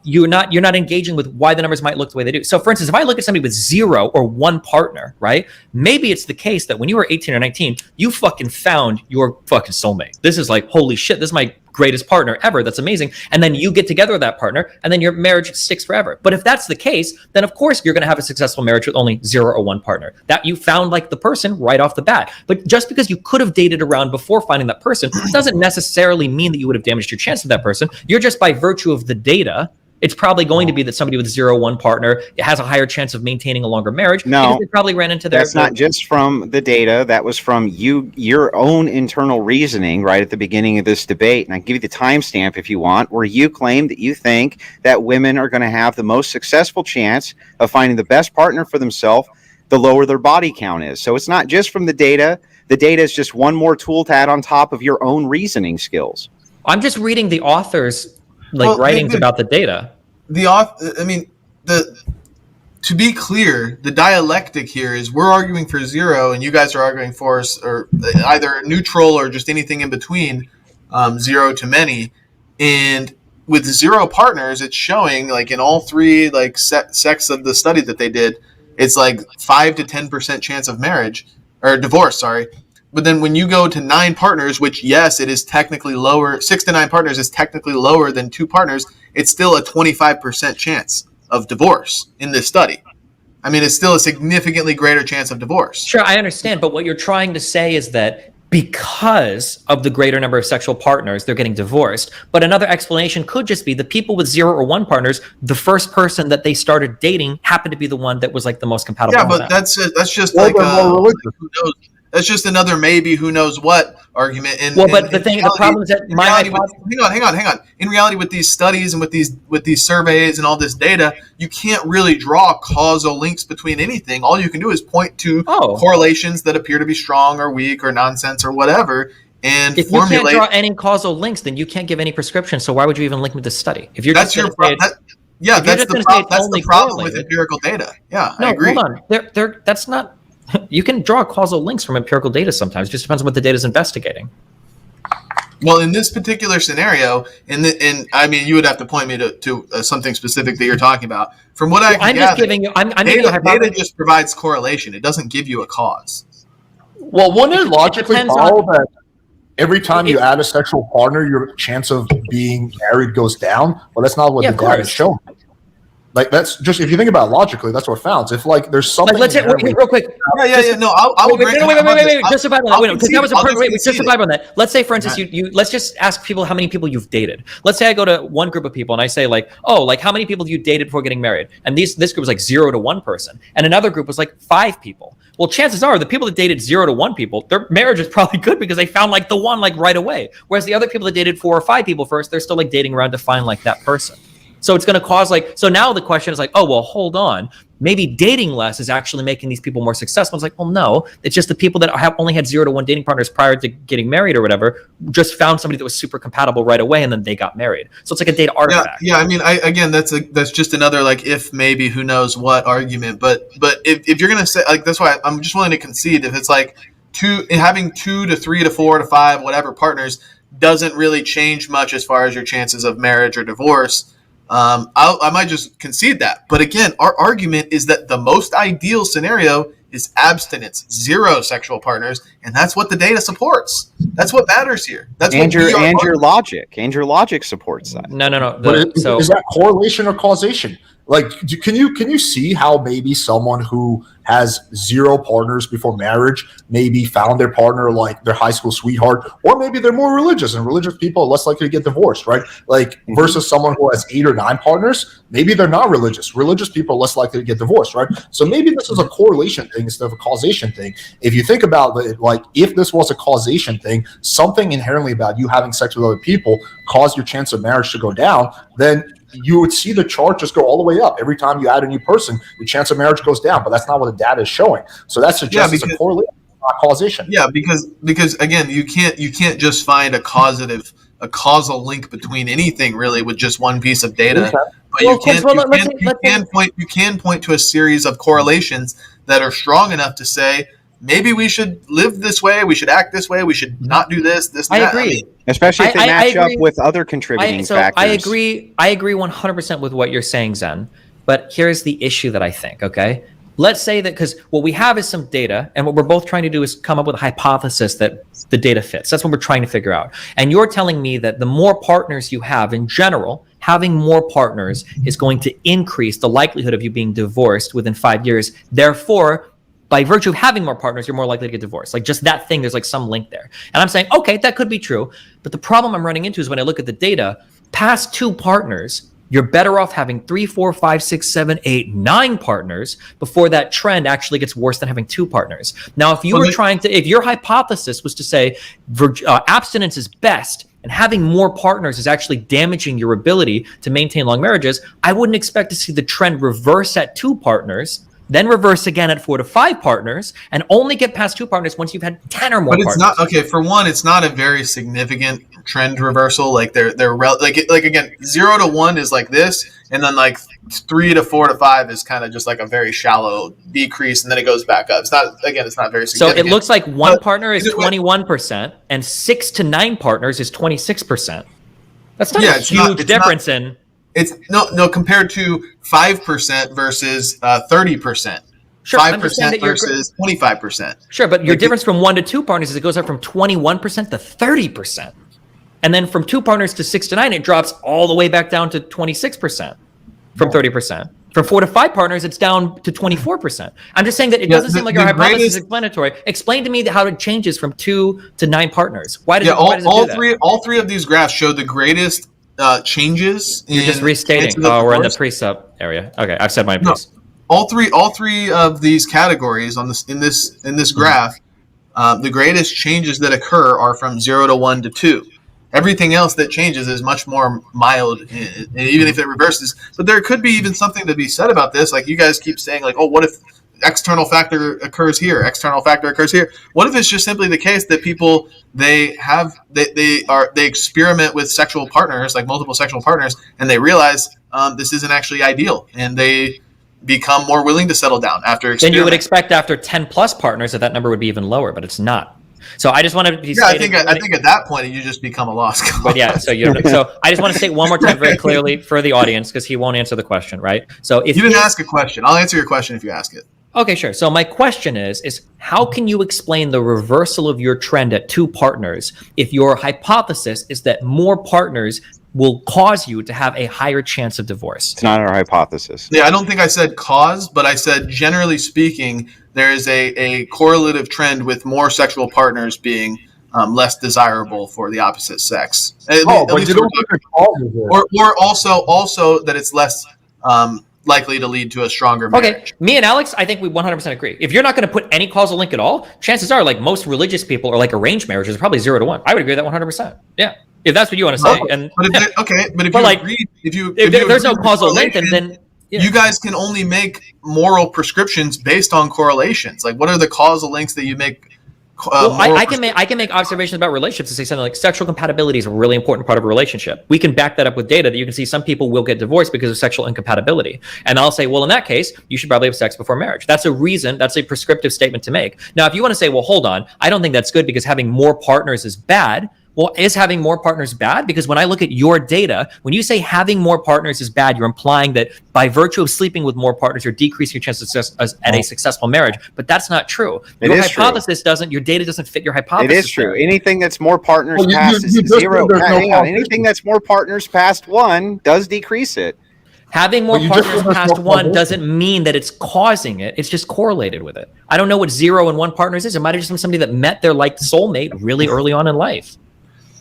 you're not engaging with why the numbers might look the way they do. So, for instance, if I look at somebody with 0 or 1 partner, right? Maybe it's the case that when you were 18 or 19, you fucking found your fucking soulmate. This is like, holy shit, this is my greatest partner ever. That's amazing. And then you get together with that partner and then your marriage sticks forever. But if that's the case, then of course you're going to have a successful marriage with only 0 or 1 partner. That you found like the person right off the bat. But just because you could have dated around before finding that person doesn't necessarily mean that you would have damaged your chance with that person. You're just by virtue of the data, it's probably going to be that somebody with 0 or 1 partner has a higher chance of maintaining a longer marriage. No, because they probably ran into their. That's not just from the data. That was from your own internal reasoning right at the beginning of this debate. And I can give you the timestamp if you want, where you claim that you think that women are going to have the most successful chance of finding the best partner for themselves the lower their body count is. So it's not just from the data. The data is just one more tool to add on top of your own reasoning skills. I'm just reading the author's writings about the data. To be clear, the dialectic here is we're arguing for 0 and you guys are arguing for or either neutral or just anything in between, 0 to many. And with 0 partners, it's showing like in all 3 like sects of the study that they did, it's like 5 to 10% chance of marriage or divorce. Sorry. But then when you go to 9 partners, which yes, it is technically lower, 6 to 9 partners is technically lower than 2 partners. It's still a 25% chance of divorce in this study. I mean, it's still a significantly greater chance of divorce. Sure, I understand. But what you're trying to say is that because of the greater number of sexual partners, they're getting divorced. But another explanation could just be the people with 0 or 1 partners, the first person that they started dating happened to be the one that was like the most compatible. Yeah, but that's just like who knows? That's just another maybe who knows what argument. And but the problem is that hang on. In reality, with these studies and with these surveys and all this data, you can't really draw causal links between anything. All you can do is point to correlations that appear to be strong or weak or nonsense or whatever. And if you can't draw any causal links, then you can't give any prescription. So why would you even link with this study? If you're that's the problem with empirical data. Yeah, no, I agree. Hold on. That's not. You can draw causal links from empirical data sometimes. It just depends on what the data is investigating. Well, in this particular scenario, and I mean, you would have to point me to something specific that you're talking about. From what I can gather, data just provides correlation. It doesn't give you a cause. Well, wouldn't it logically follow that every time you add a sexual partner, your chance of being married goes down? Well, that's not what the data is showing. Like, that's just, if you think about it logically, that's what it founds. If like there's something. Let's real quick. No, I will. Wait. Just survive on that. Because that was a part. Wait, just survive on that. Let's say, for instance, you let's just ask people how many people you've dated. Let's say I go to one group of people and I say like, how many people you dated before getting married? And this group was like 0 to 1 person, and another group was like 5 people. Well, chances are the people that dated 0 to 1 people, their marriage is probably good because they found like the one like right away. Whereas the other people that dated 4 or 5 people first, they're still like dating around to find like that person. So it's going to cause so now the question is like, hold on. Maybe dating less is actually making these people more successful. It's like, well, no, it's just the people that have only had 0 to 1 dating partners prior to getting married or whatever, just found somebody that was super compatible right away. And then they got married. So it's like a data artifact. Yeah. I mean, that's just another, like, if maybe who knows what argument, but if you're going to say like, that's why I'm just willing to concede if it's like having 2 to 3 to 4 to 5, whatever partners doesn't really change much as far as your chances of marriage or divorce. I might just concede that. But again, our argument is that the most ideal scenario is abstinence, 0 sexual partners, and that's what the data supports. That's what matters here. That's your logic. And your logic supports that. No. Is that correlation or causation? Like, can you see how maybe someone who has 0 partners before marriage maybe found their partner like their high school sweetheart, or maybe they're more religious, and religious people are less likely to get divorced, right? Like, versus someone who has 8 or 9 partners, maybe they're not religious. Religious people are less likely to get divorced, right? So maybe this is a correlation thing instead of a causation thing. If you think about it, like, if this was a causation thing, something inherently about you having sex with other people caused your chance of marriage to go down, then you would see the chart just go all the way up. Every time you add a new person, your chance of marriage goes down, but that's not what the data is showing. So that suggests it's a correlation, not causation. Yeah, because again, you can't just find a causal link between anything really with just one piece of data. Okay. But you can point to a series of correlations that are strong enough to say, maybe we should live this way, we should act this way, we should not do this, I agree. Especially if they match up with other contributing factors. I agree 100% with what you're saying, Zen. But here's the issue that I think, okay? Let's say that, because what we have is some data, and what we're both trying to do is come up with a hypothesis that the data fits. That's what we're trying to figure out. And you're telling me that the more partners you have in general, having more partners is going to increase the likelihood of you being divorced within 5 years. Therefore, by virtue of having more partners, you're more likely to get divorced. Like, just that thing, there's like some link there. And I'm saying, okay, that could be true. But the problem I'm running into is when I look at the data, past 2 partners, you're better off having 3, 4, 5, 6, 7, 8, 9 partners before that trend actually gets worse than having 2 partners. Now, if you were if your hypothesis was to say abstinence is best, and having more partners is actually damaging your ability to maintain long marriages, I wouldn't expect to see the trend reverse at 2 partners, then reverse again at 4 to 5 partners, and only get past 2 partners once you've had 10 or more partners. But it's not, okay, for one, it's not a very significant trend reversal. Like, they're again, 0 to 1 is like this, and then like 3 to 4 to 5 is kind of just like a very shallow decrease, and then it goes back up. It's not very significant. So it looks like 1 partner is 21%, and 6 to 9 partners is 26%. That's not a huge difference in... It's no compared to 5% versus 30%. Sure, 5% versus 25%. Sure, but your difference from 1 to 2 partners is it goes up from 21% to 30%. And then from 2 partners to 6 to 9, it drops all the way back down to 26% from 30%. From 4 to 5 partners, it's down to 24%. I'm just saying that it doesn't seem like our hypothesis is explanatory. Explain to me how it changes from 2 to 9 partners. Why does it do that? All three of these graphs show the greatest changes. You're just restating. We're in the pre-sub area. Okay, I've said my piece. All three of these categories in this graph the greatest changes that occur are from 0 to 1 to 2. Everything else that changes is much more mild, even if it reverses. But there could be even something to be said about this. Like you guys keep saying, like, oh, what if external factor occurs here, external factor occurs here? What if it's just simply the case that people they experiment with sexual partners, like multiple sexual partners, and they realize this isn't actually ideal, and they become more willing to settle down after experimenting? Then you would expect after 10 plus partners that number would be even lower, but it's not. So I just want to be I think at that point you just become a lost cause. But yeah, so I just want to state one more time very clearly for the audience, because he won't answer the question, right? So if you didn't ask a question, I'll answer your question if you ask it. Okay, sure. So my question is how can you explain the reversal of your trend at 2 partners if your hypothesis is that more partners will cause you to have a higher chance of divorce? It's not our hypothesis. Yeah, I don't think I said cause, but I said generally speaking, there is a correlative trend with more sexual partners being less desirable for the opposite sex. Or also that it's less likely to lead to a stronger marriage. Okay, me and Alex, I think we 100% agree. If you're not going to put any causal link at all, chances are, like most religious people or like arranged marriages, are probably 0 to 1. I would agree with that 100%. Yeah, if that's what you want to say. If there's no causal link, then yeah. You guys can only make moral prescriptions based on correlations. Like, what are the causal links that you make? I can make observations about relationships and say something like sexual compatibility is a really important part of a relationship. We can back that up with data that you can see some people will get divorced because of sexual incompatibility. And I'll say, well, in that case, you should probably have sex before marriage. That's a reason. That's a prescriptive statement to make. Now, if you want to say, well, hold on, I don't think that's good because having more partners is bad. Well, is having more partners bad? Because when I look at your data, when you say having more partners is bad, you're implying that by virtue of sleeping with more partners, you're decreasing your chances at a successful marriage. But that's not true. Your hypothesis doesn't, your data doesn't fit your hypothesis. It is true. Anything that's more partners past 0. Anything that's more partners past 1 does decrease it. Having more partners past 1 doesn't mean that it's causing it. It's just correlated with it. I don't know what 0 and 1 partners is. It might have just been somebody that met their like soulmate really early on in life.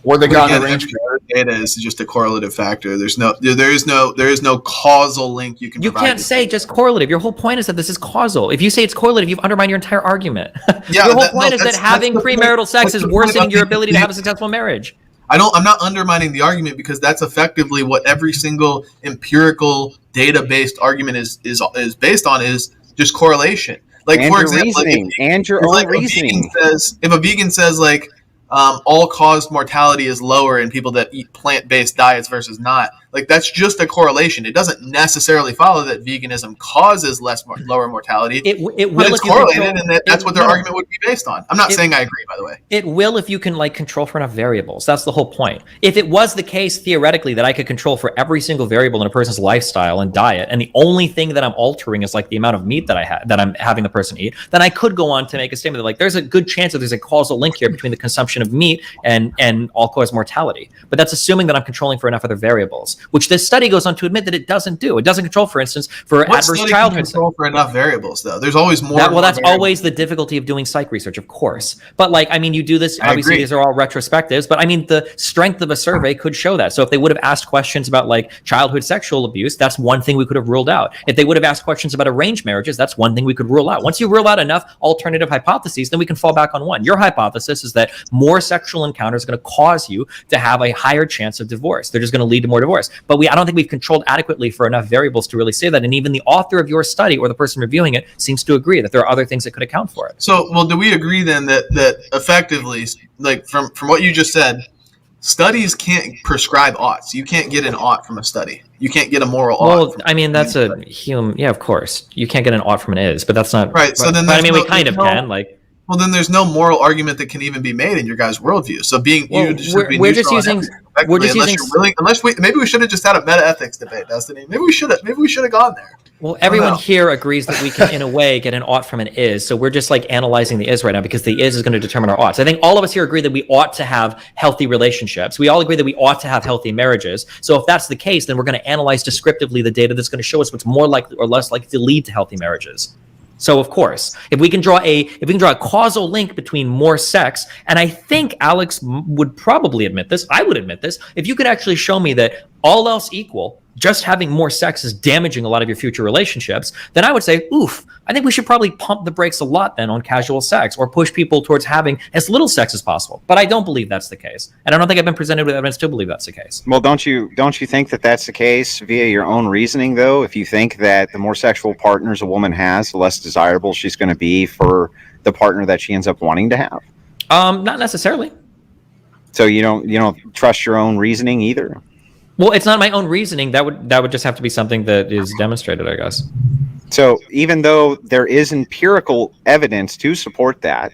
Or they got arranged. Data is just a correlative factor. There is no causal link you can. You can't say just correlative. Your whole point is that this is causal. If you say it's correlative, you've undermined your entire argument. Yeah, your whole point is that having premarital sex is worsening your ability to have a successful marriage. I'm not undermining the argument because that's effectively what every single empirical data-based argument is based on, is just correlation. Like, for example, reasoning. If a vegan says like all-cause mortality is lower in people that eat plant-based diets versus not, like, that's just a correlation. It doesn't necessarily follow that veganism causes lower mortality. It will, but it's correlated, and that's what their argument would be based on. I'm not saying I agree, by the way. It will if you can like control for enough variables. That's the whole point. If it was the case theoretically that I could control for every single variable in a person's lifestyle and diet, and the only thing that I'm altering is like the amount of meat that I'm having the person eat, then I could go on to make a statement that like there's a good chance that there's a causal link here between the consumption of meat and all-cause mortality. But that's assuming that I'm controlling for enough other variables, which this study goes on to admit that it doesn't do. It doesn't control, for instance, for adverse childhood. Control for enough variables, though. There's always more. That's always the difficulty of doing psych research, of course. But like, I mean, you do this. Obviously, these are all retrospectives. But I mean, the strength of a survey could show that. So if they would have asked questions about like childhood sexual abuse, that's one thing we could have ruled out. If they would have asked questions about arranged marriages, that's one thing we could rule out. Once you rule out enough alternative hypotheses, then we can fall back on one. Your hypothesis is that more sexual encounters are going to cause you to have a higher chance of divorce. They're just going to lead to more divorce. But I don't think we've controlled adequately for enough variables to really say that. And even the author of your study or the person reviewing it seems to agree that there are other things that could account for it. So, well, do we agree then that effectively, like from what you just said, studies can't prescribe oughts? You can't get an ought from a study. You can't get a moral ought. Well, I mean, that's a human. Yeah, of course. You can't get an ought from an is, but that's not right. So then, I mean, we kind of can. Like, well, then there's no moral argument that can even be made in your guys' worldview. So we're just using. Maybe we should have just had a meta ethics debate, Destiny. Maybe we should have gone there. Well, everyone here agrees that we can, in a way, get an ought from an is. So we're just like analyzing the is right now because the is going to determine our oughts. I think all of us here agree that we ought to have healthy relationships. We all agree that we ought to have healthy marriages. So if that's the case, then we're going to analyze descriptively the data that's going to show us what's more likely or less likely to lead to healthy marriages. So of course, if we can draw a causal link between more sex, and I think Alex would probably admit this, I would admit this, if you could actually show me that all else equal, just having more sex is damaging a lot of your future relationships, then I would say, oof, I think we should probably pump the brakes a lot then on casual sex, or push people towards having as little sex as possible. But I don't believe that's the case. And I don't think I've been presented with evidence to believe that's the case. Well, don't you think that that's the case via your own reasoning, though? If you think that the more sexual partners a woman has, the less desirable she's going to be for the partner that she ends up wanting to have? Not necessarily. So you don't trust your own reasoning either? Well, it's not my own reasoning. That would just have to be something that is demonstrated, I guess. So even though there is empirical evidence to support that,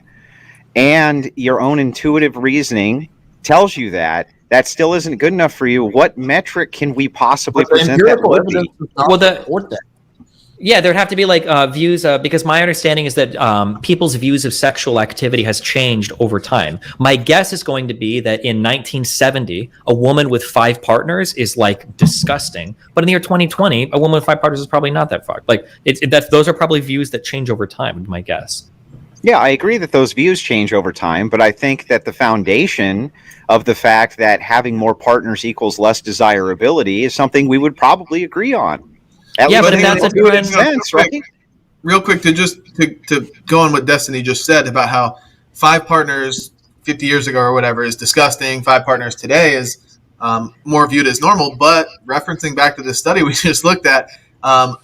and your own intuitive reasoning tells you that still isn't good enough for you, what metric can we possibly present that would be? Well, yeah, there'd have to be like views, because my understanding is that people's views of sexual activity has changed over time. My guess is going to be that in 1970, a woman with 5 partners is like disgusting. But in the year 2020, a woman with 5 partners is probably not that far. Like those are probably views that change over time, would be my guess. Yeah, I agree that those views change over time, but I think that the foundation of the fact that having more partners equals less desirability is something we would probably agree on. Yeah, but if that's a trend, sense, right? Real quick, to go on what Destiny just said about how 5 partners 50 years ago or whatever is disgusting. 5 partners today is more viewed as normal. But referencing back to this study we just looked at,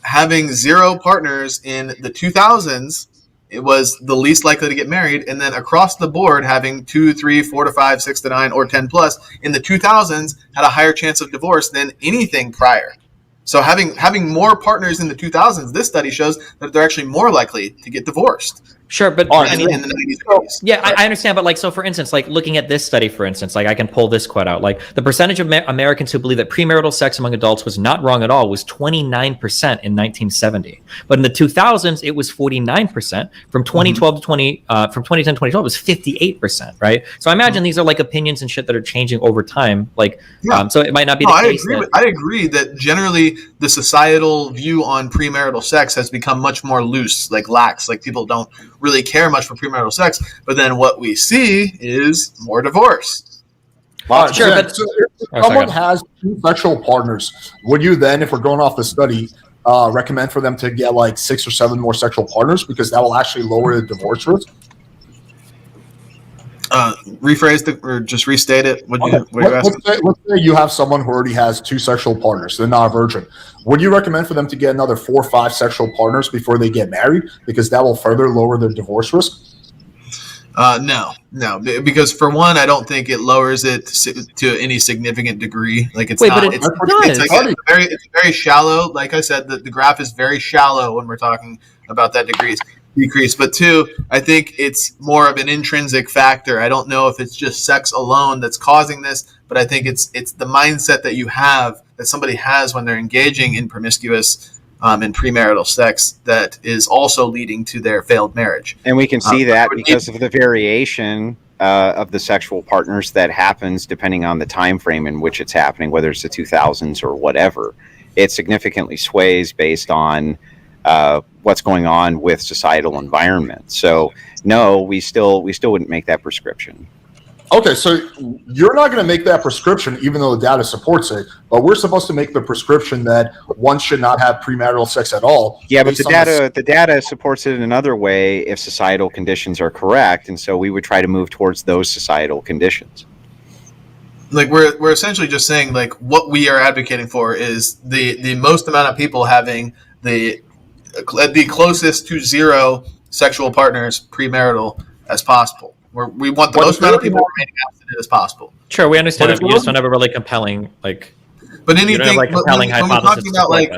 having 0 partners in the 2000s, it was the least likely to get married. And then across the board, having 2, 3, 4 to 5, 6 to 9, or 10 plus in the 2000s had a higher chance of divorce than anything prior. So having more partners in the 2000s, this study shows that they're actually more likely to get divorced. Sure, but in the 90s. Yeah, I understand, but like, so for instance, like looking at this study, for instance, like I can pull this quote out, like the percentage of Americans who believe that premarital sex among adults was not wrong at all was 29% in 1970, but in the 2000s it was 49%. From 2012 to from 2010 to 2012 it was 58%, right? So I imagine these are like opinions and shit that are changing over time, like so it might not be the case. I agree that generally the societal view on premarital sex has become much more loose, like lax, like people don't really care much for premarital sex, but then what we see is more divorce. Sure, but so if someone has 2 sexual partners, would you then, if we're going off the study, recommend for them to get like 6 or 7 more sexual partners, because that will actually lower the divorce risk? Rephrase or just restate it. Let's say you have someone who already has 2 sexual partners. They're not a virgin. Would you recommend for them to get another 4 or 5 sexual partners before they get married, because that will further lower their divorce risk? No, because for one, I don't think it lowers it to any significant degree. Like it's very shallow. Like I said, the graph is very shallow when we're talking about that decrease. But 2, I think it's more of an intrinsic factor. I don't know if it's just sex alone that's causing this, but I think it's the mindset that somebody has when they're engaging in promiscuous and premarital sex that is also leading to their failed marriage. And we can see that because of the variation of the sexual partners that happens depending on the time frame in which it's happening, whether it's the 2000s or whatever. It significantly sways based on what's going on with societal environment. So no, we still wouldn't make that prescription. Okay, so you're not going to make that prescription, even though the data supports it, but we're supposed to make the prescription that one should not have premarital sex at all. Yeah, but the data supports it in another way if societal conditions are correct, and so we would try to move towards those societal conditions. Like we're essentially just saying, like, what we are advocating for is the most amount of people having the closest to 0 sexual partners premarital as possible. We want the most amount of people remaining abstinent as possible. Sure, we understand that. You just don't have a really compelling, like. But anything, like compelling when we're talking about like,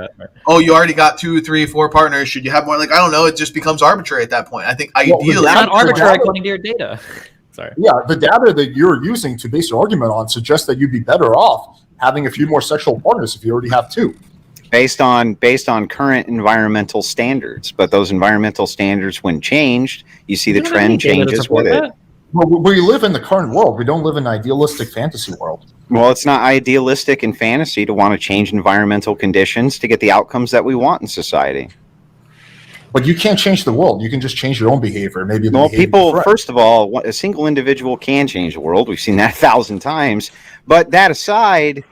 oh, you already got 2, 3, 4 partners. Should you have more? Like, I don't know. It just becomes arbitrary at that point. I think ideally, it's not arbitrary according to your data. Sorry. Yeah, the data that you're using to base your argument on suggests that you'd be better off having a few more sexual partners if you already have 2. Based on current environmental standards, but those environmental standards, when changed, you see the trend changes with it. Well, we live in the current world. We don't live in an idealistic fantasy world. Well, it's not idealistic in fantasy to want to change environmental conditions to get the outcomes that we want in society. But you can't change the world. You can just change your own behavior. Maybe people, first of all, a single individual can change the world. We've seen that 1,000 times. But that aside,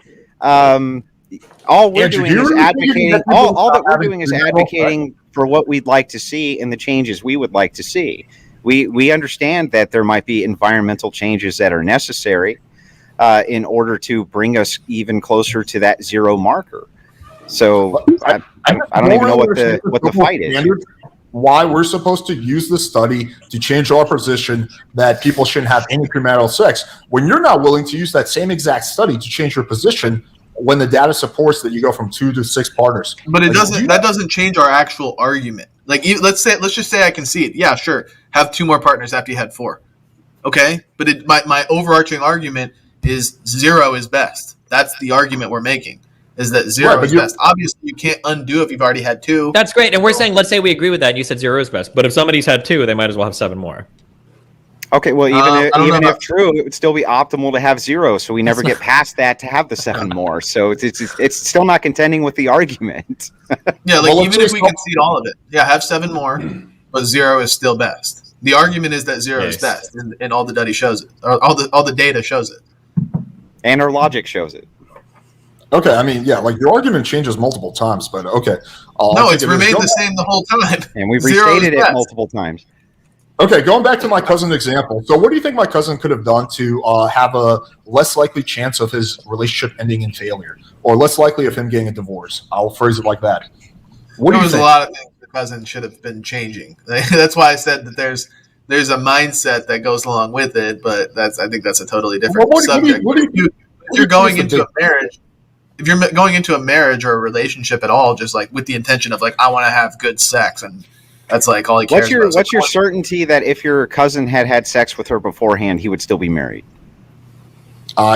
All we're Andrew, doing do you is really think you can advocating. get people All that without we're having doing is premarital advocating for what we'd like to see and the changes we would like to see. We understand that there might be environmental changes that are necessary in order to bring us even closer to that zero marker. So I don't even know what the fight is. Why we're supposed to use the study to change our position that people shouldn't have any premarital sex when you're not willing to use that same exact study to change your position when the data supports that you go from 2 to 6 partners. But it doesn't. That doesn't change our actual argument. Like, let's just say I concede. Yeah, sure. Have 2 more partners after you had 4. Okay, but my overarching argument is 0 is best. That's the argument we're making. Is that 0 is best? Obviously, you can't undo if you've already had 2. That's great, and we're saying, let's say we agree with that, and you said 0 is best. But if somebody's had 2, they might as well have 7 more. Okay, well, even if true, it would still be optimal to have 0, so we never get past that to have the 7 more. So it's still not contending with the argument. Yeah, like even if we concede all of it, have 7 more, but 0 is still best. The argument is that 0 is best, and all the data shows it, or all the data shows it, and our logic shows it. Okay, I mean, yeah, like your argument changes multiple times, but okay. No, it's remained the same the whole time. And we've restated it multiple times. Okay, going back to my cousin's example. So what do you think my cousin could have done to have a less likely chance of his relationship ending in failure, or less likely of him getting a divorce? I'll phrase it like that. What do you think? There's a lot of things the cousin should have been changing. That's why I said that there's a mindset that goes along with it, but I think that's a totally different subject. If you're going into a marriage, if you're going into a marriage or a relationship at all, just like with the intention of like, I want to have good sex, and that's like all he cares about. What's your certainty that if your cousin had sex with her beforehand, he would still be married?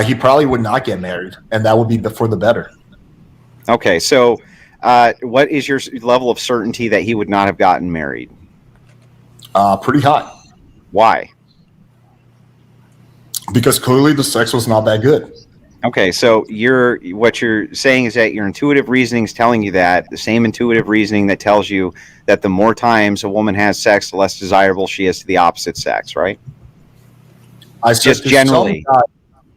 He probably would not get married, and that would be for the better. Okay, so what is your level of certainty that he would not have gotten married? Pretty high. Why? Because clearly the sex was not that good. Okay, so what you're saying is that your intuitive reasoning is telling you that the same intuitive reasoning that tells you that the more times a woman has sex, the less desirable she is to the opposite sex, right? I said just generally.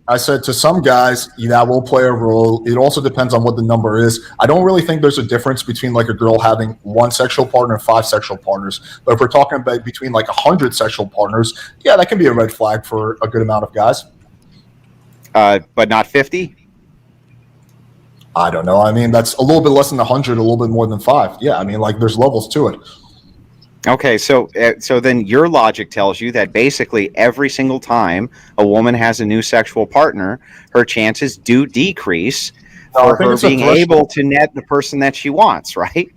I said to some guys, that will play a role. It also depends on what the number is. I don't really think there's a difference between like a girl having 1 sexual partner and 5 sexual partners. But if we're talking about between like 100 sexual partners, yeah, that can be a red flag for a good amount of guys. But not 50? I don't know. I mean, that's a little bit less than 100, a little bit more than 5. Yeah, I mean, like there's levels to it. Okay, so then your logic tells you that basically every single time a woman has a new sexual partner, her chances do decrease for her being able to net the person that she wants, right?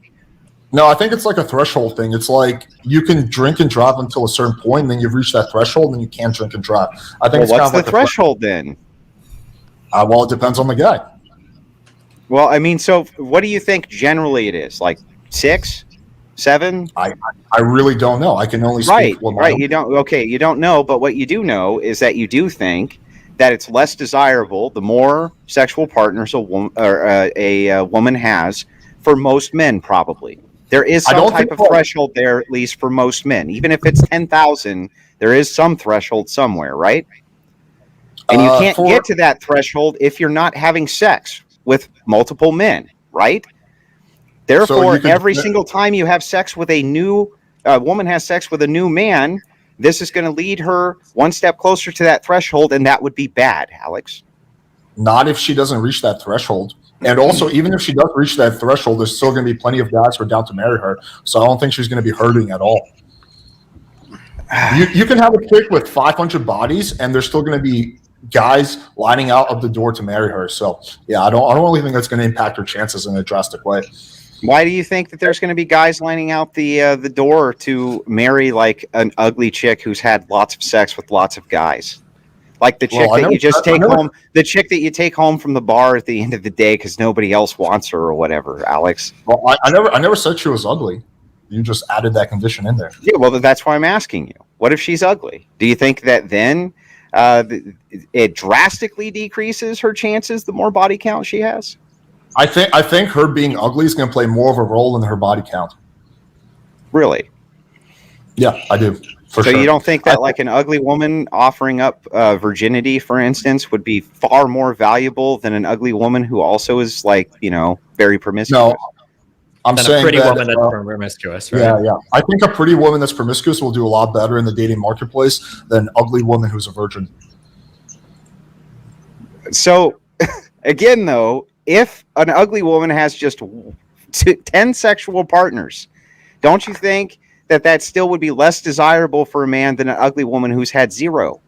No, I think it's like a threshold thing. It's like you can drink and drive until a certain point, and then you've reached that threshold, and then you can't drink and drive. I think what's the threshold then? Well, it depends on the guy. Well, I mean, so what do you think generally it is? Like 6, 7? I really don't know. I can only speak. Right. You don't know, but what you do know is that you do think that it's less desirable the more sexual partners a woman has for most men, probably. There is some type of threshold there, at least for most men. Even if it's 10,000, there is some threshold somewhere, right? And you can't get to that threshold if you're not having sex with multiple men, right? Therefore, every single time you have sex with a new woman has sex with a new man, this is going to lead her one step closer to that threshold, and that would be bad, Alex. Not if she doesn't reach that threshold. And also, even if she does reach that threshold, there's still going to be plenty of guys who are down to marry her. So I don't think she's going to be hurting at all. You can have a chick with 500 bodies, and there's still going to be guys lining out of the door to marry her. So yeah, I don't really think that's going to impact her chances in a drastic way. Why do you think that there's going to be guys lining out the door to marry like an ugly chick who's had lots of sex with lots of guys? Like the chick the chick that you take home from the bar at the end of the day because nobody else wants her or whatever, Alex. Well, I never said she was ugly. You just added that condition in there. Yeah, well, that's why I'm asking you. What if she's ugly? Do you think that then it drastically decreases her chances the more body count she has? I think her being ugly is going to play more of a role in her body count. Really? Yeah, I do. For so sure. you don't think that like an ugly woman offering up virginity, for instance, would be far more valuable than an ugly woman who also is like, very promiscuous? No, I'm Than a saying pretty that, woman that's promiscuous, right? yeah. I think a pretty woman that's promiscuous will do a lot better in the dating marketplace than an ugly woman who's a virgin. So, again, though, if an ugly woman has just 10 sexual partners, don't you think that still would be less desirable for a man than an ugly woman who's had 0?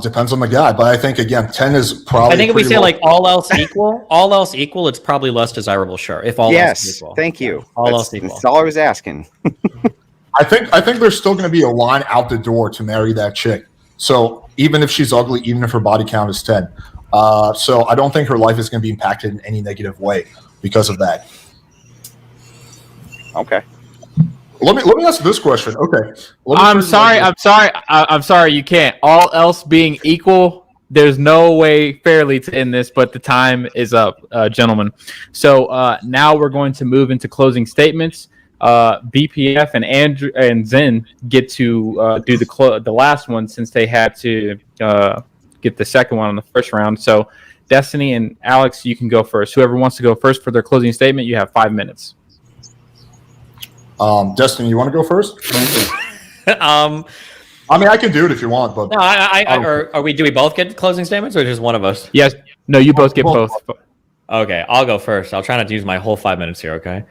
Depends on the guy, but I think again, 10 is probably. I think if we say low. like all else equal, it's probably less desirable. Sure, if all else is equal. Thank you. All else equal. That's all I was asking. I think there's still going to be a line out the door to marry that chick. So even if she's ugly, even if her body count is 10, so I don't think her life is going to be impacted in any negative way because of that. Okay. Let me ask this question. Okay. I'm sorry. You can't. All else being equal, there's no way fairly to end this, but the time is up, gentlemen. So now we're going to move into closing statements. BPF and Andrew and Zen get to do the last one since they had to get the second one on the first round. So Destiny and Alex, you can go first. Whoever wants to go first for their closing statement, you have 5 minutes. Destiny, you want to go first? I mean, I can do it if you want, but no, do we both get closing statements or just one of us? Yes. No, you both get both. Okay, I'll go first. I'll try not to use my whole 5 minutes here, okay?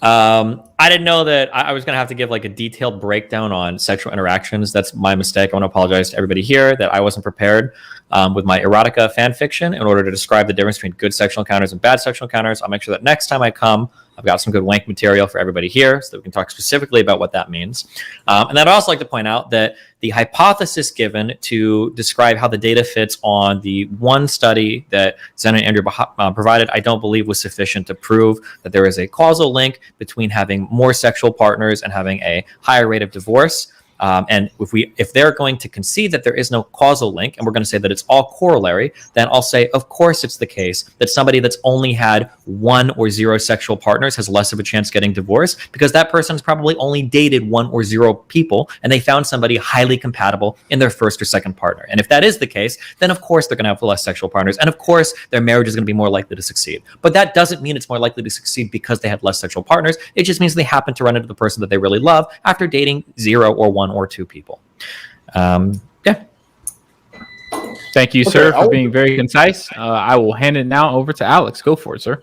I didn't know that I was going to have to give like a detailed breakdown on sexual interactions. That's my mistake. I want to apologize to everybody here that I wasn't prepared with my erotica fan fiction in order to describe the difference between good sexual encounters and bad sexual encounters. I'll make sure that next time I come, I've got some good wank material for everybody here so that we can talk specifically about what that means. And then I'd also like to point out that the hypothesis given to describe how the data fits on the one study that Zen and Andrew provided, I don't believe was sufficient to prove that there is a causal link between having more sexual partners and having a higher rate of divorce. And if they're going to concede that there is no causal link, and we're going to say that it's all corollary, then I'll say, of course, it's the case that somebody that's only had 1 or 0 sexual partners has less of a chance getting divorced because that person's probably only dated 1 or 0 people, and they found somebody highly compatible in their first or second partner. And if that is the case, then of course they're going to have less sexual partners, and of course their marriage is going to be more likely to succeed. But that doesn't mean it's more likely to succeed because they had less sexual partners. It just means they happen to run into the person that they really love after dating 0 or 1 or 2 people. Yeah. Thank you, sir, for being very concise. I will hand it now over to Alex. Go for it, sir.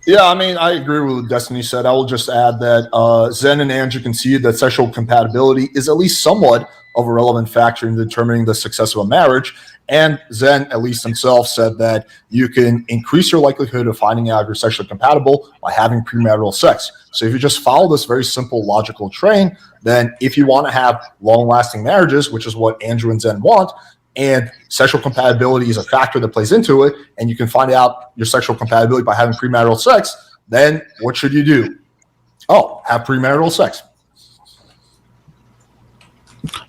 Yeah, I mean, I agree with what Destiny said. I will just add that Zen and Andrew concede that sexual compatibility is at least somewhat of a relevant factor in determining the success of a marriage. And Zen, at least himself, said that you can increase your likelihood of finding out if you're sexually compatible by having premarital sex. So if you just follow this very simple logical train, then if you want to have long-lasting marriages, which is what Andrew and Zen want, and sexual compatibility is a factor that plays into it, and you can find out your sexual compatibility by having premarital sex, then what should you do? Oh, have premarital sex.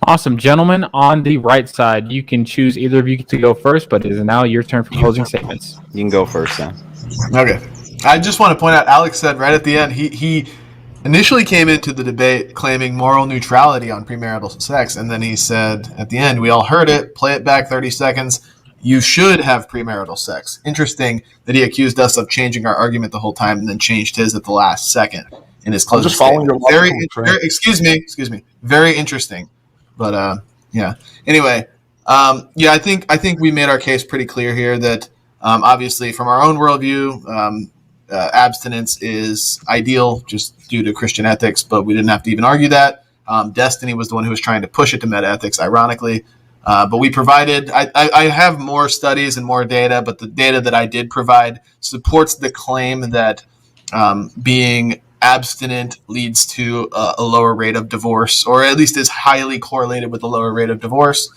Awesome. Gentlemen, on the right side, you can choose either of you to go first, but it is now your turn for closing statements. You can go first, then. Okay. I just want to point out, Alex said right at the end, he initially came into the debate claiming moral neutrality on premarital sex, and then he said at the end, we all heard it, play it back 30 seconds, you should have premarital sex. Interesting that he accused us of changing our argument the whole time and then changed his at the last second in his closing statement. Excuse me. Very interesting. But yeah. Anyway, I think we made our case pretty clear here that obviously from our own worldview, abstinence is ideal just due to Christian ethics, but we didn't have to even argue that. Destiny was the one who was trying to push it to meta-ethics, ironically. But we provided, I have more studies and more data, but the data that I did provide supports the claim that being abstinent leads to a lower rate of divorce, or at least is highly correlated with a lower rate of divorce,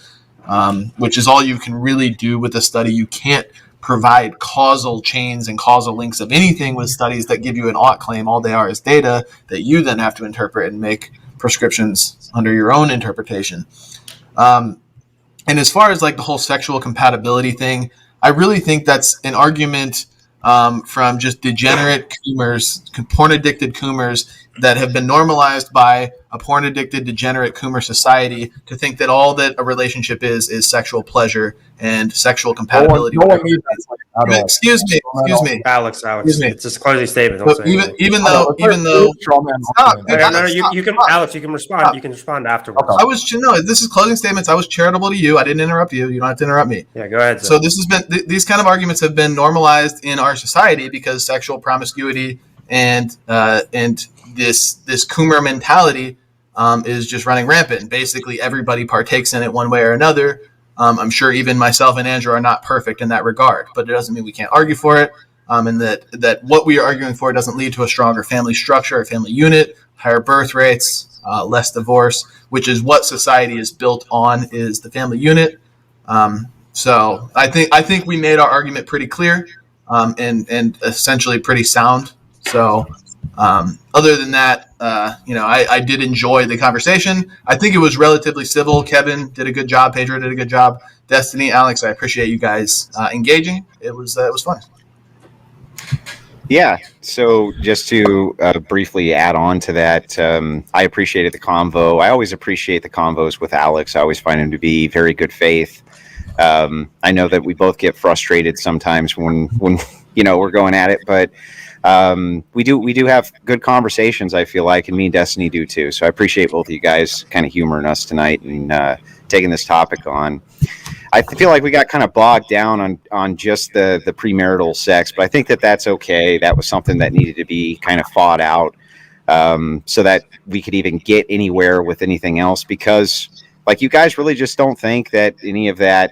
which is all you can really do with a study. You can't provide causal chains and causal links of anything with studies that give you an ought claim. All they are is data that you then have to interpret and make prescriptions under your own interpretation. And as far as like the whole sexual compatibility thing, I really think that's an argument from just degenerate coomers, porn-addicted coomers that have been normalized by a porn-addicted, degenerate coomer society to think that all that a relationship is sexual pleasure and sexual compatibility. No one needs that at all. Excuse me. Alex, Excuse me. it's just a closing statement. So even though, stop. You can, Alex, you can respond. Stop. You can respond afterwards. This is closing statements. I was charitable to you. I didn't interrupt you. You don't have to interrupt me. Yeah, go ahead. So this has been these kind of arguments have been normalized in our society because sexual promiscuity and this coomer mentality is just running rampant. Basically, everybody partakes in it one way or another. I'm sure even myself and Andrew are not perfect in that regard, but it doesn't mean we can't argue for it. And that what we are arguing for doesn't lead to a stronger family structure, a family unit, higher birth rates, less divorce, which is what society is built on, is the family unit. So I think we made our argument pretty clear and essentially pretty sound. So other than that, I did enjoy the conversation. I think it was relatively civil. Kevin did a good job. Pedro did a good job. Destiny, Alex, I appreciate you guys engaging. It was fun. Yeah. So just to briefly add on to that, I appreciated the convo. I always appreciate the convos with Alex. I always find him to be very good faith. I know that we both get frustrated sometimes when we're going at it, but we do have good conversations, I feel like, and me and Destiny do too. So I appreciate both of you guys kind of humoring us tonight and taking this topic on. I feel like we got kind of bogged down on just the premarital sex, but I think that that's okay. That was something that needed to be kind of fought out so that we could even get anywhere with anything else, because like you guys really just don't think that any of that,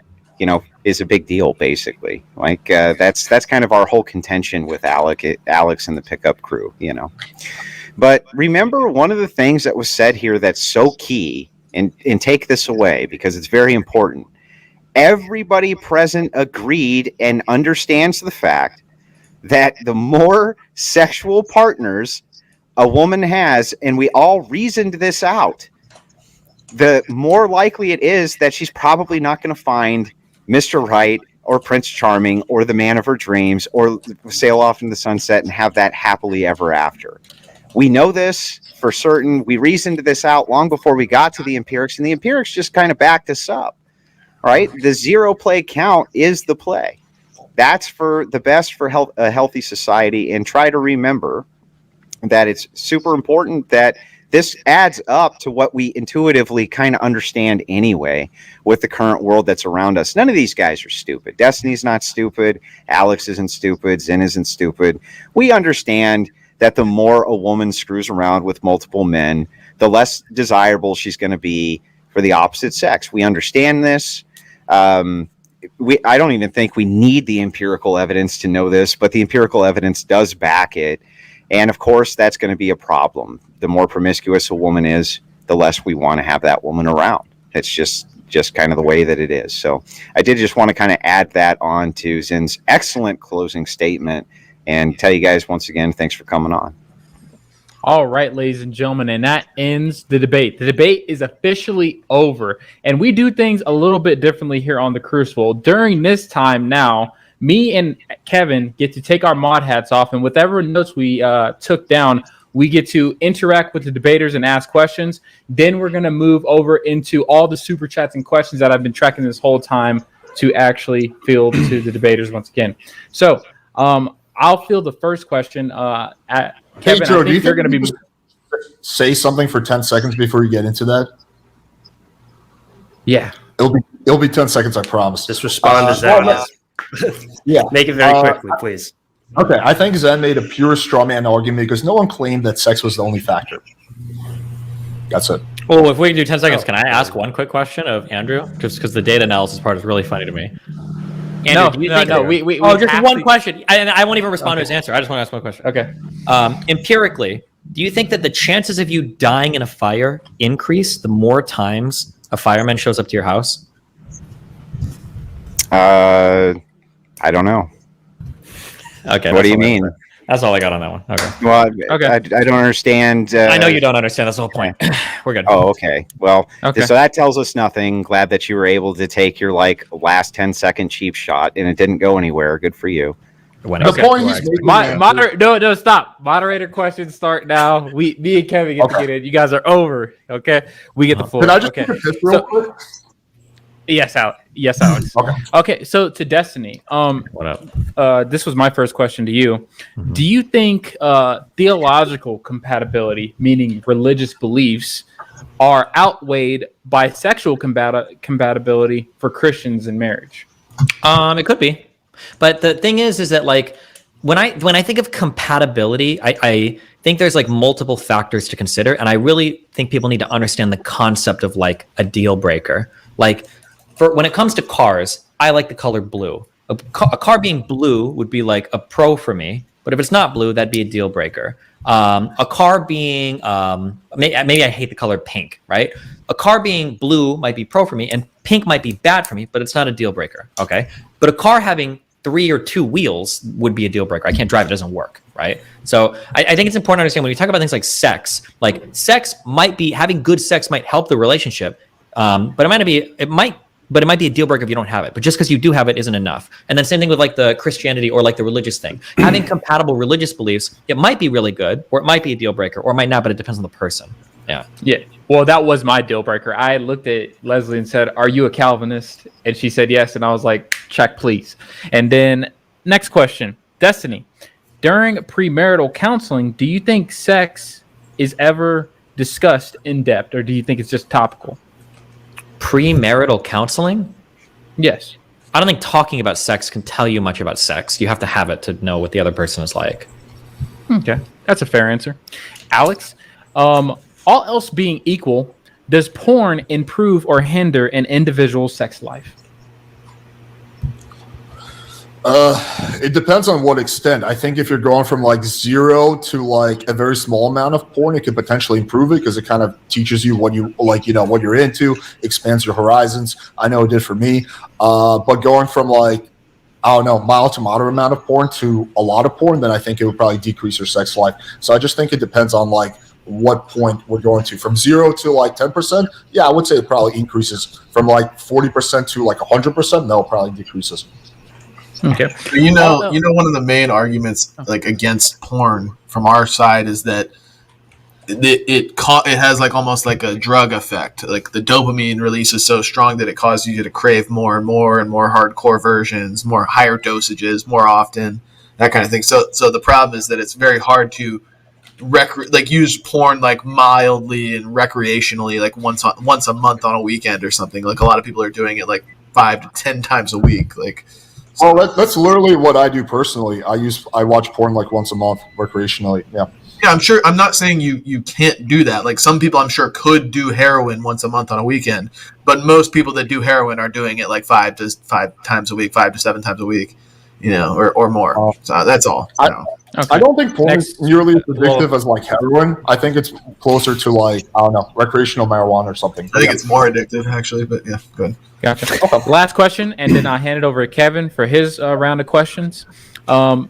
is a big deal, basically. Like that's kind of our whole contention with Alex and the pickup crew, But remember, one of the things that was said here that's so key, and take this away because it's very important. Everybody present agreed and understands the fact that the more sexual partners a woman has, and we all reasoned this out, the more likely it is that she's probably not going to find Mr. Right or Prince Charming or the man of her dreams or sail off into the sunset and have that happily ever after. We know this for certain. We reasoned this out long before we got to the empirics, and the empirics just kind of backed us up. Right? The zero play count is the play. That's for the best for a healthy society. And try to remember that it's super important that this adds up to what we intuitively kind of understand anyway with the current world that's around us. None of these guys are stupid. Destiny's not stupid. Alex isn't stupid. Zen isn't stupid. We understand that the more a woman screws around with multiple men, the less desirable she's going to be for the opposite sex. We understand this. I don't even think we need the empirical evidence to know this, but the empirical evidence does back it. And of course, that's going to be a problem. The more promiscuous a woman is, the less we want to have that woman around. It's just kind of the way that it is. So I did just want to kind of add that on to Zen's excellent closing statement and tell you guys once again, thanks for coming on. All right, ladies and gentlemen, and that ends the debate. The debate is officially over, and we do things a little bit differently here on the Crucible. During this time now, me and Kevin get to take our mod hats off, and whatever notes we took down, we get to interact with the debaters and ask questions. Then we're going to move over into all the super chats and questions that I've been tracking this whole time to actually field to the debaters once again. So I'll field the first question. Kevin, Pedro, I think you're going to be say something for 10 seconds before you get into that. Yeah, it'll be 10 seconds, I promise. Just respond to Zen. Yeah, make it very quickly, please. Okay, I think Zen made a pure straw man argument because no one claimed that sex was the only factor. That's it. Well, if we can do 10 seconds, can I ask one quick question of Andrew? Just because the data analysis part is really funny to me. Andrew, do you think just one question. I won't even respond to his answer. I just want to ask one question. Okay. Empirically, do you think that the chances of you dying in a fire increase the more times a fireman shows up to your house? I don't know. Okay. What do you mean? That's all I got on that one. Okay. Well, okay. I don't understand. I know you don't understand. That's the whole point. We're good. Oh, okay. Well, so that tells us nothing. Glad that you were able to take your last 10-second cheap shot and it didn't go anywhere. Good for you. The point he's making, no, stop. Moderator questions start now. Me and Kevin get to get in. You guys are over. Okay, we get the floor. Can I just take a piss real quick? Yes, Alex. Okay. So to Destiny, What up? this was my first question to you. Do you think theological compatibility, meaning religious beliefs, are outweighed by sexual compatibility for Christians in marriage? It could be, but the thing is that like when I think of compatibility, I think there's like multiple factors to consider, and I really think people need to understand the concept of like a deal breaker. Like for when it comes to cars, I like the color blue. A car being blue would be like a pro for me, but if it's not blue, that'd be a deal breaker. A car being maybe I hate the color pink, right? A car being blue might be pro for me, and pink might be bad for me, but it's not a deal breaker. Okay, but a car having 3 or 2 wheels would be a deal breaker. I can't drive; it doesn't work, right? So I think it's important to understand when we talk about things like sex might be having good sex might help the relationship, but it might be a deal breaker if you don't have it. But just because you do have it isn't enough. And then same thing with like the Christianity or like the religious thing. Having compatible religious beliefs, it might be really good, or it might be a deal breaker, or it might not, but it depends on the person. Yeah. Yeah. Well, that was my deal breaker. I looked at Leslie and said, "Are you a Calvinist?" And she said yes. And I was like, "Check, please." And then next question, Destiny. During premarital counseling, do you think sex is ever discussed in depth, or do you think it's just topical? Premarital counseling? Yes. I don't think talking about sex can tell you much about sex. You have to have it to know what the other person is like. Okay. That's a fair answer. Alex, all else being equal, does porn improve or hinder an individual's sex life? It depends on what extent. I think if you're going from like 0 to like a very small amount of porn, it could potentially improve it because it kind of teaches you what you like, what you're into, expands your horizons. I know it did for me. But going from like, I don't know, mild to moderate amount of porn to a lot of porn, then I think it would probably decrease your sex life. So I just think it depends on like what point we're going to. From 0 to like 10%, yeah, I would say it probably increases. From like 40% to like 100%, no, it probably decreases. Okay. You know, one of the main arguments like against porn from our side is that it has like almost like a drug effect. Like the dopamine release is so strong that it causes you to crave more and more and more hardcore versions, more higher dosages, more often, that kind of thing. So the problem is that it's very hard to use porn like mildly and recreationally, like once a month on a weekend or something. Like a lot of people are doing it like 5 to 10 times a week. Like. So that's literally what I do personally. I watch porn like once a month recreationally. Yeah. Yeah, I'm sure. I'm not saying you can't do that. Like some people, I'm sure, could do heroin once a month on a weekend, but most people that do heroin are doing it like 5 times a week, 5 to 7 times a week, or more. So that's all. Okay. I don't think porn is nearly as addictive as like heroin. I think it's closer to like, I don't know, recreational marijuana or something. I think it's more addictive actually, but yeah, go ahead. Gotcha. Last question, and then I'll hand it over to Kevin for his round of questions. All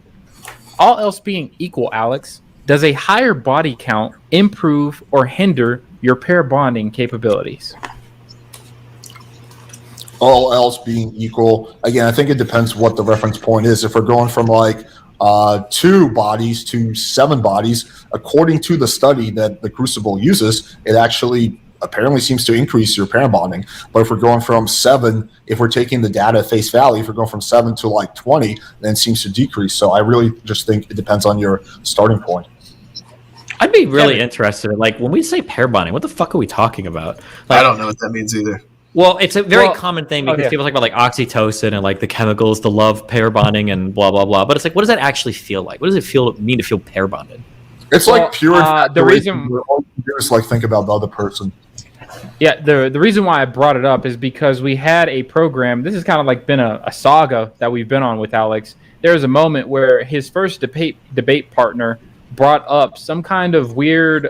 else being equal, Alex, does a higher body count improve or hinder your pair bonding capabilities? All else being equal, again, I think it depends what the reference point is. If we're going from like 2 bodies to 7 bodies, according to the study that the Crucible uses, it actually apparently seems to increase your pair bonding. But if we're going from 7, if we're taking the data at face value, if we're going from 7 to like 20, then it seems to decrease. So I really just think it depends on your starting point. I'd be really interested. Like when we say pair bonding, what the fuck are we talking about? Like, I don't know what that means either. Well, it's a very common thing because people talk about like oxytocin and like the chemicals, the love, pair bonding, and blah blah blah. But it's like, what does that actually feel like? What does it mean to feel pair bonded? It's like pure. The reason all you do is like think about the other person. Yeah, the reason why I brought it up is because we had a program. This has kind of like been a saga that we've been on with Alex. There was a moment where his first debate partner brought up some kind of weird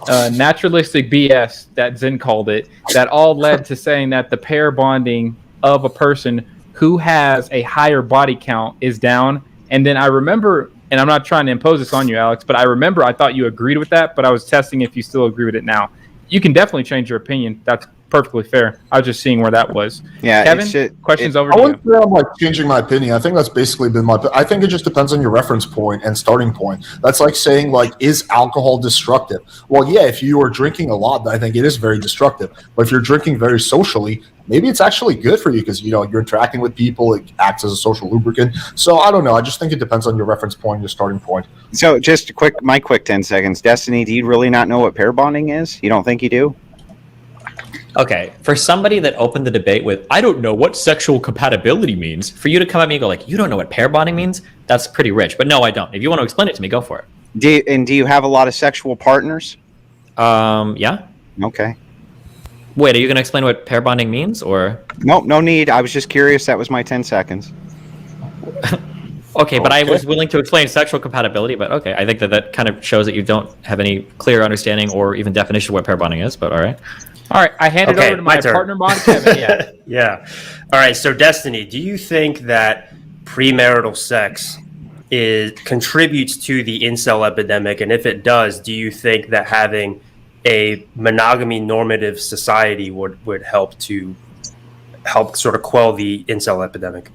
naturalistic BS that Zen called it, that all led to saying that the pair bonding of a person who has a higher body count is down. And then I remember, and I'm not trying to impose this on you, Alex, but I remember I thought you agreed with that, but I was testing if you still agree with it now. You can definitely change your opinion. That's perfectly fair. I was just seeing where that was. Yeah, Kevin, questions over I to wouldn't you. say I'm like changing my opinion. I think that's basically been I think it just depends on your reference point and starting point. That's like saying, like, is alcohol destructive? Well, yeah, if you are drinking a lot, I think it is very destructive. But if you're drinking very socially, maybe it's actually good for you because, you're interacting with people. It acts as a social lubricant. So I don't know. I just think it depends on your reference point, your starting point. So just my quick 10 seconds. Destiny, do you really not know what pair bonding is? You don't think you do? Okay, for somebody that opened the debate with, I don't know what sexual compatibility means, for you to come at me and go like, you don't know what pair bonding means? That's pretty rich. But no, I don't. If you want to explain it to me, go for it. Do you have a lot of sexual partners? Yeah. Okay. Wait, are you going to explain what pair bonding means, or? Nope, no need. I was just curious. That was my 10 seconds. Okay, but I was willing to explain sexual compatibility, but okay. I think that kind of shows that you don't have any clear understanding or even definition of what pair bonding is, but all right. All right, I hand it over to my partner bond, Kevin. Yeah. Yeah. All right. So, Destiny, do you think that premarital sex contributes to the incel epidemic? And if it does, do you think that having a monogamy normative society would help sort of quell the incel epidemic?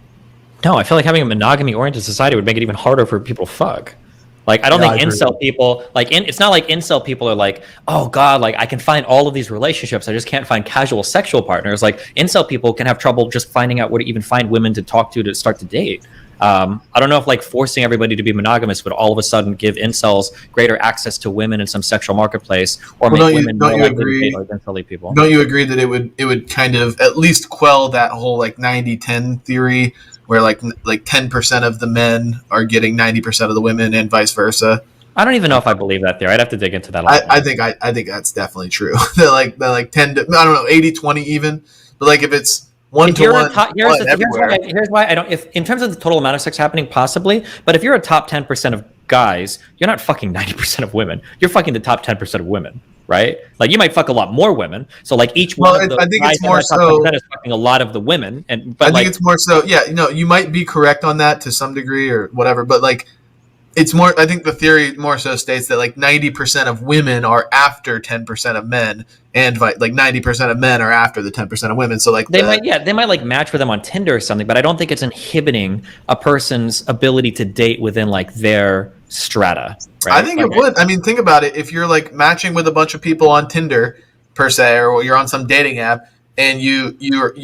No, I feel like having a monogamy oriented society would make it even harder for people to fuck. Like, I don't think incel people, it's not like incel people are like, oh God, like I can find all of these relationships. I just can't find casual sexual partners. Like, incel people can have trouble just finding out where to even find women to talk to start to date. I don't know if like forcing everybody to be monogamous would all of a sudden give incels greater access to women in some sexual marketplace, or make women more likely to date like incel people. Don't you agree that it would kind of at least quell that whole like 90-10 theory, where like 10% of the men are getting 90% of the women and vice versa? I don't even know if I believe that theory. I'd have to dig into that a lot. I think that's definitely true. they're like 10 to, I don't know, 80-20 even. But like if it's 1-to-1, here's why I don't. If in terms of the total amount of sex happening, possibly. But if you're a top 10% of guys, you're not fucking 90% of women. You're fucking the top 10% of women, right? Like you might fuck a lot more women. So like each one of the I think guys it's more in that top so 10% is fucking a lot of the women. I think it's more so. Yeah, you might be correct on that to some degree or whatever. But like, it's more. I think the theory more so states that like 90% of women are after 10% of men, and like 90% of men are after the 10% of women. So like they might like match with them on Tinder or something, but I don't think it's inhibiting a person's ability to date within like their strata. Right? I think it would. I mean, think about it. If you're like matching with a bunch of people on Tinder per se, or you're on some dating app, and you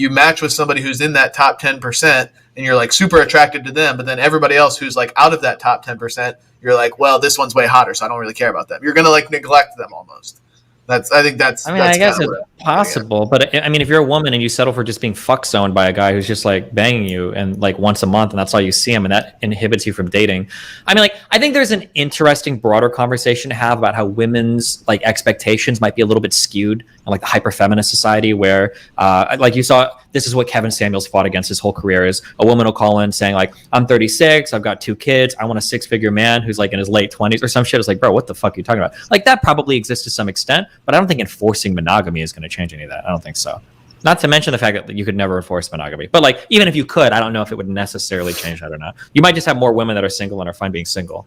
match with somebody who's in that top 10%, and you're like super attracted to them, but then everybody else who's like out of that top 10%, you're like, well, this one's way hotter, so I don't really care about them. You're gonna like neglect them almost. I guess it's possible, but I mean, if you're a woman and you settle for just being fuck zoned by a guy who's just like banging you and like once a month, and that's all you see him, and that inhibits you from dating. I mean, like, I think there's an interesting broader conversation to have about how women's like expectations might be a little bit skewed in like the hyper feminist society, where like you saw, this is what Kevin Samuels fought against his whole career, is a woman will call in saying like, I'm 36, I've got 2 kids, I want a 6-figure man who's like in his late 20s or some shit. It's like, bro, what the fuck are you talking about? Like, that probably exists to some extent, but I don't think enforcing monogamy is going to change any of that. I don't think so. Not to mention the fact that you could never enforce monogamy. But like, even if you could, I don't know if it would necessarily change that or not. You might just have more women that are single and are fine being single.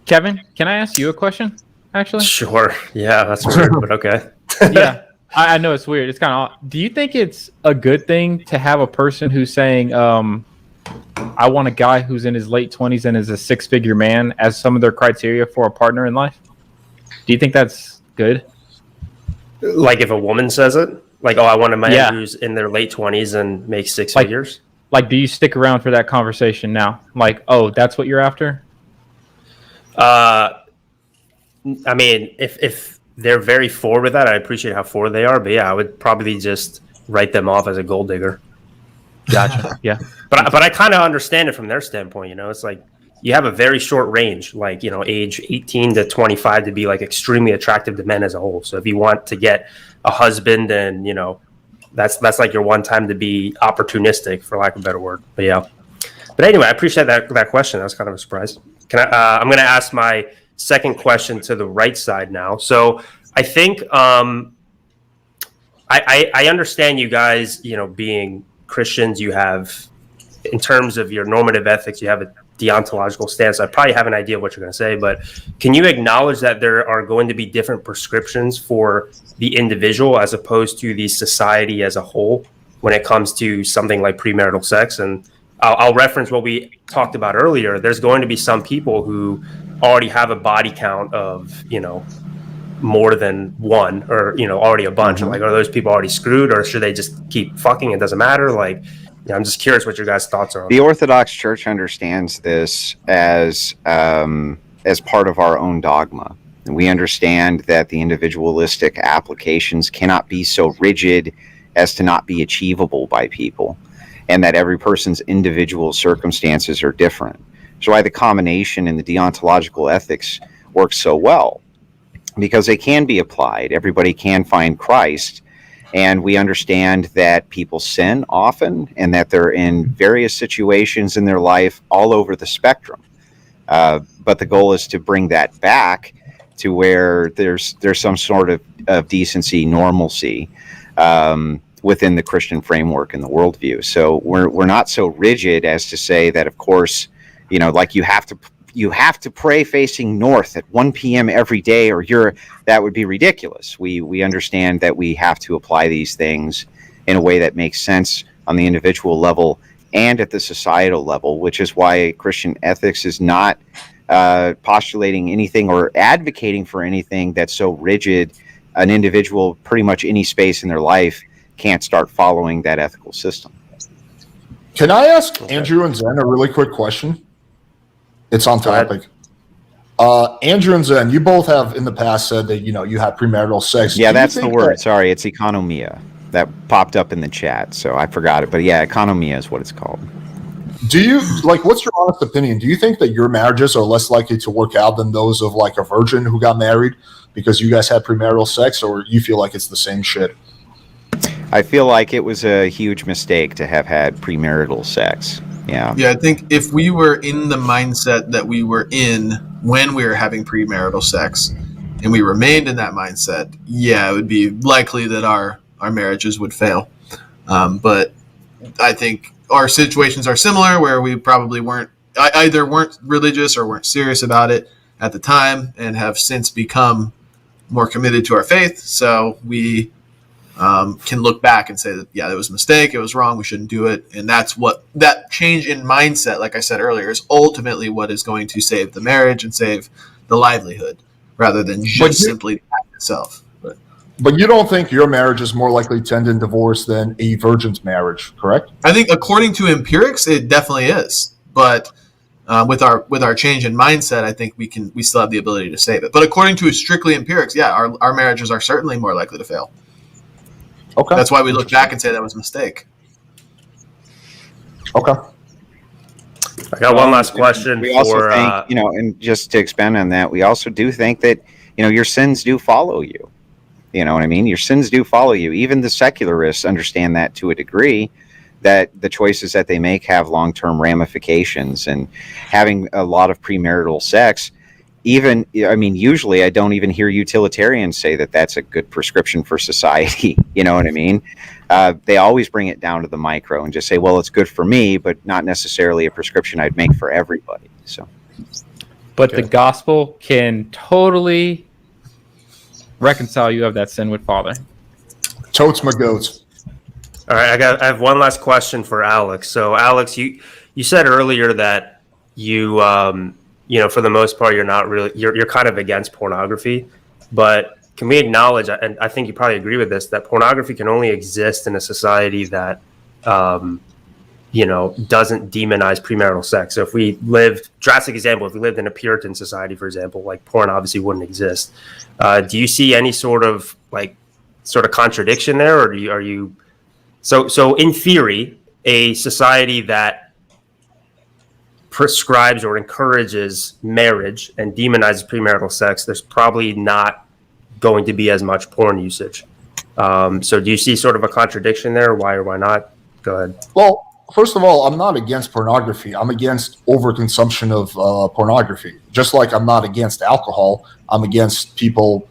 Kevin, can I ask you a question, actually? Sure. Yeah, that's weird, but okay. Yeah, I know it's weird. It's kind of odd. Do you think it's a good thing to have a person who's saying, I want a guy who's in his late 20s and is a 6-figure man as some of their criteria for a partner in life? Do you think that's good? Like if a woman says it? Like, oh, I want a man who's in their late 20s and makes 6 figures? Like, do you stick around for that conversation now? Like, oh, that's what you're after? I mean, if they're very forward with that, I appreciate how forward they are. But yeah, I would probably just write them off as a gold digger. Gotcha. Yeah. But I kind of understand it from their standpoint. You know, it's like you have a very short range, like, you know, age 18 to 25 to be like extremely attractive to men as a whole. So if you want to get a husband, and, you know, that's like your one time to be opportunistic, for lack of a better word. But yeah. But anyway, I appreciate that question. That was kind of a surprise. I'm going to ask my second question to the right side now. So I think I understand you guys, you know, being Christians, you have, in terms of your normative ethics, you have a deontological stance. I probably have an idea of what you're going to say, but can you acknowledge that there are going to be different prescriptions for the individual as opposed to the society as a whole when it comes to something like premarital sex? And I'll reference what we talked about earlier. There's going to be some people who already have a body count of, more than one, or, already a bunch. Like, are those people already screwed, or should they just keep fucking? It doesn't matter. Like, I'm just curious what your guys' thoughts are on the Orthodox Church understands this as part of our own dogma. And we understand that the individualistic applications cannot be so rigid as to not be achievable by people, and that every person's individual circumstances are different. So why the combination in the deontological ethics works so well, because they can be applied. Everybody can find Christ, and we understand that people sin often, and that they're in various situations in their life all over the spectrum. But the goal is to bring that back to where there's some sort of decency, normalcy within the Christian framework and the worldview. So we're not so rigid as to say that, of course, like you have to pray facing north at 1 p.m. every day, or that would be ridiculous. We understand that we have to apply these things in a way that makes sense on the individual level and at the societal level, which is why Christian ethics is not postulating anything or advocating for anything that's so rigid. An individual, pretty much any space in their life, can't start following that ethical system. Can I ask Andrew and Zen a really quick question? It's on topic. Andrew and Zen, you both have in the past said that you have premarital sex. Yeah, that's the word. Sorry, it's economia. That popped up in the chat, so I forgot it. But yeah, economia is what it's called. Do you what's your honest opinion? Do you think that your marriages are less likely to work out than those of like a virgin who got married because you guys had premarital sex, or you feel like it's the same shit? I feel like it was a huge mistake to have had premarital sex. Yeah. Yeah, I think if we were in the mindset that we were in when we were having premarital sex, and we remained in that mindset, it would be likely that our marriages would fail. But I think our situations are similar, where we probably either weren't religious or weren't serious about it at the time, and have since become more committed to our faith. So we can look back and say that, that was a mistake, it was wrong, we shouldn't do it. And that's what that change in mindset, like I said earlier, is ultimately what is going to save the marriage and save the livelihood, rather than just simply the act itself. But you don't think your marriage is more likely to end in divorce than a virgin's marriage, correct? I think according to empirics, it definitely is. But with our change in mindset, I think we still have the ability to save it. But according to strictly empirics, our marriages are certainly more likely to fail. Okay. That's why we look back and say that was a mistake. Okay. I got one last question. We also think, and just to expand on that, we also do think that, your sins do follow you. You know what I mean? Your sins do follow you. Even the secularists understand that to a degree, that the choices that they make have long-term ramifications. And having a lot of premarital sex, usually I don't even hear utilitarians say that that's a good prescription for society. You know what I mean? They always bring it down to the micro and just say, well, it's good for me, but not necessarily a prescription I'd make for everybody. So, but the gospel can totally reconcile you of that sin with Father. Totes my goats. All right, I have one last question for Alex. So, Alex, you said earlier that you for the most part, you're kind of against pornography, but can we acknowledge, and I think you probably agree with this, that pornography can only exist in a society that, doesn't demonize premarital sex. So if we drastic example, if we lived in a Puritan society, for example, like porn obviously wouldn't exist. Do you see any sort of contradiction there, or are you, so in theory, a society that prescribes or encourages marriage and demonizes premarital sex, there's probably not going to be as much porn usage. So do you see sort of a contradiction there? Why or why not? Go ahead. Well, first of all, I'm not against pornography. I'm against overconsumption of pornography. Just like I'm not against alcohol, I'm against people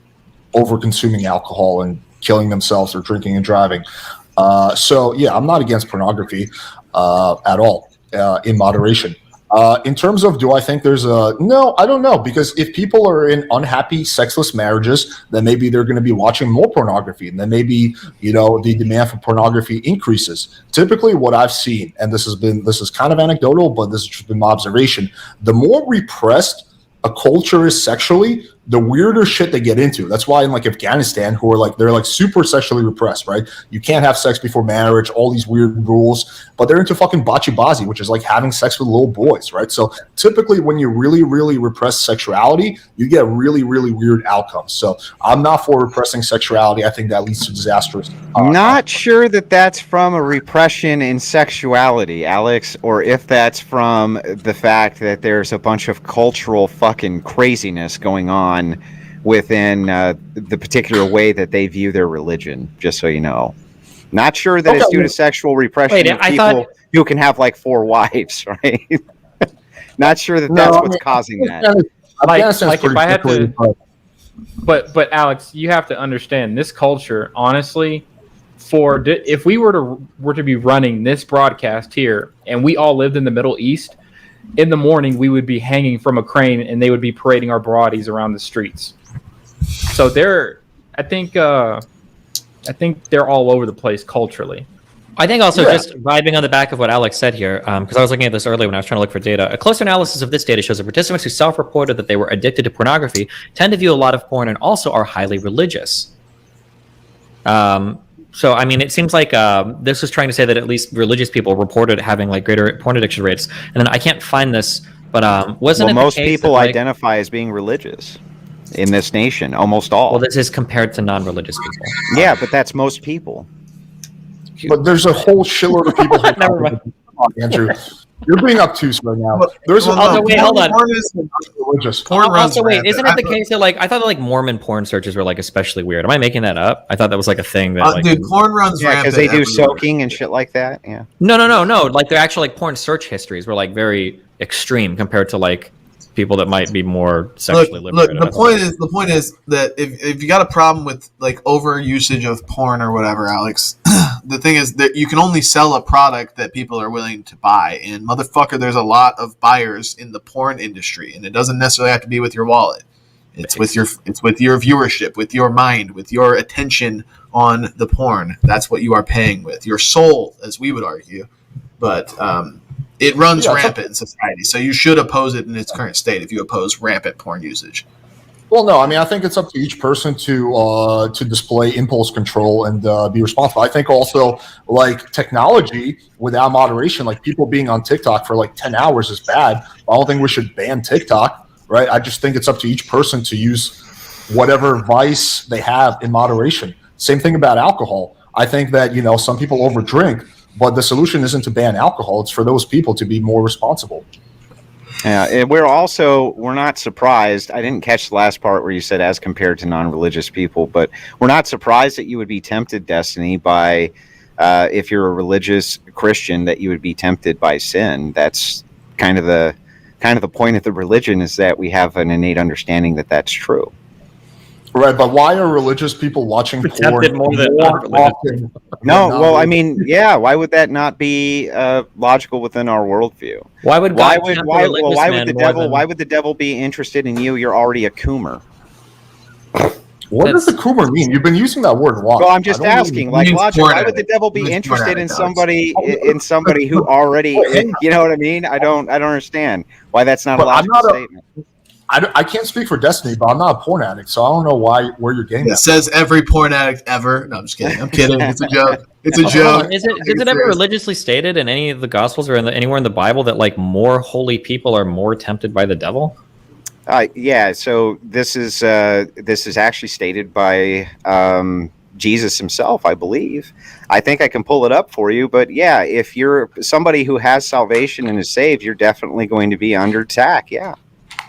overconsuming alcohol and killing themselves or drinking and driving. I'm not against pornography at all, in moderation. In terms of, do I think there's no, I don't know, because if people are in unhappy sexless marriages, then maybe they're going to be watching more pornography, and then maybe, the demand for pornography increases. Typically what I've seen, and this is kind of anecdotal, but this has just been my observation, the more repressed a culture is sexually, the weirder shit they get into. That's why in like Afghanistan, who are they're super sexually repressed, right? You can't have sex before marriage, all these weird rules, but they're into fucking bachi-bazi, which is like having sex with little boys, right? So typically when you really, really repress sexuality, you get really, really weird outcomes. So I'm not for repressing sexuality. I think that leads to disastrous. Not sure that that's from a repression in sexuality, Alex, or if that's from the fact that there's a bunch of cultural fucking craziness going on within the particular way that they view their religion, just so you know. Not sure that it's due to sexual repression of people who can have like 4 wives, right? Not sure that that's what's causing that. Like if I had to, but Alex, you have to understand this culture, honestly, if we were to be running this broadcast here and we all lived in the Middle East, in the morning we would be hanging from a crane and they would be parading our bodies around the streets. So I think they're all over the place culturally. I think also just vibing on the back of what Alex said here, because I was looking at this earlier when I was trying to look for data. A closer analysis of this data shows that participants who self-reported that they were addicted to pornography tend to view a lot of porn and also are highly religious. So, I mean, it seems like this was trying to say that at least religious people reported having like greater porn addiction rates. And then I can't find this, but wasn't it most the case people that, identify as being religious in this nation, almost all. Well, this is compared to non-religious people. Yeah, but that's most people. But there's a whole shitload of people. Never mind. Come on, Andrew. You're being obtuse right now. Wait, hold on. Religious. Also, wait, isn't it the case that I thought that Mormon porn searches were especially weird? Am I making that up? I thought that was a thing that dude, porn runs rampant because they do everywhere. soaking and shit like that. Yeah. No. Their actual porn search histories were very extreme compared to people that might be more sexually liberated. Look, the point is that if you got a problem with over usage of porn or whatever, Alex, the thing is that you can only sell a product that people are willing to buy. And motherfucker, there's a lot of buyers in the porn industry, and it doesn't necessarily have to be with your wallet. It's with your viewership, with your mind, with your attention on the porn. That's what you are paying with. Your soul, as we would argue. But it runs rampant in society, so you should oppose it in its current state if you oppose rampant porn usage. Well, no, I mean, I think it's up to each person to display impulse control and be responsible. I think also, technology without moderation, people being on TikTok for 10 hours is bad. I don't think we should ban TikTok, right? I just think it's up to each person to use whatever vice they have in moderation. Same thing about alcohol. I think that, some people overdrink, but the solution isn't to ban alcohol. It's for those people to be more responsible. Yeah, we're not surprised. I didn't catch the last part where you said as compared to non-religious people, but we're not surprised that you would be tempted, Destiny, by if you're a religious Christian, that you would be tempted by sin. That's kind of the point of the religion, is that we have an innate understanding that that's true. Right, but why are religious people watching porn more than often? I mean, why would that not be logical within our worldview? Why would the devil be interested in you? You're already a coomer. What does the coomer mean? You've been using that word a lot. Well, I'm just asking, logic. Why would the devil be interested in somebody who already, you know what I mean? I don't understand why that's not a logical statement. I can't speak for Destiny, but I'm not a porn addict, so I don't know where you're getting that. It says every porn addict ever. No, I'm just kidding. I'm kidding. It's a joke. It's a joke. Is it ever religiously stated in any of the Gospels or anywhere in the Bible that more holy people are more tempted by the devil? Yeah. So this is actually stated by Jesus himself, I believe. I think I can pull it up for you, but yeah, if you're somebody who has salvation and is saved, you're definitely going to be under attack. Yeah.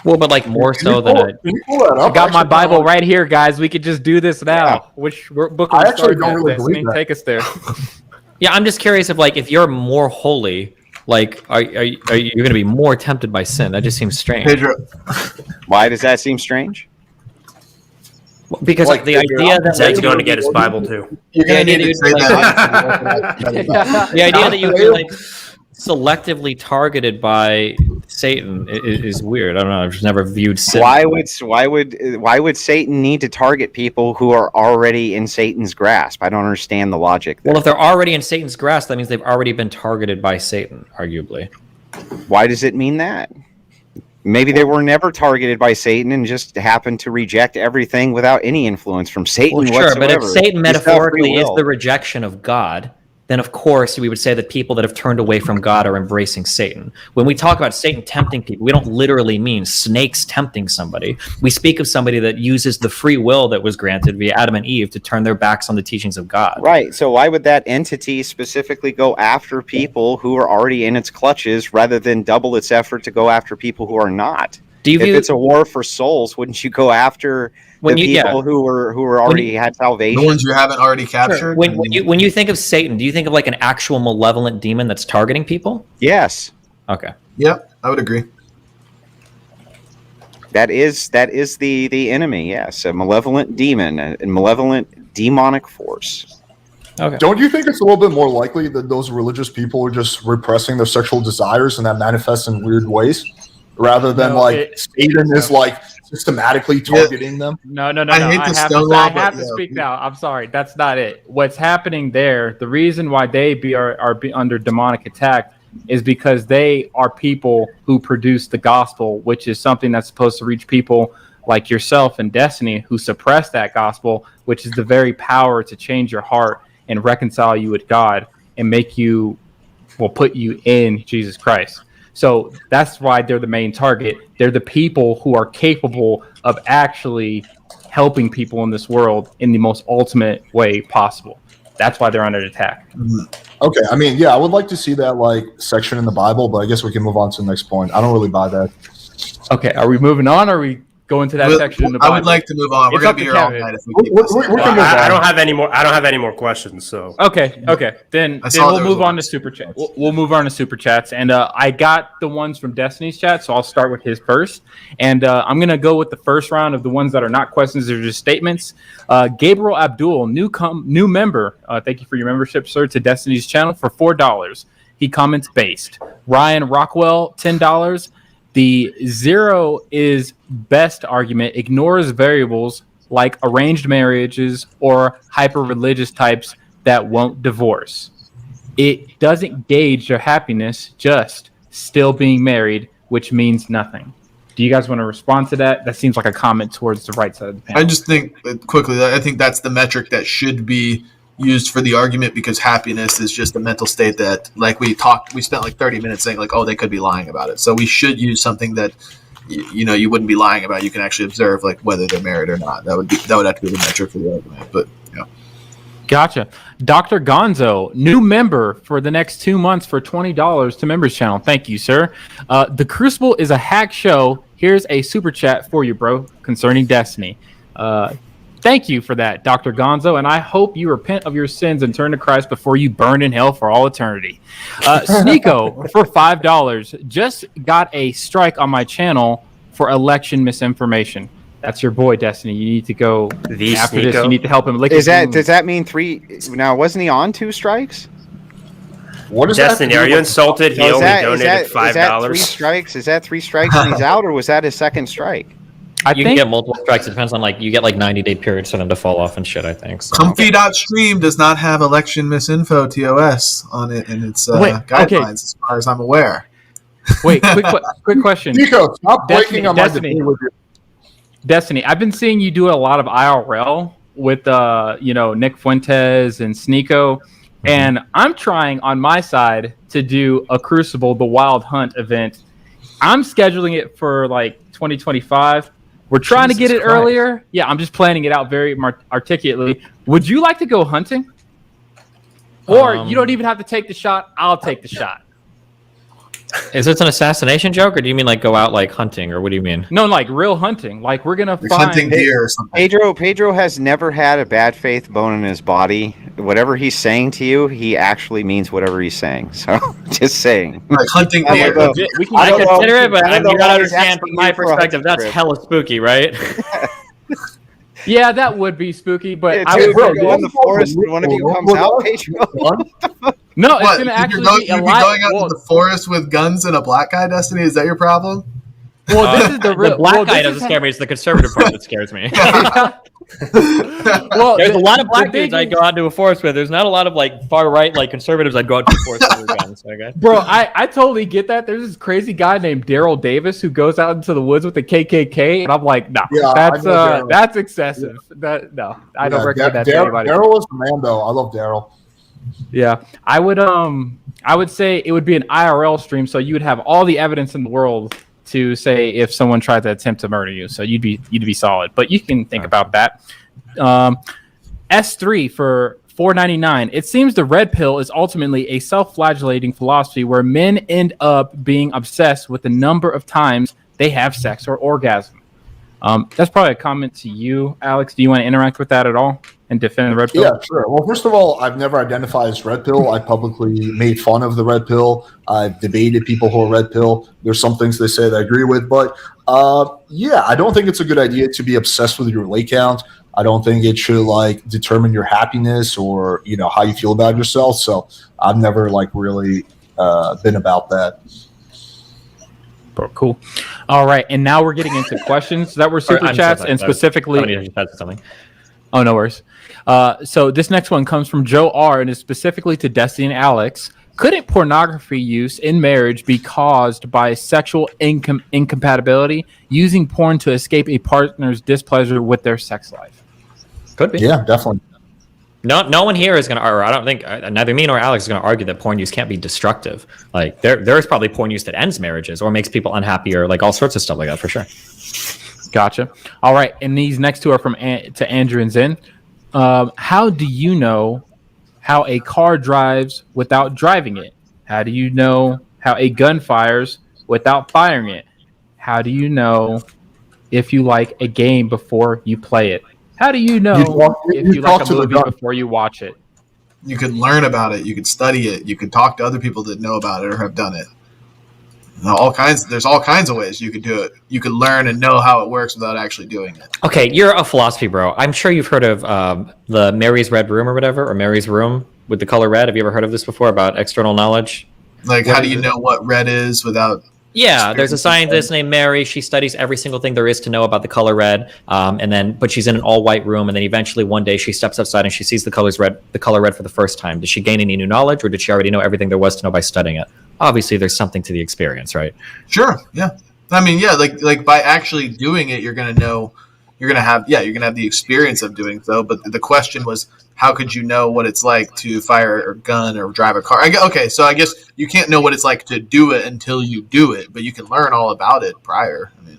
Well, but more so than I got my Bible right here, guys. We could just do this now. Yeah. Which book? I actually don't really believe that. Take us there. Yeah, I'm just curious if you're more holy, are you going to be more tempted by sin? That just seems strange. Pedro. Why does that seem strange? Because the idea that Zed's going to get his Bible too. You're going to need to say that. The idea that you would be selectively targeted by Satan is weird. I don't know. I've just never viewed Satan. Why would Satan need to target people who are already in Satan's grasp? I don't understand the logic there. Well, if they're already in Satan's grasp, that means they've already been targeted by Satan, arguably. Why does it mean that? Maybe they were never targeted by Satan and just happened to reject everything without any influence from Satan whatsoever. But if Satan metaphorically is the rejection of God, then of course we would say that people that have turned away from God are embracing Satan. When we talk about Satan tempting people, we don't literally mean snakes tempting somebody. We speak of somebody that uses the free will that was granted via Adam and Eve to turn their backs on the teachings of God. Right. So why would that entity specifically go after people who are already in its clutches rather than double its effort to go after people who are not? If it's a war for souls, wouldn't you go after people who were already had salvation? The ones you haven't already captured? Sure. When you think of Satan, do you think of like an actual malevolent demon that's targeting people? Yes. Okay. Yep, I would agree. That is the enemy, yes. A malevolent demon, a malevolent demonic force. Okay. Don't you think it's a little bit more likely that those religious people are just repressing their sexual desires and that manifests in weird ways? Rather than Satan is like systematically targeting them. No. I have to speak now. I'm sorry. That's not it. What's happening there, the reason why they are under demonic attack is because they are people who produce the gospel, which is something that's supposed to reach people like yourself and Destiny who suppress that gospel, which is the very power to change your heart and reconcile you with God and make you, put you in Jesus Christ. So that's why they're the main target. They're the people who are capable of actually helping people in this world in the most ultimate way possible. That's why they're under attack. Okay, I mean, I would like to see that section in the Bible, but I guess we can move on to the next point. I don't really buy that. Okay, are we moving on or are we going to that section in the Bible? I would like to move on. We're going to be here all night if we keep this. I don't have any more. I don't have any more questions. So okay. Then we'll move on to super chats. We'll move on to super chats, and I got the ones from Destiny's chat, so I'll start with his first. And I'm gonna go with the first round of the ones that are not questions; they're just statements. Gabriel Abdul, new member. Thank you for your membership, sir, to Destiny's channel for $4. He comments based. Ryan Rockwell, $10. The zero is best argument ignores variables like arranged marriages or hyper-religious types that won't divorce. It doesn't gauge their happiness, just still being married, which means nothing. Do you guys want to respond to that? That seems like a comment towards the right side of the panel. I just think, quickly, I think that's the metric that should be used for the argument because happiness is just a mental state that, we spent 30 minutes saying they could be lying about it. So we should use something that you wouldn't be lying about. You can actually observe whether they're married or not. That would have to be the metric for the argument. But Gotcha. Dr. Gonzo, new member for the next 2 months for $20 to members channel. Thank you, sir. The Crucible is a hack show. Here's a super chat for you, bro, concerning Destiny. Thank you for that, Dr. Gonzo, and I hope you repent of your sins and turn to Christ before you burn in hell for all eternity. Sneeko, for $5, just got a strike on my channel for election misinformation. That's your boy, Destiny. You need to go after Sneeko. This. You need to help him. Does that mean 3? Now, wasn't he on 2 strikes? What is Destiny, are you insulted? He only donated $5. Is that 3 strikes? Is that 3 strikes and he's out, or was that his second strike? You can get multiple strikes. It depends on you get 90-day periods for them to fall off and shit, I think. So. Comfy.stream does not have election misinfo TOS on it in its guidelines as far as I'm aware. Wait, quick question. Nico, stop breaking on my debate with you. Destiny, I've been seeing you do a lot of IRL with Nick Fuentes and Sneeko, and I'm trying on my side to do a Crucible, the Wild Hunt event. I'm scheduling it for 2025. We're trying to get it earlier. Yeah, I'm just planning it out very articulately. Would you like to go hunting? Or you don't even have to take the shot. I'll take the shot. Is this an assassination joke, or do you mean go out hunting, or what do you mean? No, real hunting. We're gonna find hunting deer or something. Pedro has never had a bad faith bone in his body. Whatever he's saying to you, he actually means whatever he's saying. So, just saying. Hunting deer. I consider it, but you gotta understand from my perspective, that's hella spooky, right? Yeah, that would be spooky, but I would go in the forest and one of you comes out, Pedro. No, it's What? gonna actually You'd be a be lot. going out to the forest with guns and a black guy, Destiny? Is that your problem? Well, this is the real. The black well, guy this doesn't scare me. It's the conservative part that scares me. Well, There's a lot of black the thing dudes I'd is- go out into a forest with. There's not a lot of like far right like conservatives I'd go out to a forest with guns. Okay. Bro, I totally get that. There's this crazy guy named Daryl Davis who goes out into the woods with the KKK, and I'm like, no, Yeah, that's excessive. I don't recommend that to anybody. Daryl was the man, though. I love Daryl. Yeah, I would say it would be an IRL stream, so you would have all the evidence in the world to say if someone tried to attempt to murder you. So you'd be solid, but you can think about that. S3 for $4.99. It seems the red pill is ultimately a self-flagellating philosophy where men end up being obsessed with the number of times they have sex or orgasm. That's probably a comment to you, Alex. Do you want to interact with that at all and defend the red pill? Yeah, sure. Well, first of all, I've never identified as red pill. I publicly made fun of the red pill. I've debated people who are red pill. There's some things they say that I agree with, but yeah, I don't think it's a good idea to be obsessed with your lay count. I don't think it should like determine your happiness or how you feel about yourself. So I've never like really been about that. Bro, cool. All right, and now we're getting into questions that were super chats and specifically. Something. Oh, no worries. So this next one comes from Joe R. and is specifically to Destiny and Alex. Couldn't pornography use in marriage be caused by sexual incompatibility, using porn to escape a partner's displeasure with their sex life? Could be. Yeah, definitely. No one here is going to, or I don't think neither me nor Alex is going to argue that porn use can't be destructive. Like there is probably porn use that ends marriages or makes people unhappy or like all sorts of stuff like that for sure. Gotcha. All right, and these next two are from to Andrew and Zen. How do you know how a car drives without driving it? How do you know how a gun fires without firing it? How do you know if you like a game before you play it? How do you know if you like a movie before you watch it? You could learn about it. You could study it. You could talk to other people that know about it or have done it. There's all kinds of ways you could do it. You could learn and know how it works without actually doing it. Okay, you're a philosophy bro. I'm sure you've heard of the Mary's Red Room or whatever, or Mary's Room with the color red. Have you ever heard of this before about external knowledge? Like, how do you know what red is without... Yeah, there's a scientist named Mary. She studies every single thing there is to know about the color red, but she's in an all-white room, and then eventually one day she steps outside and she sees the color red for the first time. Did she gain any new knowledge, or did she already know everything there was to know by studying it? Obviously, there's something to the experience, right? Sure. Yeah. I mean, yeah, like by actually doing it, you're gonna have the experience of doing so. But the question was, how could you know what it's like to fire a gun or drive a car? Okay, so I guess you can't know what it's like to do it until you do it, but you can learn all about it prior. I mean,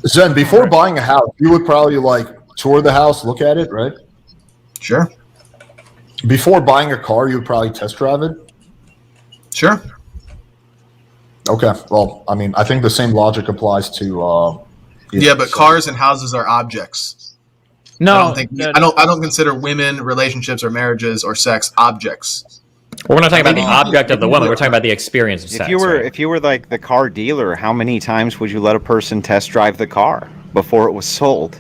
Zen, before buying a house, you would probably like tour the house, look at it, right? Sure. Before buying a car, you would probably test drive it. Sure. Okay. Well, I mean, I think the same logic applies to. But cars and houses are objects. No, I don't consider women, relationships, or marriages or sex objects. We're not talking about the object of the woman. We're talking about the experience of sex. If you were like the car dealer, how many times would you let a person test drive the car before it was sold?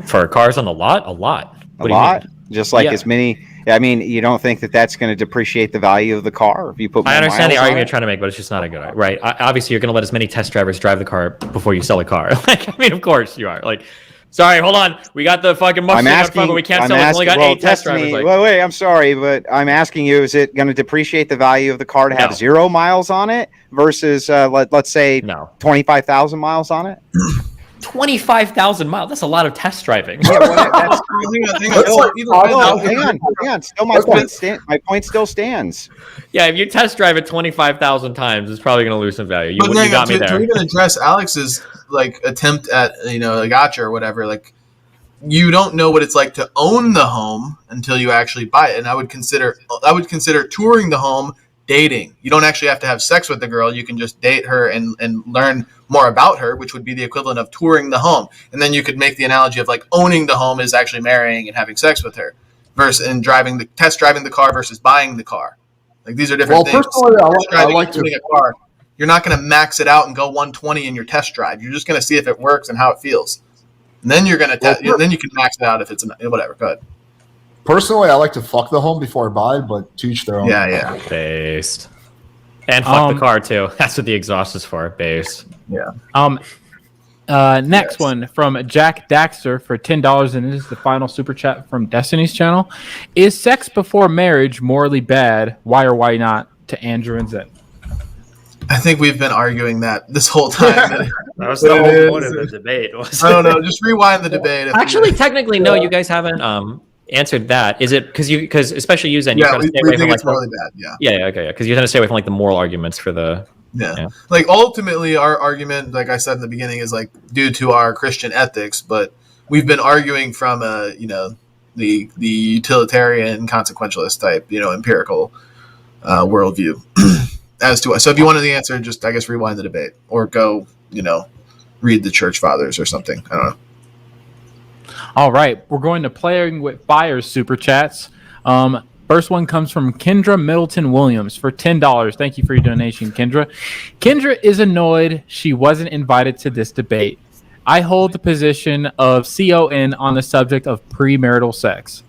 For cars on the lot, a lot. A lot? Just like as many. I mean, you don't think that that's going to depreciate the value of the car if you put more I understand the miles on argument it? you're trying to make, but it's just not a good idea. Right. Obviously, you're going to let as many test drivers drive the car before you sell a car. Like, I mean, of course you are. Like, sorry, hold on. We got the fucking mustard in front, but we can't sell it. We've only got 8 test drivers. Wait, I'm sorry, but I'm asking you, is it going to depreciate the value of the car to have 0 miles on it versus, let's say, 25,000 miles on it? 25,000 miles. That's a lot of test driving. Hang on. Still, my point still stands. Yeah, if you test drive it 25,000 times, it's probably going to lose some value. You got me there. To even address Alex's attempt at a gotcha or whatever, you don't know what it's like to own the home until you actually buy it. And I would consider touring the home dating. You don't actually have to have sex with the girl. You can just date her and learn more about her, which would be the equivalent of touring the home. And then you could make the analogy of owning the home is actually marrying and having sex with her, versus test driving the car versus buying the car. These are different things. Personally, I like to a car. You're not going to max it out and go 120 in your test drive. You're just going to see if it works and how it feels. And then you're going to then you can max it out if it's whatever. Go ahead. Personally, I like to fuck the home before I buy it, but to each their own. Yeah. Based. And fuck the car too. That's what the exhaust is for. Based. Yeah. Next one from Jack Daxter for $10, and this is the final super chat from Destiny's channel. Is sex before marriage morally bad? Why or why not? To Andrew and Zen. I think we've been arguing that this whole time. That was the whole point of the debate. I don't know. Just rewind the debate. Actually, technically, no. You guys haven't answered that. Is it because especially you, Zen, you try to stay away from it's really bad. Yeah. Okay. Because you tend to stay away from like the moral arguments for the. Yeah. Like ultimately our argument, like I said in the beginning, is like due to our Christian ethics, but we've been arguing from a, the utilitarian consequentialist type, empirical worldview as to us. So if you wanted the answer, just I guess rewind the debate or go, read the church fathers or something. I don't know. All right, we're going to Playing with Fire's super chats. First one comes from Kendra Middleton Williams for $10. Thank you for your donation, Kendra. Kendra is annoyed she wasn't invited to this debate. I hold the position of CON on the subject of premarital sex.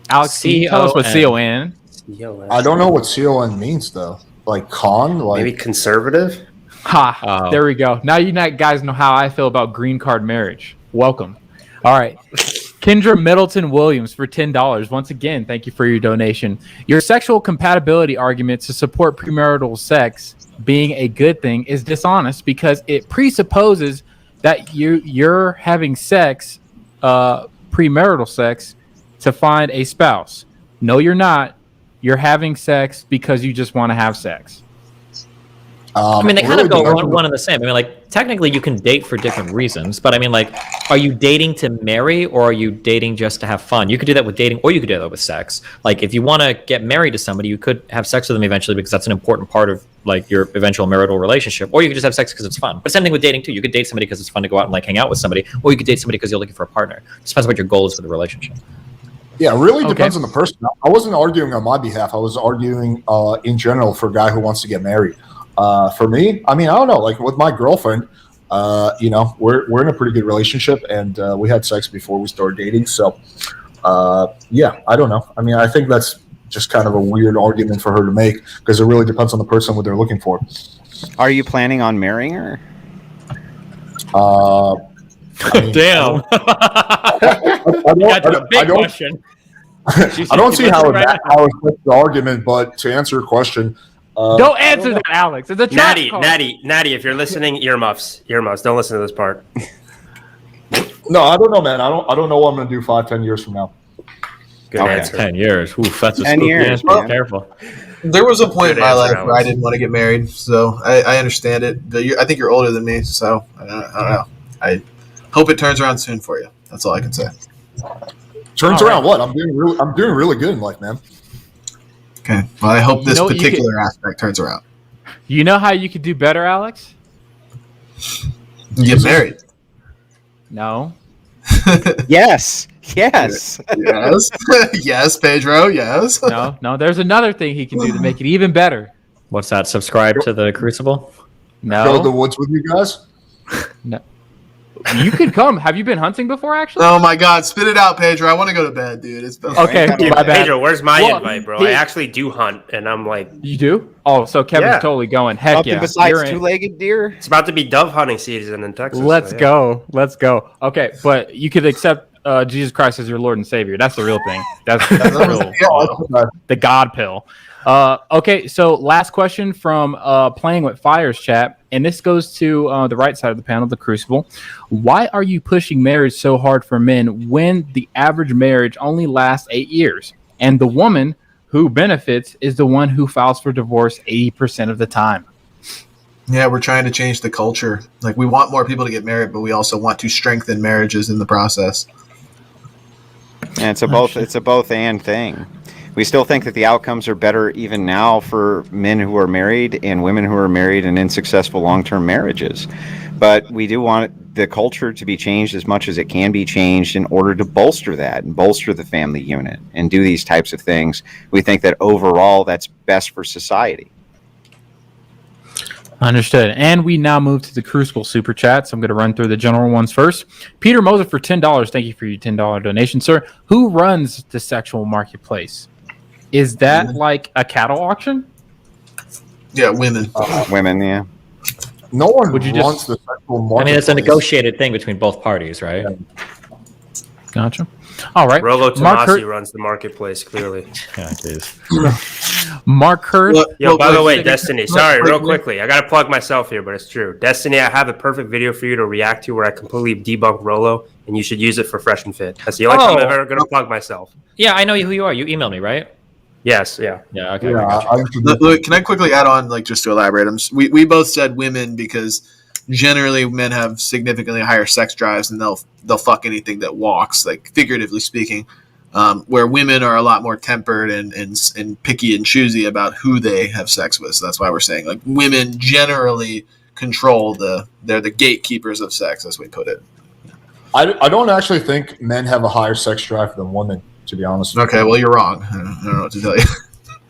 Alex, can you tell us what CON? I don't know what CON means though. Like con, like maybe conservative. There we go. Now you guys know how I feel about green card marriage. Welcome. All right. Kendra Middleton Williams for $10. Once again, thank you for your donation. Your sexual compatibility argument to support premarital sex being a good thing is dishonest because it presupposes that you're having sex, premarital sex, to find a spouse. No, you're not. You're having sex because you just want to have sex. I mean, they kind of go one and the same. I mean, like, technically you can date for different reasons, but I mean, like, are you dating to marry or are you dating just to have fun? You could do that with dating or you could do that with sex. Like, if you want to get married to somebody, you could have sex with them eventually because that's an important part of, like, your eventual marital relationship. Or you could just have sex because it's fun. But same thing with dating, too. You could date somebody because it's fun to go out and, like, hang out with somebody. Or you could date somebody because you're looking for a partner. It depends what your goal is for the relationship. Yeah, it really depends on the person. I wasn't arguing on my behalf. I was arguing in general for a guy who wants to get married. For me, I mean, I don't know. Like with my girlfriend, we're in a pretty good relationship, and we had sex before we started dating. So, yeah, I don't know. I mean, I think that's just kind of a weird argument for her to make because it really depends on the person what they're looking for. Are you planning on marrying her? Damn. I don't see how it affects the argument, but to answer your question, don't answer that, Alex. It's a Natty, if you're listening, earmuffs. Don't listen to this part. No, I don't know, man. I don't know what I'm gonna do 5-10 years from now. Good answer. 10 years. Oof, that's a 10 years. answer. Well, Careful. There was a point in my life Alex. where I didn't want to get married, so I understand it. But I think you're older than me, so I don't know. I hope it turns around soon for you. That's all I can say. Turns around what? I'm doing really good in life, man. Okay. Well, I hope this particular aspect turns around. You know how you could do better, Alex? Get married. No. Yes. Yes. Yes, Pedro. Yes. No. There's another thing he can do to make it even better. What's that? Subscribe to the Crucible? Go to the woods with you guys? No. You could come. Have you been hunting before, actually? Oh my God! Spit it out, Pedro. I want to go to bed, dude. It's okay. Dude, My bad. Pedro, where's my invite, bro? I actually do hunt, and I'm like, you do? Oh, so Kevin's totally going. Heck Something yeah! besides two-legged deer. it's about to be dove hunting season in Texas. Let's go. Okay, but you could accept Jesus Christ as your Lord and Savior. That's the real thing. That's the real, the God pill. Okay, so last question from Playing with Fire's chat, and this goes to the right side of the panel, the Crucible. Why are you pushing marriage so hard for men when the average marriage only lasts 8 years, and the woman who benefits is the one who files for divorce 80% of the time? Yeah, we're trying to change the culture. Like, we want more people to get married, but we also want to strengthen marriages in the process. And it's a both and thing. We still think that the outcomes are better even now for men who are married and women who are married and in successful long-term marriages. But we do want the culture to be changed as much as it can be changed in order to bolster that and bolster the family unit and do these types of things. We think that overall that's best for society. Understood. And we now move to the Crucible Super Chats. I'm going to run through the general ones first. Peter Moser for $10. Thank you for your $10 donation, sir. Who runs the sexual marketplace? Is that like a cattle auction? Yeah, women. Women, yeah. No one Would you runs the sexual marketplace. I mean, it's a negotiated thing between both parties, right? Gotcha. All right. Rolo Mark Tomasi runs the marketplace, clearly. Yeah, geez. Mark Hurst. Yo, by the way, Destiny, sorry, real quickly. I got to plug myself here, but it's true. Destiny, I have a perfect video for you to react to where I completely debunk Rolo, and you should use it for Fresh and Fit. That's the only time I'm ever going to plug myself. Yeah, I know who you are. You emailed me, right? Yes, yeah. Yeah, okay. Yeah, Look, can I quickly add on, like, just to elaborate? We both said women because generally men have significantly higher sex drives and they'll fuck anything that walks, like figuratively speaking. Where women are a lot more tempered and picky and choosy about who they have sex with. So that's why we're saying, like, women generally control they're the gatekeepers of sex, as we put it. I don't actually think men have a higher sex drive than women, to be honest. Okay, well, you're wrong. I don't know what to tell you.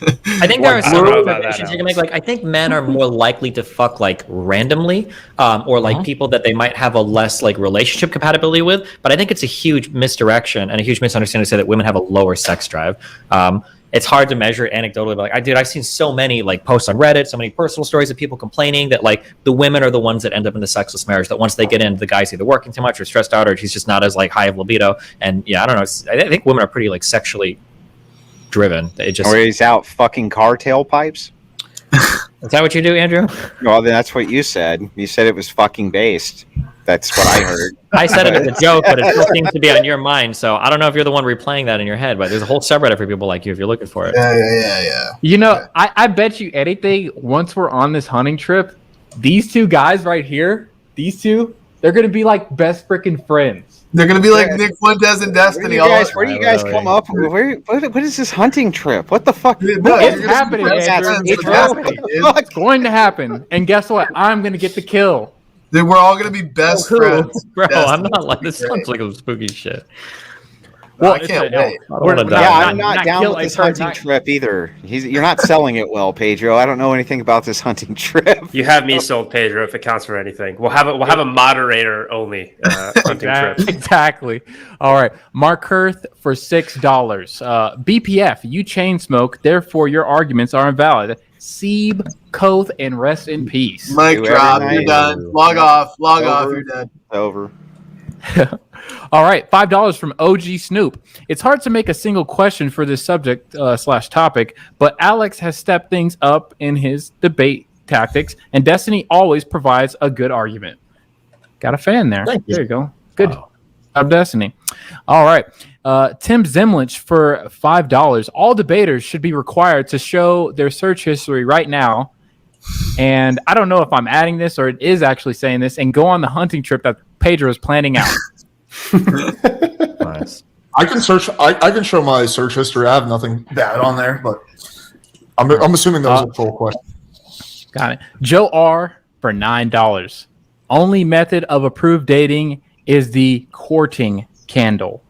I think there are some know about observations that, you can make. Like, I think men are more likely to fuck like randomly, or like people that they might have a less like relationship compatibility with. But I think it's a huge misdirection and a huge misunderstanding to say that women have a lower sex drive. It's hard to measure anecdotally, but like, I've seen so many like posts on Reddit, so many personal stories of people complaining that like the women are the ones that end up in the sexless marriage. That once they get in, the guy's either working too much or stressed out, or he's just not as like high of libido. And yeah, I don't know. I think women are pretty like sexually driven. It just, Or he's out fucking car tailpipes. is that what you do, Andrew? Well, then that's what you said. You said it was fucking based. That's what I heard. I said it as a joke, but it still seems to be on your mind. So I don't know if you're the one replaying that in your head, but there's a whole subreddit for people like you if you're looking for it. Yeah. You know, I bet you anything, once we're on this hunting trip, these two guys right here, they're going to be like best freaking friends. They're going to be like Nick Fuentes and Destiny. Where do you guys come up with? What is this hunting trip? What the fuck? It's happening, Andrew. It's going to happen. And guess what? I'm going to get the kill. Then we're all going to be best friends. Bro, I'm not like this. Sounds like some spooky shit. Well, I can't wait. I'm not down with this hunting trip either. You're not selling it well, Pedro. I don't know anything about this hunting trip. You have me sold, Pedro, if it counts for anything. We'll have a moderator only hunting trip. Exactly. All right. Mark Hurth for $6. BPF, you chain smoke, therefore your arguments are invalid. Seeb, Koth, and rest in peace. Mic drop. You're done. Log off. You're dead. Over. All right, $5 from OG Snoop. It's hard to make a single question for this subject / topic, but Alex has stepped things up in his debate tactics, and Destiny always provides a good argument. Got a fan there. There you go. Good. Wow. Destiny. All right. Tim Zemlich for $5. All debaters should be required to show their search history right now. And I don't know if I'm adding this or it is actually saying this, and go on the hunting trip that Pedro is planning out. Nice. I can search. I can show my search history. I have nothing bad on there, but I'm assuming that was a full question. Got it. Joe R for $9. Only method of approved dating is the courting candle.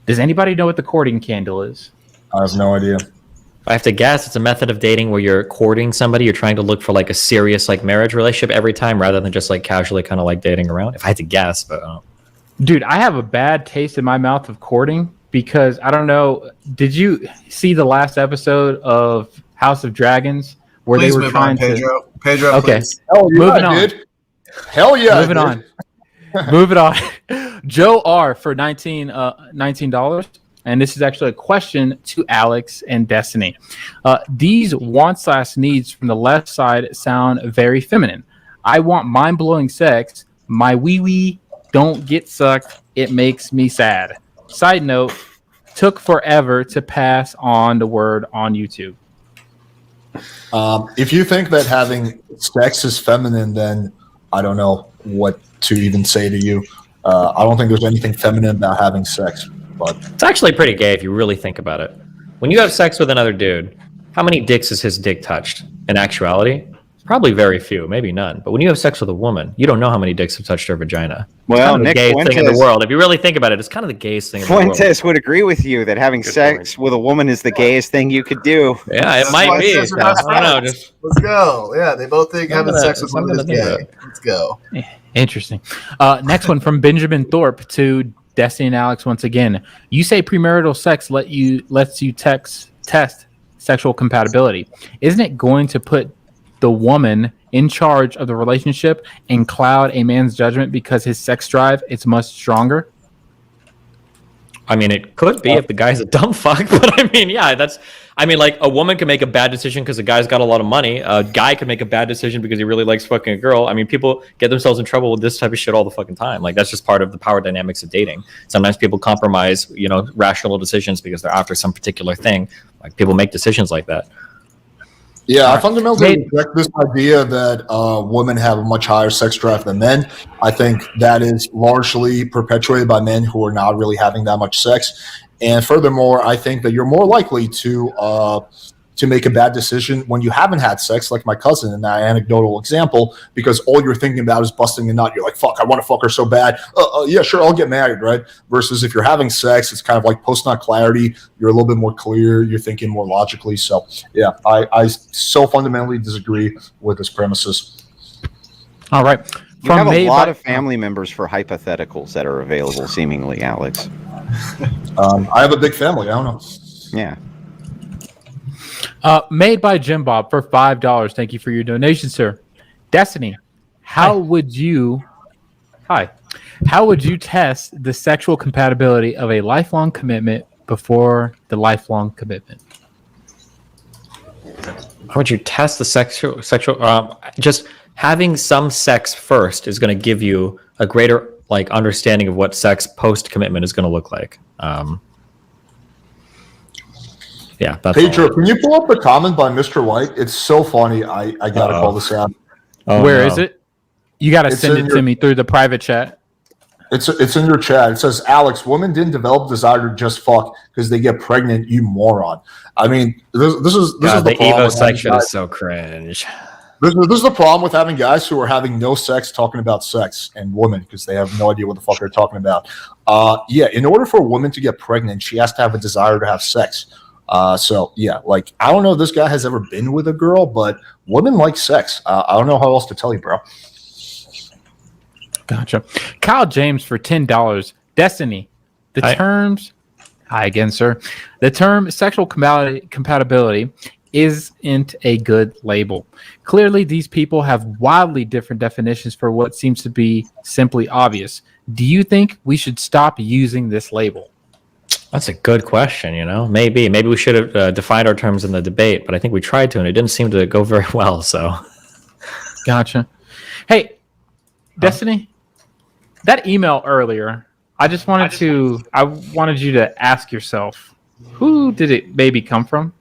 Does anybody know what the courting candle is? I have no idea. I have to guess it's a method of dating where you're courting somebody. You're trying to look for like a serious like marriage relationship every time rather than just like casually kind of like dating around. If I had to guess, but dude, I have a bad taste in my mouth of courting because I don't know. Did you see the last episode of House of Dragons where please they were trying to? Pedro, okay, please. Moving on. Dude. Hell yeah. Moving on. Moving on. Joe R for $19. And this is actually a question to Alex and Destiny. These wants/needs from the left side sound very feminine. I want mind-blowing sex. My wee-wee don't get sucked. It makes me sad. Side note, took forever to pass on the word on YouTube. If you think that having sex is feminine, then I don't know what to even say to you. I don't think there's anything feminine about having sex. But it's actually pretty gay if you really think about it. When you have sex with another dude, how many dicks is his dick touched? In actuality, Probably very few, maybe none. But when you have sex with a woman, you don't know how many dicks have touched her vagina. Well, Nick, the gayest thing in the world. If you really think about it, it's kind of the gayest thing in the world. Fuentes would agree with you that having sex with a woman is the gayest thing you could do. Yeah, it might be. I don't know. Just let's go. Yeah, they both think having sex with women is gay. Let's go. Interesting. Next one from Benjamin Thorpe to Destiny and Alex once again. You say premarital sex lets you test sexual compatibility. Isn't it going to put the woman in charge of the relationship and cloud a man's judgment because his sex drive is much stronger? I mean, it could be if the guy's a dumb fuck, but I mean, yeah, like a woman can make a bad decision because the guy's got a lot of money. A guy can make a bad decision because he really likes fucking a girl. I mean, people get themselves in trouble with this type of shit all the fucking time. Like, that's just part of the power dynamics of dating. Sometimes people compromise, rational decisions because they're after some particular thing. Like, people make decisions like that. Yeah, I fundamentally reject this idea that women have a much higher sex drive than men. I think that is largely perpetuated by men who are not really having that much sex. And furthermore, I think that you're more likely to make a bad decision when you haven't had sex, like my cousin in that anecdotal example, because all you're thinking about is busting a nut. You're like, fuck, I want to fuck her so bad. Yeah, sure, I'll get married, right? Versus if you're having sex, it's kind of like post-nut clarity. You're a little bit more clear. You're thinking more logically. So, yeah, I so fundamentally disagree with this premises. All right. You have a lot of family members for hypotheticals that are available, seemingly, Alex. I have a big family. I don't know. Yeah. Made by Jim Bob for $5. Thank you for your donation, sir. Destiny, how would you test the sexual compatibility of a lifelong commitment before the lifelong commitment? How would you test the sexual? Just having some sex first is going to give you a greater understanding of what sex post commitment is going to look like. Yeah, that's Pedro, can you pull up the comment by Mr. White? It's so funny. I gotta call this out. Where is it? You gotta send it to me through the private chat. It's in your chat. It says, Alex, women didn't develop desire to just fuck because they get pregnant, you moron. I mean, this is the Evo section is so cringe. This is the problem with having guys who are having no sex talking about sex and women because they have no idea what the fuck they're talking about. In order for a woman to get pregnant, she has to have a desire to have sex. I don't know if this guy has ever been with a girl, but women like sex. I don't know how else to tell you, bro. Gotcha. Kyle James for $10. Destiny. Hi again, sir. The term sexual compatibility isn't a good label. Clearly, these people have wildly different definitions for what seems to be simply obvious. Do you think we should stop using this label? That's a good question, Maybe we should have defined our terms in the debate, but I think we tried to, and it didn't seem to go very well, so. Gotcha. Hey, Destiny, that email earlier, I wanted you to ask yourself, who did it maybe come from?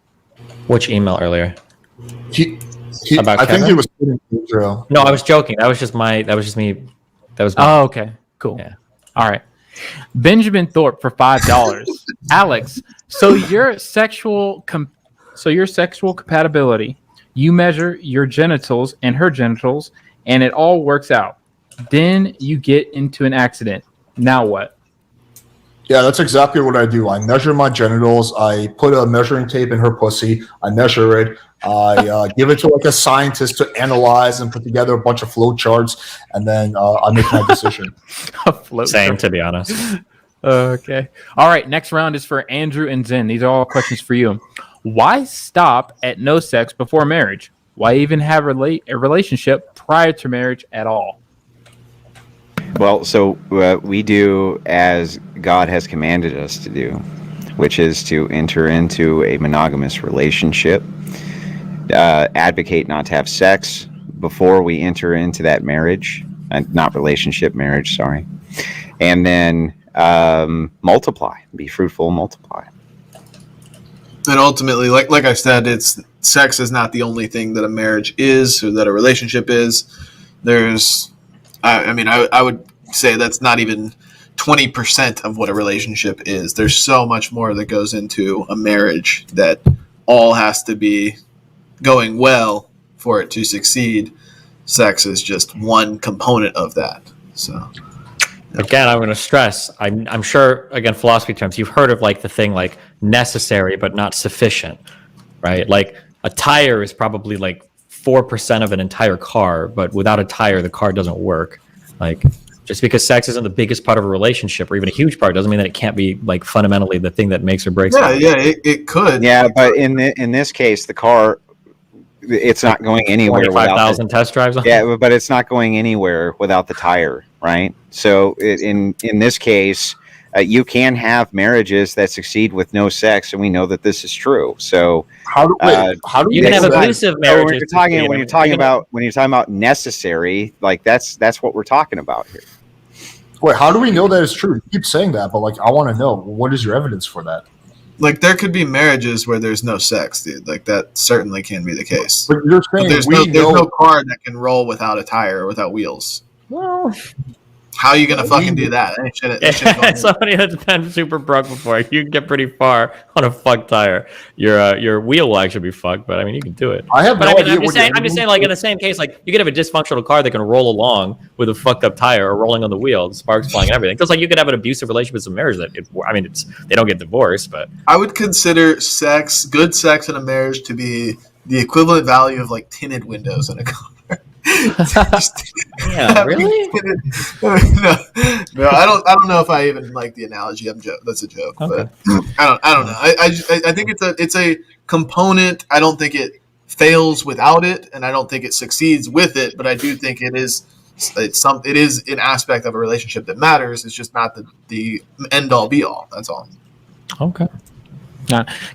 Which email earlier? I think he was kidding. No, I was joking. That was just me. Oh, okay. Cool. Yeah. All right. Benjamin Thorpe for $5. Alex, so your sexual compatibility, you measure your genitals and her genitals, and it all works out. Then you get into an accident. Now what? Yeah, that's exactly what I do. I measure my genitals. I put a measuring tape in her pussy. I measure it. I give it to a scientist to analyze and put together a bunch of flow charts, and then I make my decision. Same, to be honest. Okay. All right. Next round is for Andrew and Zen. These are all questions for you. Why stop at no sex before marriage? Why even have a relationship prior to marriage at all? Well, so we do as God has commanded us to do, which is to enter into a monogamous relationship, advocate not to have sex before we enter into that marriage, not relationship, marriage, sorry, and then multiply, be fruitful, multiply. And ultimately, like I said, sex is not the only thing that a marriage is or that a relationship is. I would say that's not even 20% of what a relationship is. There's so much more that goes into a marriage that all has to be going well for it to succeed. Sex is just one component of that. So again, I'm going to stress, I'm sure, again, philosophy terms, you've heard of like the thing like necessary but not sufficient, right? Like a tire is probably like 4% of an entire car, but without a tire, the car doesn't work. Like, just because sex isn't the biggest part of a relationship or even a huge part doesn't mean that it can't be like fundamentally the thing that makes or breaks it. Yeah, it could. Yeah, but in this case, the car, it's not going anywhere. 25,000 test drives. Yeah, but it's not going anywhere without the tire, right? So in this case, you can have marriages that succeed with no sex, and we know that this is true. So how do you can have abusive marriages? When you're talking about necessary, like that's what we're talking about here. Wait, how do we know that it's true? You keep saying that, but like I want to know, what is your evidence for that? Like there could be marriages where there's no sex, dude. Like that certainly can be the case. But you're saying there's no car that can roll without a tire or without wheels. Well, how are you gonna fucking do that? Somebody that's been super broke before, you can get pretty far on a fucked tire. Your wheel will actually be fucked, but I mean you can do it. I have no idea. I'm just saying, like in the same case, like you could have a dysfunctional car that can roll along with a fucked up tire or rolling on the wheel, the sparks flying and everything. Just like you could have an abusive relationship with some marriage they don't get divorced, but I would consider good sex in a marriage to be the equivalent value of like tinted windows in a car. Yeah, really? No, I don't know if I even like the analogy. That's a joke, okay. But I don't know. I think it's a component. I don't think it fails without it, and I don't think it succeeds with it. But I do think it is an aspect of a relationship that matters. It's just not the end all be all. That's all. Okay.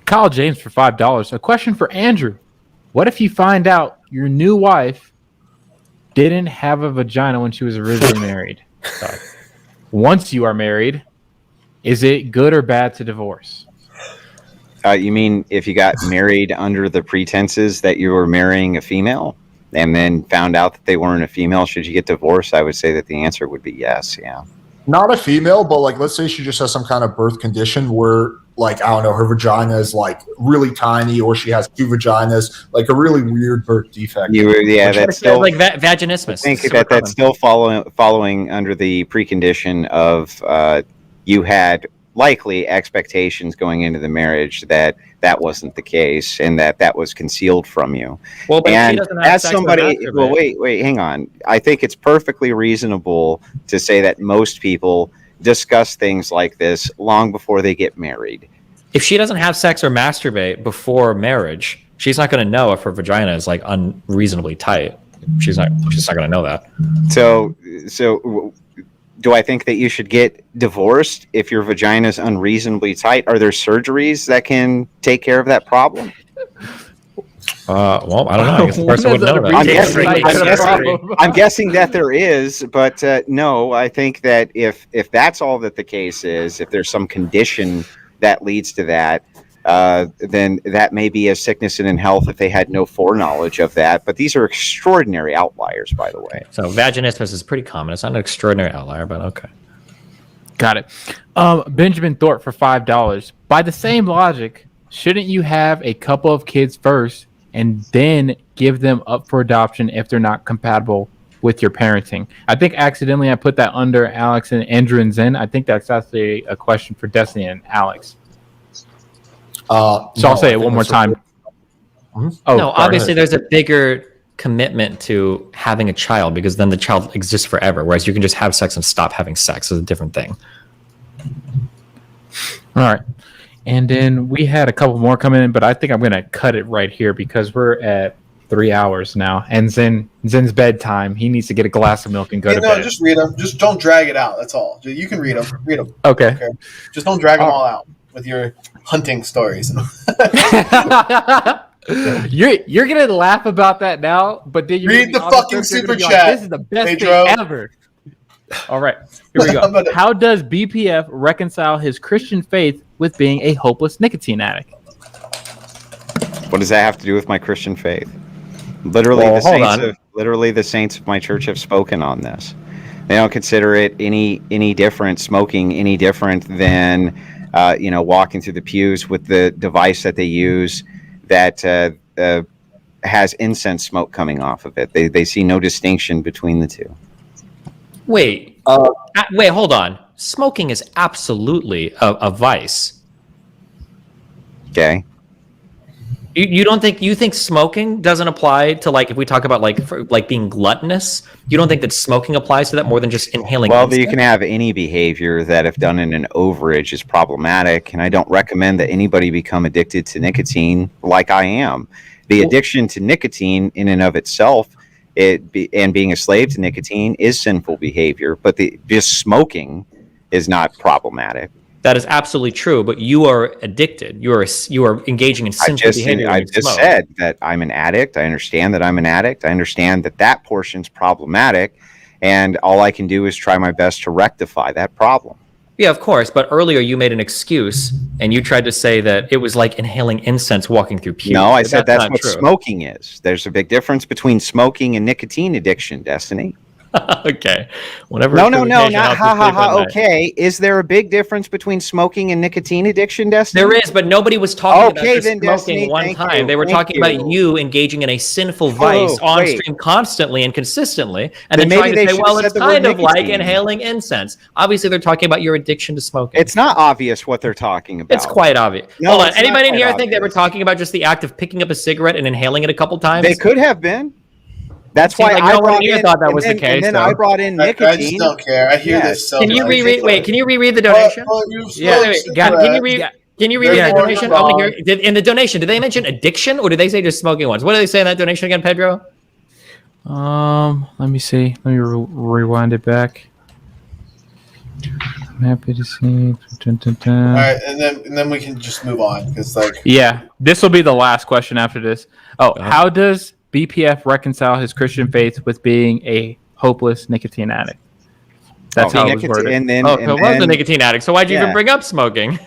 Kyle James for $5. A question for Andrew: what if you find out your new wife didn't have a vagina when she was originally married? Once you are married, is it good or bad to divorce? You mean if you got married under the pretenses that you were marrying a female and then found out that they weren't a female, should you get divorced? I would say that the answer would be yes, yeah. Not a female, but like let's say she just has some kind of birth condition where, like, I don't know, her vagina is like really tiny, or she has two vaginas, like a really weird birth defect. That's still like vaginismus. I think that's still following under the precondition of you had likely expectations going into the marriage that wasn't the case and that was concealed from you. Well, but and she doesn't have as somebody, well, wait, hang on. I think it's perfectly reasonable to say that most people discuss things like this long before they get married. If she doesn't have sex or masturbate before marriage, she's not going to know if her vagina is like unreasonably tight. She's not going to know that. So do I think that you should get divorced if your vagina is unreasonably tight? Are there surgeries that can take care of that problem? Well, I don't know. I guess the person would know that. I'm guessing that there is, but no, I think that if that's all that the case is, if there's some condition that leads to that, then that may be a sickness and in health if they had no foreknowledge of that. But these are extraordinary outliers, by the way. So vaginismus is pretty common. It's not an extraordinary outlier, but okay. Got it. Benjamin Thorpe for $5. By the same logic, shouldn't you have a couple of kids first and then give them up for adoption if they're not compatible with your parenting? I think accidentally I put that under Alex and Andrew and Zen. I think that's actually a question for Destiny and Alex. I'll say it one more time. Mm-hmm. No, obviously there's a bigger commitment to having a child because then the child exists forever, whereas you can just have sex and stop having sex. It's a different thing. All right. And then we had a couple more coming in, but I think I'm going to cut it right here because we're at 3 hours now. And Zen's bedtime. He needs to get a glass of milk and go to bed. Just read them. Just don't drag it out. That's all. You can read them. Read them. Okay. Just don't drag them all out with your hunting stories. You're gonna laugh about that now, but then you read the fucking super chat. This is the best thing ever. All right, here we go. How does BPF reconcile his Christian faith with being a hopeless nicotine addict? What does that have to do with my Christian faith? Literally, the saints of my church have spoken on this. They don't consider it any different, smoking any different than walking through the pews with the device that they use that has incense smoke coming off of it. They see no distinction between the two. Wait, hold on. Smoking is absolutely a vice. Okay. You don't think smoking doesn't apply to, like, if we talk about like being gluttonous, you don't think that smoking applies to that more than just inhaling? Well, you can have any behavior that, if done in an overage, is problematic, and I don't recommend that anybody become addicted to nicotine like I am. The addiction to nicotine in and of itself, and being a slave to nicotine, is sinful behavior, but just smoking is not problematic. That is absolutely true, but you are addicted. You are engaging in sinful behavior. I just said that I'm an addict. I understand that I'm an addict. I understand that portion's problematic, and all I can do is try my best to rectify that problem. Yeah, of course. But earlier you made an excuse, and you tried to say that it was like inhaling incense walking through pews. No, I said that's what smoking is. There's a big difference between smoking and nicotine addiction, Destiny. Okay. Whatever. No, not ha. Okay. Is there a big difference between smoking and nicotine addiction, Destiny? There is, but nobody was talking about just smoking Destiny, one time. They were talking about you engaging in a sinful vice on stream constantly and consistently, and then trying to say, well, it's kind of like inhaling incense. Obviously, they're talking about your addiction to smoking. It's not obvious what they're talking about. It's quite obvious. No, hold on. Anybody in here think they were talking about just the act of picking up a cigarette and inhaling it a couple times? They could have been. That's why I thought that was the case. And then I brought in nicotine. I just don't care. I hear this so much. Can you reread? Wait, can you reread the donation? Can you read? Can you read the donation? I want to hear. In the donation, did they mention addiction, or did they say just smoking once? What did they say in that donation again, Pedro? Let me see. Let me rewind it back. I'm happy to see. All right, and then we can just move on because this will be the last question after this. How does BPF reconcile his Christian faith with being a hopeless nicotine addict? That's how it was worded. It was a nicotine addict. So why'd you even bring up smoking?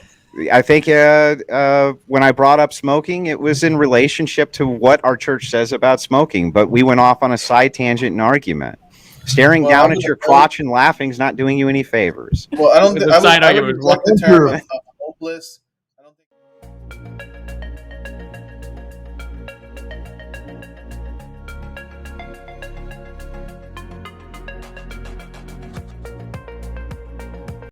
I think when I brought up smoking, it was in relationship to what our church says about smoking, but we went off on a side tangent and argument. Staring down at your crotch and laughing is not doing you any favors. Well, I would like the term hopeless